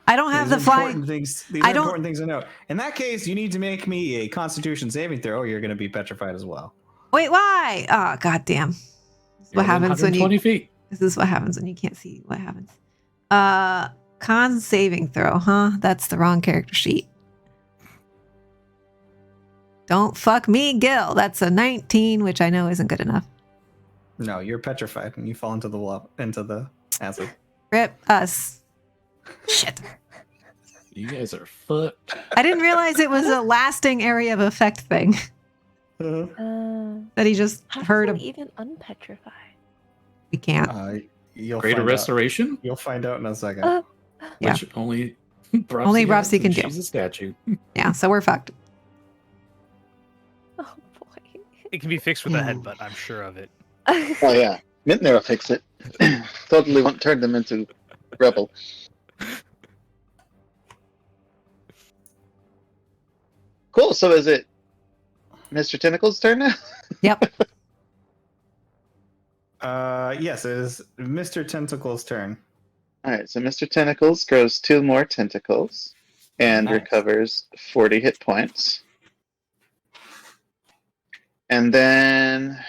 I don't have the flying.
These
I
are
don't-
important things to know. In that case, you need to make me a Constitution saving throw. Or you're going to be petrified as well.
Wait, why? Oh, goddamn. This is what
You're within
happens when
120
you.
feet.
This is what happens when you can't see what happens. Con saving throw, huh? That's the wrong character sheet. Don't fuck me, Gil. That's a 19, which I know isn't good enough.
No, you're petrified and you fall into the acid.
Rip us. Shit.
You guys are fucked.
I didn't realize it was a lasting area of effect thing that he just
How
heard
does
of.
one even unpetrify?
We can't.
You'll
Greater
find out.
restoration,
You'll find out in a second.
Yeah.
which only
Only Bropsy
has,
can
and
do.
She's a statue.
Yeah, so we're fucked.
Oh boy.
It can be fixed with a headbutt, I'm sure of it.
Oh yeah, Mintner will fix it. Totally won't turn them into rebel. Cool. So is it Mr. Tentacle's turn now?
Yep.
Yes, it is Mr. Tentacle's turn.
All right. So Mr. Tentacles grows 2 more tentacles and
Nice.
recovers 40 hit points. And then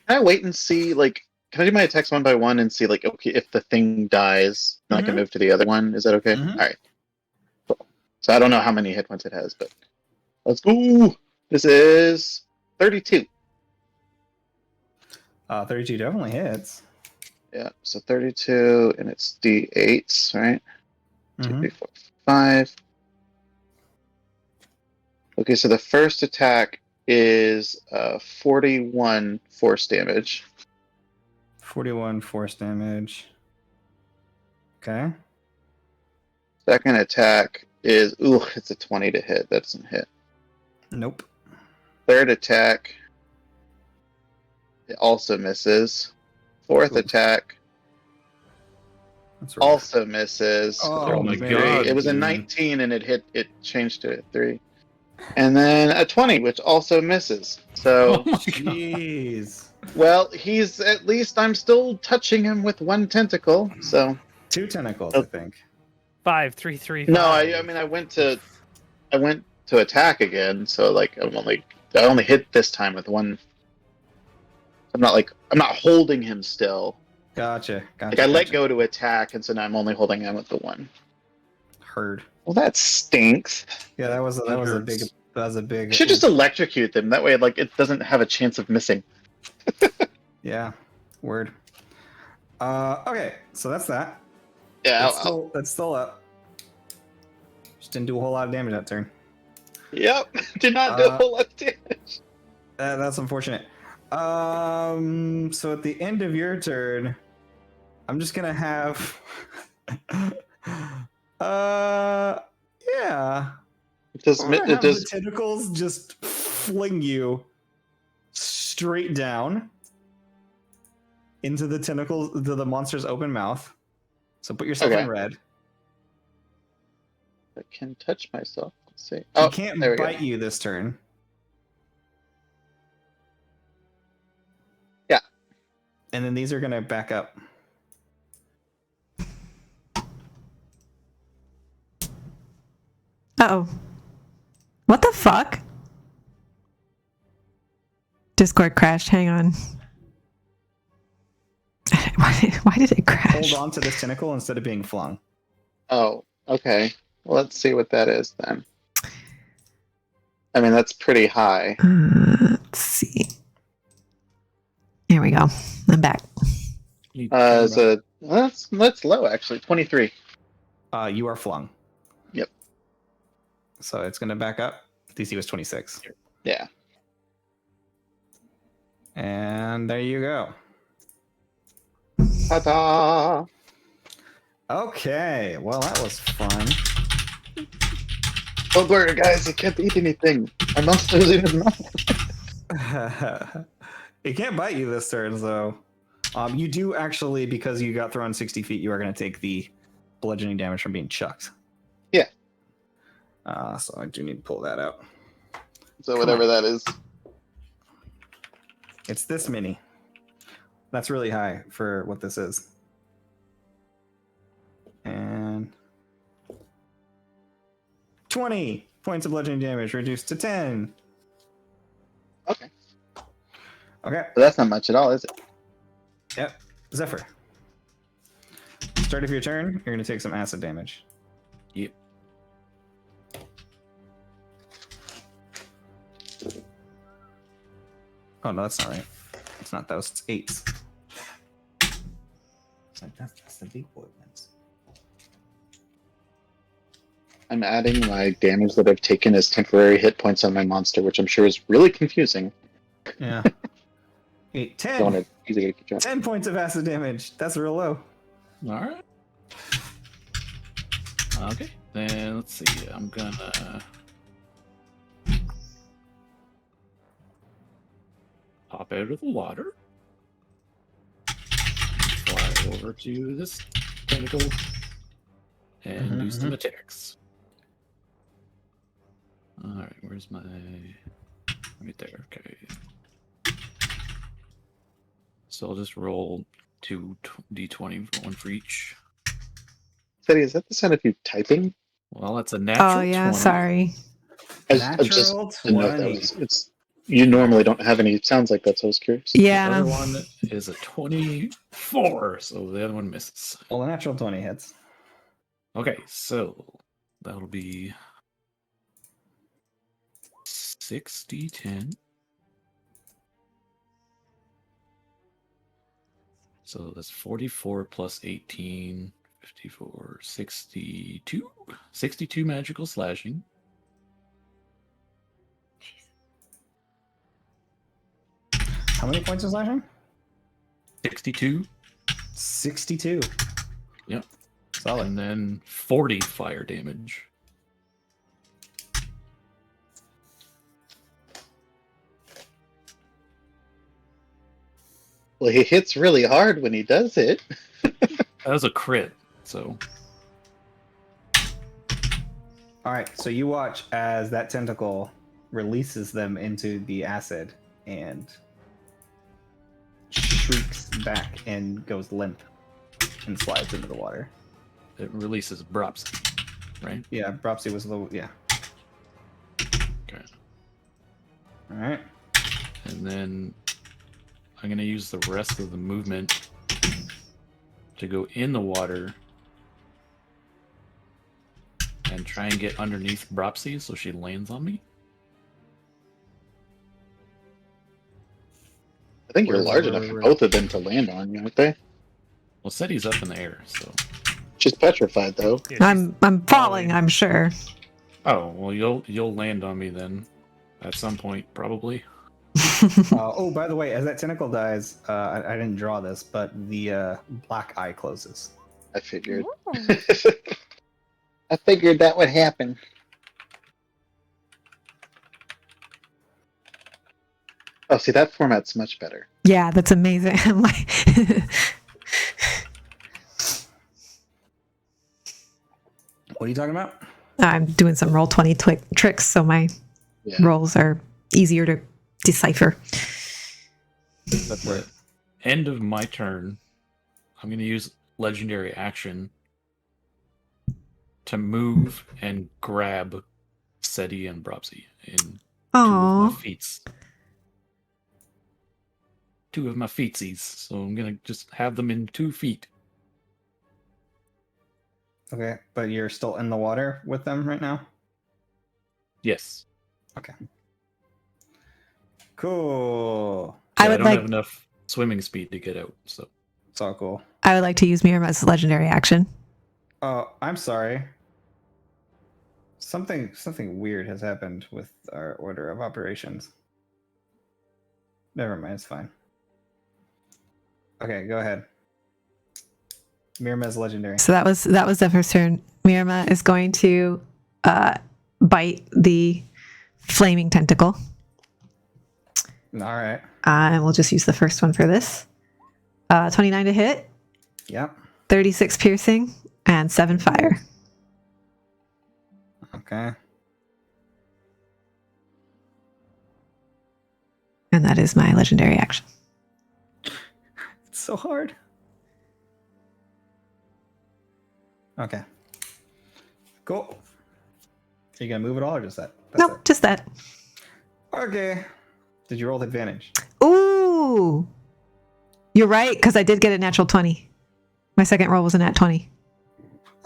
can I wait and see? Like, can I do my attacks one by one and see, like, okay, if the thing dies, then I can
Mhm.
move to the other one? Is that okay?
Mhm.
All right. Cool. So I don't know how many hit points it has, but let's go. This is 32.
32 definitely hits.
Yeah, so 32, and it's D8s, right? 2,
Mhm.
3, 4, 5. Okay, so the first attack is 41 force damage.
41 force damage. Okay.
Second attack is, it's a 20 to hit. That doesn't hit.
Nope.
Third attack, it also misses. Fourth
Ooh.
attack
That's rough.
also misses.
Oh
my
man.
God.
It was a
dude.
19 and it changed to a 3. And then a 20, which also misses. So,
Oh my god.
Jeez.
well, at least I'm still touching him with one tentacle. So,
2 tentacles,
Oh.
I think.
5, 3, 3.
no,
5.
I mean, I went to attack again. So, like, I only hit this time with one. I'm not holding him still.
Gotcha.
Like, I let go to attack, and so now I'm only holding him with the one.
Heard.
Well, that stinks.
Yeah, that was a big.
hurts.
That was a big.
I should just electrocute them. That way, like, it doesn't have a chance of missing.
Yeah. Word. Okay, so that's that.
Yeah.
That's still up. Just didn't do a whole lot of damage that turn.
Yep. Did not do a whole lot of damage.
That's unfortunate. So at the end of your turn, I'm just gonna have. Yeah.
Does
I'm gonna
it
have the
does
tentacles just fling you straight down. into the tentacles, to the monster's open mouth. So put yourself
Okay.
in red.
I can touch myself. Let's see.
He
Oh,
can't
there we go.
bite you this turn.
Yeah.
And then these are going to back up.
Uh-oh. What the fuck? Discord crashed. Hang on. Why did it crash?
Hold on to this tentacle instead of being flung.
Oh, okay. Well, let's see what that is then. I mean, that's pretty high.
Let's see. Here we go. I'm back.
That's low actually. 23.
You are flung.
Yep.
So it's going to back up. DC was 26.
Yeah.
And there you go.
Ta-da!
Okay. Well, that was fun.
Don't worry, guys. I can't eat anything. My monster's in his mouth.
It can't bite you this turn, so you do actually, because you got thrown 60 feet, you are going to take the bludgeoning damage from being chucked.
Yeah.
So I do need to pull that out.
So whatever that is.
It's this mini. That's really high for what this is. And 20 points of bludgeoning damage reduced to 10.
Okay.
Okay.
But that's not much at all, is it?
Yep. Zephyr. Start of your turn, you're going to take some acid damage.
Yep.
Oh, no, that's not right. It's not those. It's 8s. It's like, that's the big boy ones.
I'm adding my damage that I've taken as temporary hit points on my monster, which I'm sure is really confusing.
Yeah. 8, 10.
Don't want to easily keep track.
10 points of acid damage. That's real low.
All right. Okay. Then let's see. I'm gonna pop out of the water, fly over to this tentacle, and do some attacks. All right. Where's my? Right there. Okay. So I'll just roll 2 d20, one for each.
Sadie, is that the sound of you typing?
Well, that's a natural.
Oh yeah,
20.
sorry.
I just
Natural
didn't know if that
20.
was. It's you normally don't have any sounds like that, so I was curious.
The
Yeah.
other one is a 24, so the other one misses.
Well, the natural 20 hits.
Okay, so that'll be 60-10. So that's 44 plus 18, 54, 62. 62 magical slashing.
How many points of slashing?
62.
62.
Yep.
Solid.
And then 40 fire damage.
Well, he hits really hard when he does it.
That was a crit, so
All right, so you watch as that tentacle releases them into the acid and shrieks back and goes limp and slides into the water.
it releases Bropsy, right?
Yeah, Bropsy was the yeah.
Okay.
All right.
And then I'm going to use the rest of the movement to go in the water and try and get underneath Bropsy so she lands on me.
I think you're
Where's
large
the-
enough for both of them to land on you, aren't they?
Well, Seti's up in the air, so.
She's petrified, though.
Yeah,
I'm falling, I'm sure.
Oh well, you'll land on me then, at some point probably.
Oh, by the way, as that tentacle dies, I didn't draw this, but the black eye closes.
I figured.
Ooh.
I figured that would happen. Oh, see, that format's much better.
Yeah, that's amazing. I'm like,
What are you talking about?
I'm doing some roll 20 tricks, so my
Yeah.
rolls are easier to decipher.
At the end of my turn, I'm going to use legendary action to move and grab Seti and Brobsy in two of my
Oh,
feats. Two of my feetsies. So I'm going to just have them in 2 feet.
Okay, but you're still in the water with them right now?
Yes.
Cool.
Yeah,
I would
don't
like
have enough swimming speed to get out, so
It's all cool.
I would like to use Mira's legendary action.
Oh, I'm sorry. Something weird has happened with our order of operations. Never mind, it's fine. Okay, go ahead. Mirama's legendary.
So that was Zephyr's turn. Mirama is going to bite the flaming tentacle.
All right.
And we'll just use the first one for this. 29 to hit,
Yep.
36 piercing, and 7 fire.
Okay.
And that is my legendary action.
It's so hard. Okay. Cool. Are you gonna move it all or just that? That's
Nope, just that.
it. Okay. Did you roll with advantage?
Ooh. You're right, because I did get a natural 20. My second roll was a nat 20.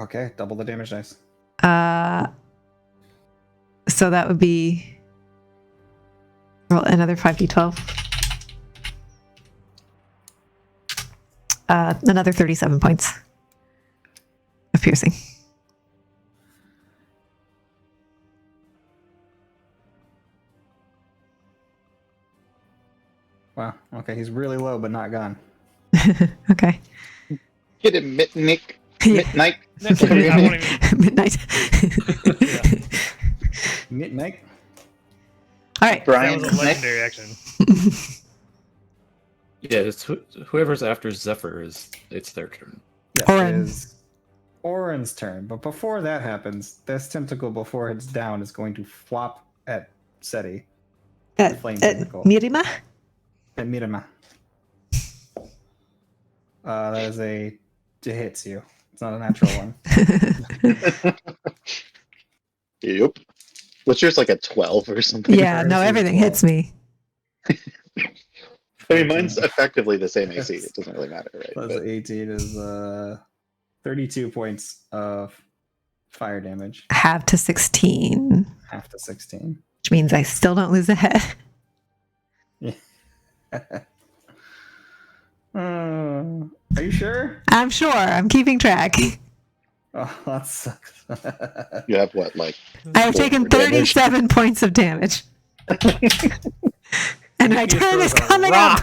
Okay, double the damage dice.
So that would be roll another 5d12. Another 37 points of piercing.
Wow. Okay, he's really low but not gone.
Okay.
Get him, Nick.
Yeah.
Midnight.
I won't even.
Midnight.
Midnight.
All right.
That
Brian.
was a
Nick.
legendary action.
yeah, it's whoever's after Zephyr it's their turn.
Yes,
Orin.
it is Orin's turn. But before that happens, this tentacle before it's down is going to flop at Seti. Flame tentacle.
Mirima?
At Mirama. That is it hits you. It's not a natural one.
Yep. What's yours, like a 12 or something?
Yeah, no,
Hers is
everything
12.
hits me.
I mean, mine's effectively the same AC. It doesn't really matter, right?
Plus
But
18 is 32 points of fire damage.
Half to 16,
Half to 16.
which means I still don't lose a head.
Are you sure?
I'm sure. I'm keeping track.
Oh, that sucks.
you have what, like
I have
Four
taken
damage.
37 points of damage. And my
You
turn is
throw the
coming up.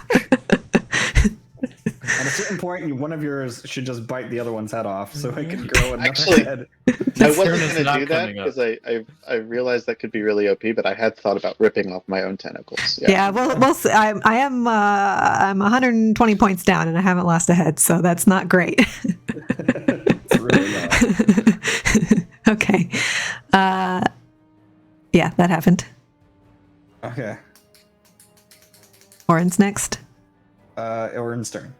At a certain point, one of yours should just bite the other one's head off so it can grow another
Actually-
head.
I
turn
wasn't
is
going to
not
do that
coming up.
because I realized that could be really OP, but I had thought about ripping off my own tentacles.
Yeah, we'll see. I'm 120 points down and I haven't lost a head, so that's not great.
It's really not.
Okay. Yeah, that happened.
Okay.
Orin's next.
Orin's turn.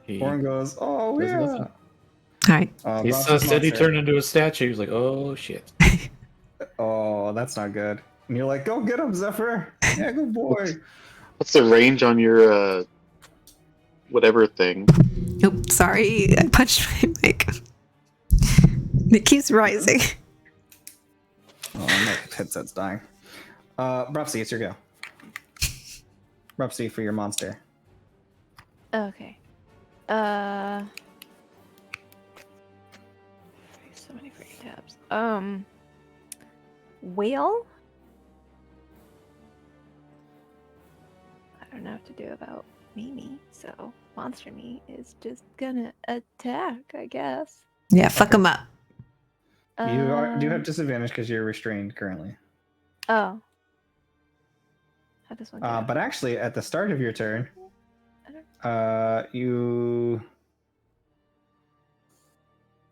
He,
Orin goes, oh,
Does
yeah.
nothing.
All right.
he
Ross'
saw Seti
monster.
turn into a statue. He's like, oh shit.
Oh, that's not good. And you're like, go get him, Zephyr. Yeah, good boy.
What's the range on your whatever thing?
Nope, sorry. I punched my mic. It keeps rising.
Oh, my headset's dying. Brupsy, it's your go. Brupsy for your monster.
Okay. So many freaking tabs. Whale? I don't know what to do about Mimi, so Monster Me is just gonna attack, I guess.
Yeah, fuck him up.
You do have
Um,
disadvantage because you're restrained currently.
Oh. How does one get out?
But actually, at the start of your turn, you.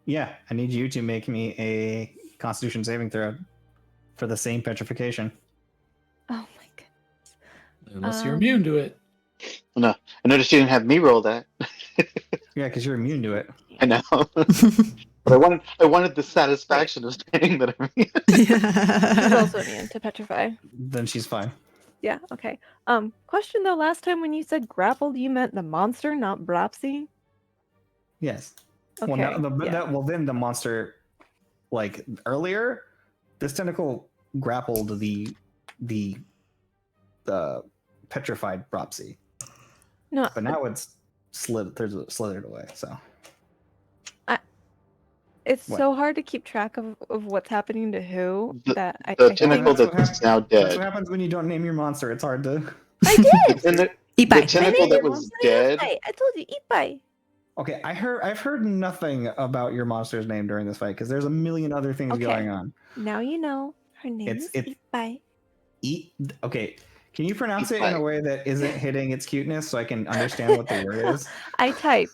Yeah, I need you to make me a Constitution saving throw for the same petrification.
Oh my goodness.
Unless you're immune to it.
No, I noticed you didn't have me roll that.
Yeah, because you're immune to it.
I know. But I wanted the satisfaction of saying that I'm immune.
She's also immune to petrify.
Then she's fine.
Yeah, okay. Question though, last time when you said grappled, you meant the monster, not Bropsy?
Yes.
Okay.
Well,
yeah.
well, then the monster, like earlier, this tentacle grappled the petrified Bropsy,
No,
but now it's slithered away. So
it's
What?
so hard to keep track of what's happening to who that I
The
think
tentacle
that's what
that's now
that's what
dead.
happens when you don't name your monster. It's hard to.
I did.
The
Eat by.
tentacle that was dead.
I told you, eat by.
Okay, I've heard nothing about your monster's name during this fight because there's a million other things
Okay.
going on.
Now you know. Her name
It's-
is
it's-
Eat by.
Eat. Okay, can you pronounce it in
Eat-bite.
a way that isn't hitting its cuteness so I can understand what the word is?
I type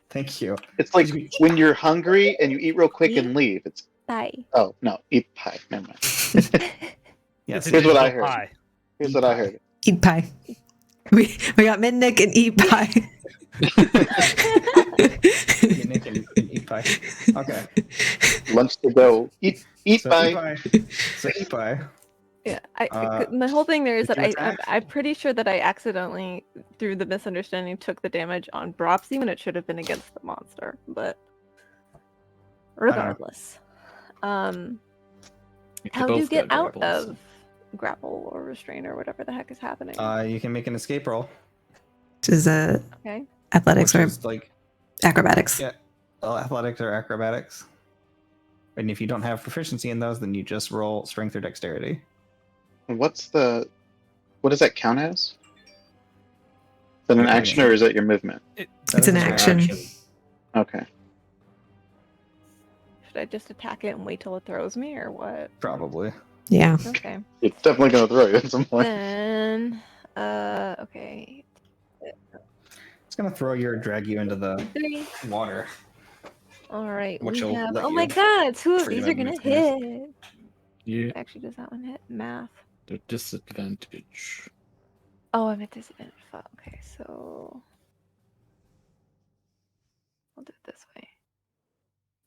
Thank you.
It's like when you're hungry and you eat real quick and leave. It's
by.
oh no, eat pie. Never mind.
Yes.
It's a
Here's what I
digital
heard.
pie.
Here's
Eat
what I
pie.
heard.
Eat pie. We got Midnick and eat pie.
Nick and eat pie. Okay.
Lunch to go. Eat
So
pie.
eat pie. So eat pie.
Yeah,
Uh,
my whole thing there is
did
that
you attack?
I'm pretty sure that I accidentally, through the misunderstanding, took the damage on Bropsy when it should have been against the monster. But regardless, how do you
both
get
got
out
grapples.
of grapple or restrain or whatever the heck is happening?
You can make an escape roll,
Which is
Okay.
athletics
which
or
is like
acrobatics.
yeah, athletics or acrobatics. And if you don't have proficiency in those, then you just roll strength or dexterity.
What does that count as? Is that an
Your
action or is that your movement?
That
It's
is
an action.
Okay.
Should I just attack it and wait till it throws me, or what?
Probably.
Yeah.
Okay.
It's definitely gonna throw you at some point.
Then, okay.
It's gonna throw you or drag you into the
3.
water.
All right.
Which
We
will
have.
let
Oh my
you
God! 2 of
forget
these are
about
gonna
misconnect.
hit.
Yeah,
Actually, does that one hit? Math.
they're disadvantage.
Oh, I'm at disadvantage. Fuck. Okay, so I'll do it this way.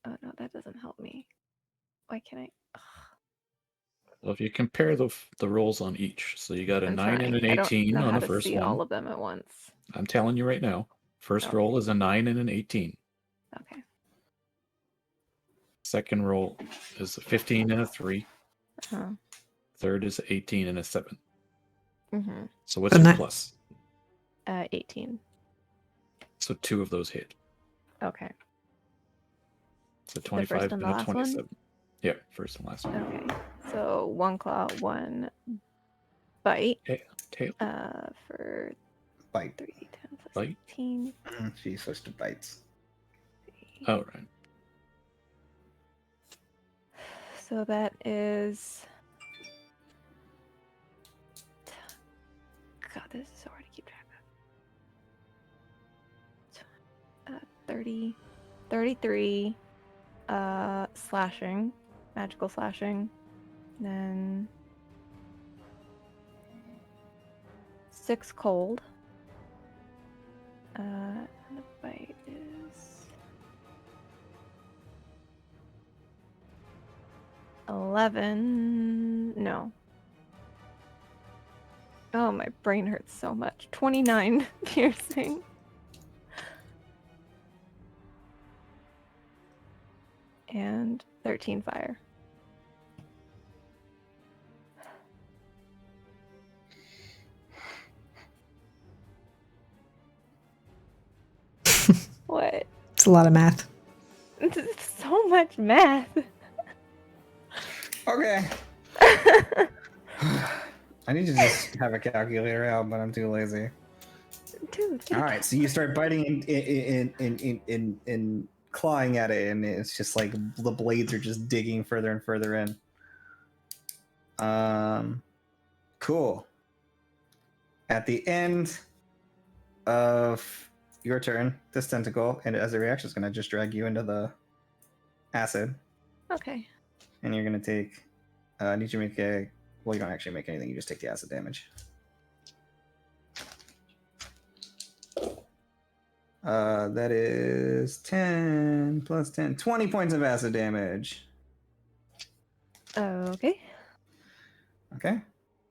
Oh no, that doesn't help me. Why can't I? Ugh,
Well, if you compare the rolls on each, so you got a
I'm
9 and
trying.
an
I don't
18
know
on
how
the
to
first
see
one.
all of them at once.
I'm telling you right now. First
Okay.
roll is a 9 and an 18.
Okay.
Second roll is a 15 and a 3.
Huh.
Third is 18 and a 7.
Mm-hmm.
So what's
So
your
ni-
plus?
18.
So 2 of those hit.
Okay.
So
first
25
and
and
the
a
last one?
27. Yeah, first and last one.
Okay. So 1 claw, 1 bite.
Tail.
For
Bite.
3, 10 plus
Bite?
18.
She switched to bites.
Oh, right.
So that is. God, this is so hard to keep track of. 30, 33, slashing, magical slashing, then 6 cold. And the bite is 11. No. Oh, my brain hurts so much. 29 piercing. And 13 fire. What?
It's a lot of math.
It's so much math.
Okay. I need to just have a calculator out, but I'm too lazy.
Dude.
All right, so you start biting in clawing at it, and it's just like the blades are just digging further and further in. Cool. at the end of your turn, this tentacle, and as a reaction, is going to just drag you into the acid,
Okay.
and you're going to take. I need you to make a. Well, you don't actually make anything. You just take the acid damage. That is 10 plus 10, 20 points of acid damage.
Okay.
Okay.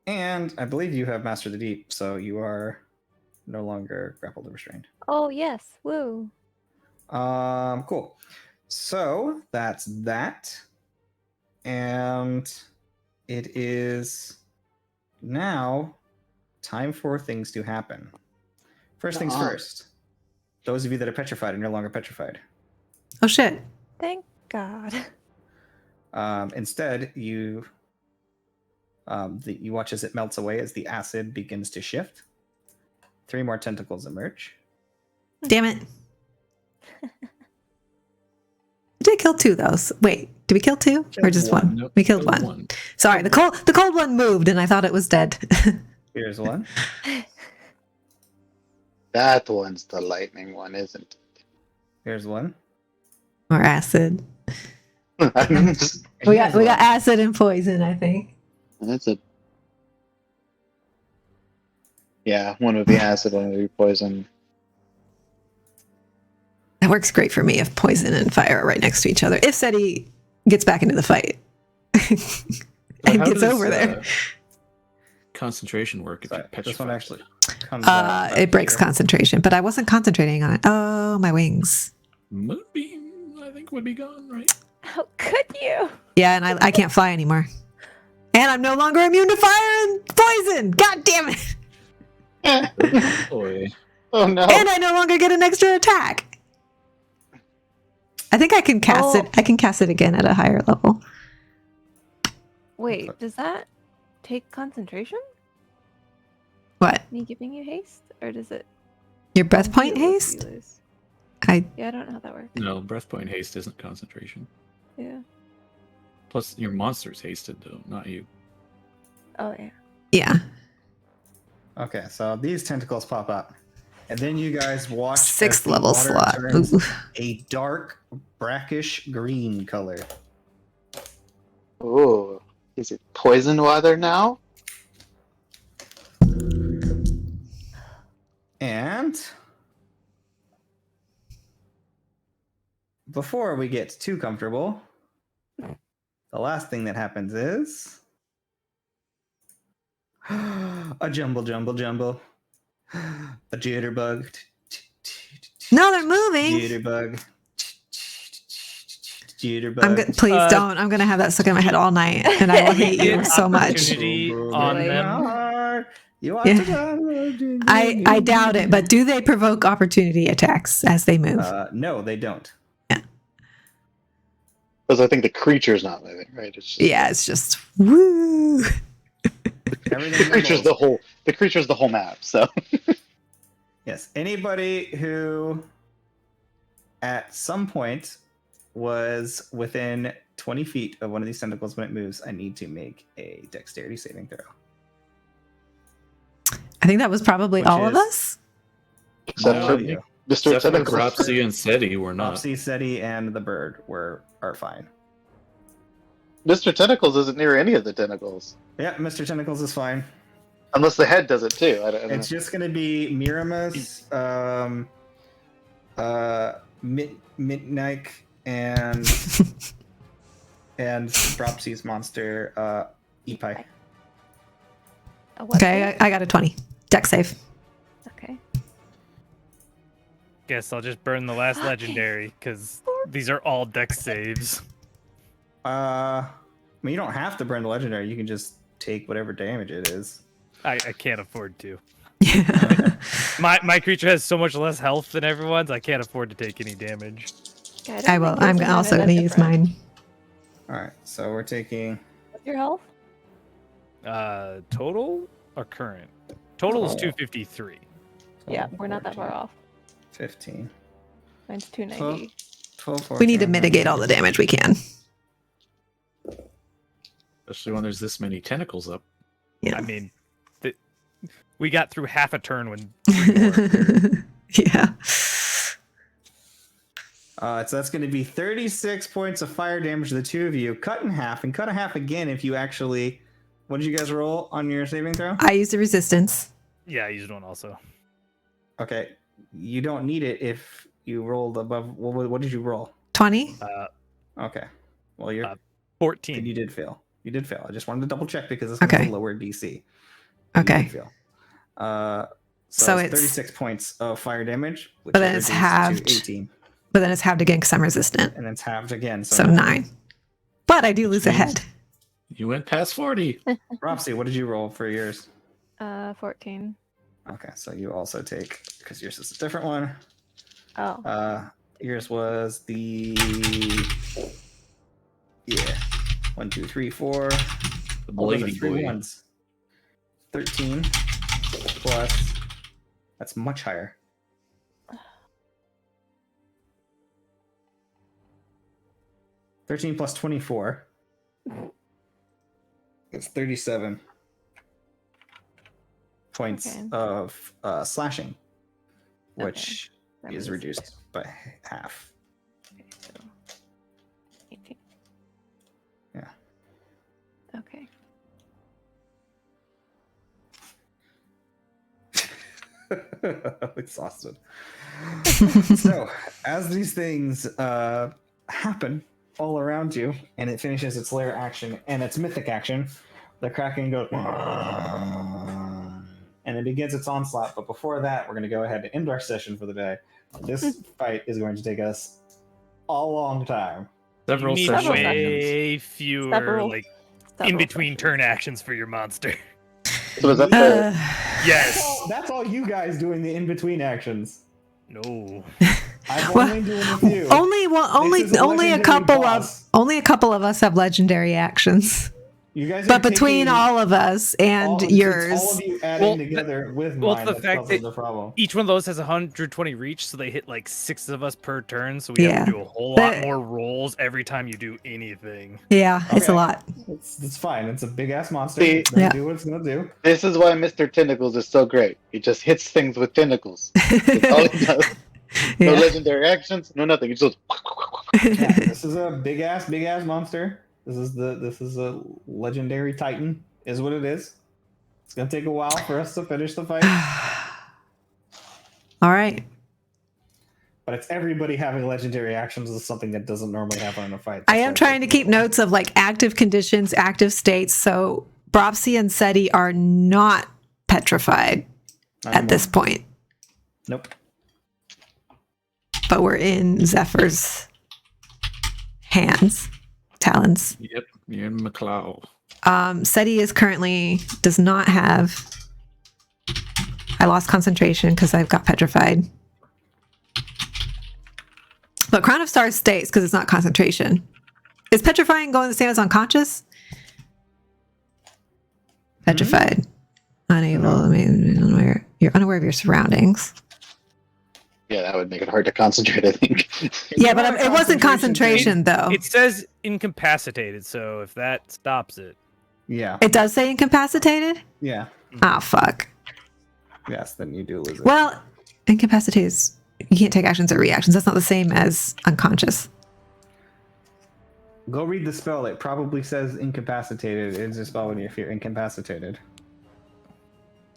And I believe you have Master the Deep, so you are no longer grappled or restrained.
Oh yes. Woo.
Cool. So that's that. And it is now time for things to happen. First things first. Those of you that are petrified are no longer petrified.
Oh shit.
Thank God.
Instead, you watch as it melts away as the acid begins to shift. 3 more tentacles emerge.
Damn it. We did kill 2 though. Wait, did we kill 2 or just 1?
Nope,
We killed
killed
1. Sorry, the cold one moved and I thought it was dead.
Here's 1.
That one's the lightning one, isn't it?
Here's 1.
Or acid.
I'm just,
We
Here's
got
1.
acid and poison, I think.
that's a. Yeah, one would be acid, one would be poison.
That works great for me if poison and fire are right next to each other. If Seti gets back into the fight and gets over there.
Concentration work if
Sorry,
you
this one
petrify.
actually comes out
It breaks
here.
concentration, but I wasn't concentrating on it. Oh, my wings.
Moonbeam, I think, would be gone, right?
How could you?
Yeah, and I can't fly anymore. And I'm no longer immune to fire and poison. God damn it.
Boy.
Oh no!
And I no longer get an extra attack. I think I can cast it. I can cast it again at a higher level.
Wait, does that take concentration?
What?
Me giving you haste, or does it?
Your breath point
heal if you
haste?
lose?
I
Yeah, I don't know how that works.
No, breath point haste isn't concentration.
Yeah.
Plus, your monster's hasted, though, not you.
Oh yeah.
yeah.
Okay, so these tentacles pop up. And then you guys watch
6th
as the
level
water
slot.
turns
Ooh.
a dark, brackish green color.
Oh, is it poison water now?
And before we get too comfortable, the last thing that happens is a jumble. A jitterbug.
No, they're moving.
Jitterbug. Jitterbug.
Please don't. I'm gonna have that stuck in my head all night, and I will hate you so much.
Opportunity on them.
You want
Yeah.
to
I doubt it, but do they provoke opportunity attacks as they move?
no, they don't.
Because I think the creature's not moving, right? It's just,
Yeah, it's just woo.
Everything
the creature's
mumbles.
the creature's the whole map. So
Yes, anybody who at some point was within 20 feet of one of these tentacles when it moves, I need to make a dexterity saving throw.
I think that was probably
Which
all of
is-
us.
except
No,
for
I think-
Mr.
Except for
Tentacles.
Gropsy and Seti were not.
Opsy, Seti, and the bird are fine.
Mr. Tentacles isn't near any of the tentacles,
Yeah, Mr. Tentacles is fine.
unless the head does it too. I don't
It's
know.
just going to be Miramus, Mitnike, and Dropsy's monster, Epi.
A what
Okay,
save?
I got a 20. Dex save.
Okay.
Guess I'll just burn the last legendary because these are all dex saves.
I mean, you don't have to burn the legendary. You can just take whatever damage it is.
I can't afford to.
Yeah.
My creature has so much less health than everyone's. I can't afford to take any damage.
Yeah,
I will. I'm also going to use mine.
All right, so we're taking.
What's your health?
Total or current? Total is
Total.
253.
Yeah, we're not that far
14,
off.
15.
Mine's 290.
12, 14,
We need to mitigate all the damage we can.
Especially when there's this many tentacles up.
Yeah.
I mean, we got through half a turn when 3 more appeared.
Yeah.
So that's going to be 36 points of fire damage to the two of you, cut in half, and cut in half again if you actually. What did you guys roll on your saving throw?
I used the resistance.
Yeah, I used one also.
Okay, you don't need it if you rolled above. What did you roll?
20.
Okay, well you're
14.
you did fail. You did fail. I just wanted to double check because this one's a lower DC. You
Okay.
did fail.
So
it's
it's
36 points of fire damage, which
but then it's
reduced
halved.
to 18,
But then it's halved again because I'm resistant.
and it's halved again.
So 9. But I do lose a
means-
head.
You went past 40.
Ropsy, what did you roll for yours?
14.
Okay, so you also take, because yours is a different one.
Oh.
Yours was the 1, 2, 3, 4,
The
11,
Blady
3
boy.
ones. 13 plus. That's much higher. +13 24. It's 37 points
Okay.
of slashing, which
That
is
was
reduced by half.
Okay, so 18.
Yeah.
Okay.
I'm exhausted. So, as these things happen all around you, and it finishes its lair action and its mythic action, the Kraken goes and it begins its onslaught. But before that, we're going to go ahead and end our session for the day. This fight is going to take us a long time.
Several
You need
sessions.
way fewer
Several-
like
Several
in between
sessions.
turn actions for your monster.
So is that the
Uh,
Yes.
That's all you guys doing the in-between actions.
No.
I'm
Well,
only doing a few.
only
This is a
only a
legendary
couple
boss.
of us have legendary actions.
You guys are
But between
taking
all of us and
it's
yours,
all of you adding
Well,
together with
well,
mine
the
that's
fact
causing
that-
the problem.
Each one of those has 120 reach, so they hit like 6 of us per turn. So we have
Yeah.
to do a whole lot
But-
more rolls every time you do anything.
yeah, it's a
Okay.
lot.
It's fine. It's a big ass monster.
See-
It's gonna
Yeah.
do what it's gonna do.
This is why Mr. Tentacles is so great. He just hits things with tentacles. That's all he does. No
Yeah.
legendary actions, no nothing. He just
Yeah, this is a big ass monster. This is a legendary titan, is what it is. It's gonna take a while for us to finish the fight,
All right.
but it's everybody having legendary actions is something that doesn't normally happen in a fight.
I am trying to keep notes of like active conditions, active states. So Bropsy and Seti are not petrified at this point,
Nope.
but we're in Zephyr's hands, talons.
Yep, you're in McCloud.
Seti is currently does not have. I lost concentration because I've got petrified. But Crown of Stars stays because it's not concentration. Is petrifying going the same as unconscious? Petrified. Unable. I mean, unaware. You're unaware of your surroundings.
yeah, that would make it hard to concentrate. I think.
Yeah,
It's
but
not a
it wasn't
concentration
concentration though.
It says incapacitated, so if that stops it,
Yeah.
It does say incapacitated?
Yeah.
Ah, fuck.
Yes. Then you do lose it.
Well, incapacitated is you can't take actions or reactions. That's not the same as unconscious.
Go read the spell. It probably says incapacitated. It's a spell when if you're incapacitated.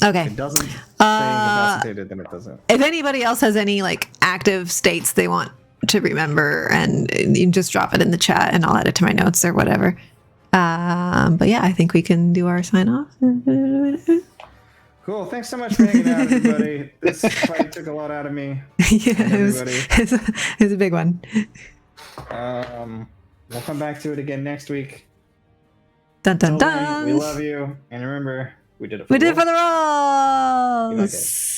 Okay.
If it doesn't say
Uh,
incapacitated, then it doesn't.
if anybody else has any like active states they want to remember, and you can just drop it in the chat and I'll add it to my notes or whatever. But yeah, I think we can do our sign off.
Cool. Thanks so much for hanging out, everybody. This fight took a lot out of me.
Yeah, it was,
everybody.
it was a big one.
We'll come back to it again next week.
Dun dun
Till then, we
dun.
love you, and remember, we did it. For
We did it
the
for the
Good night,
rolls.
guys.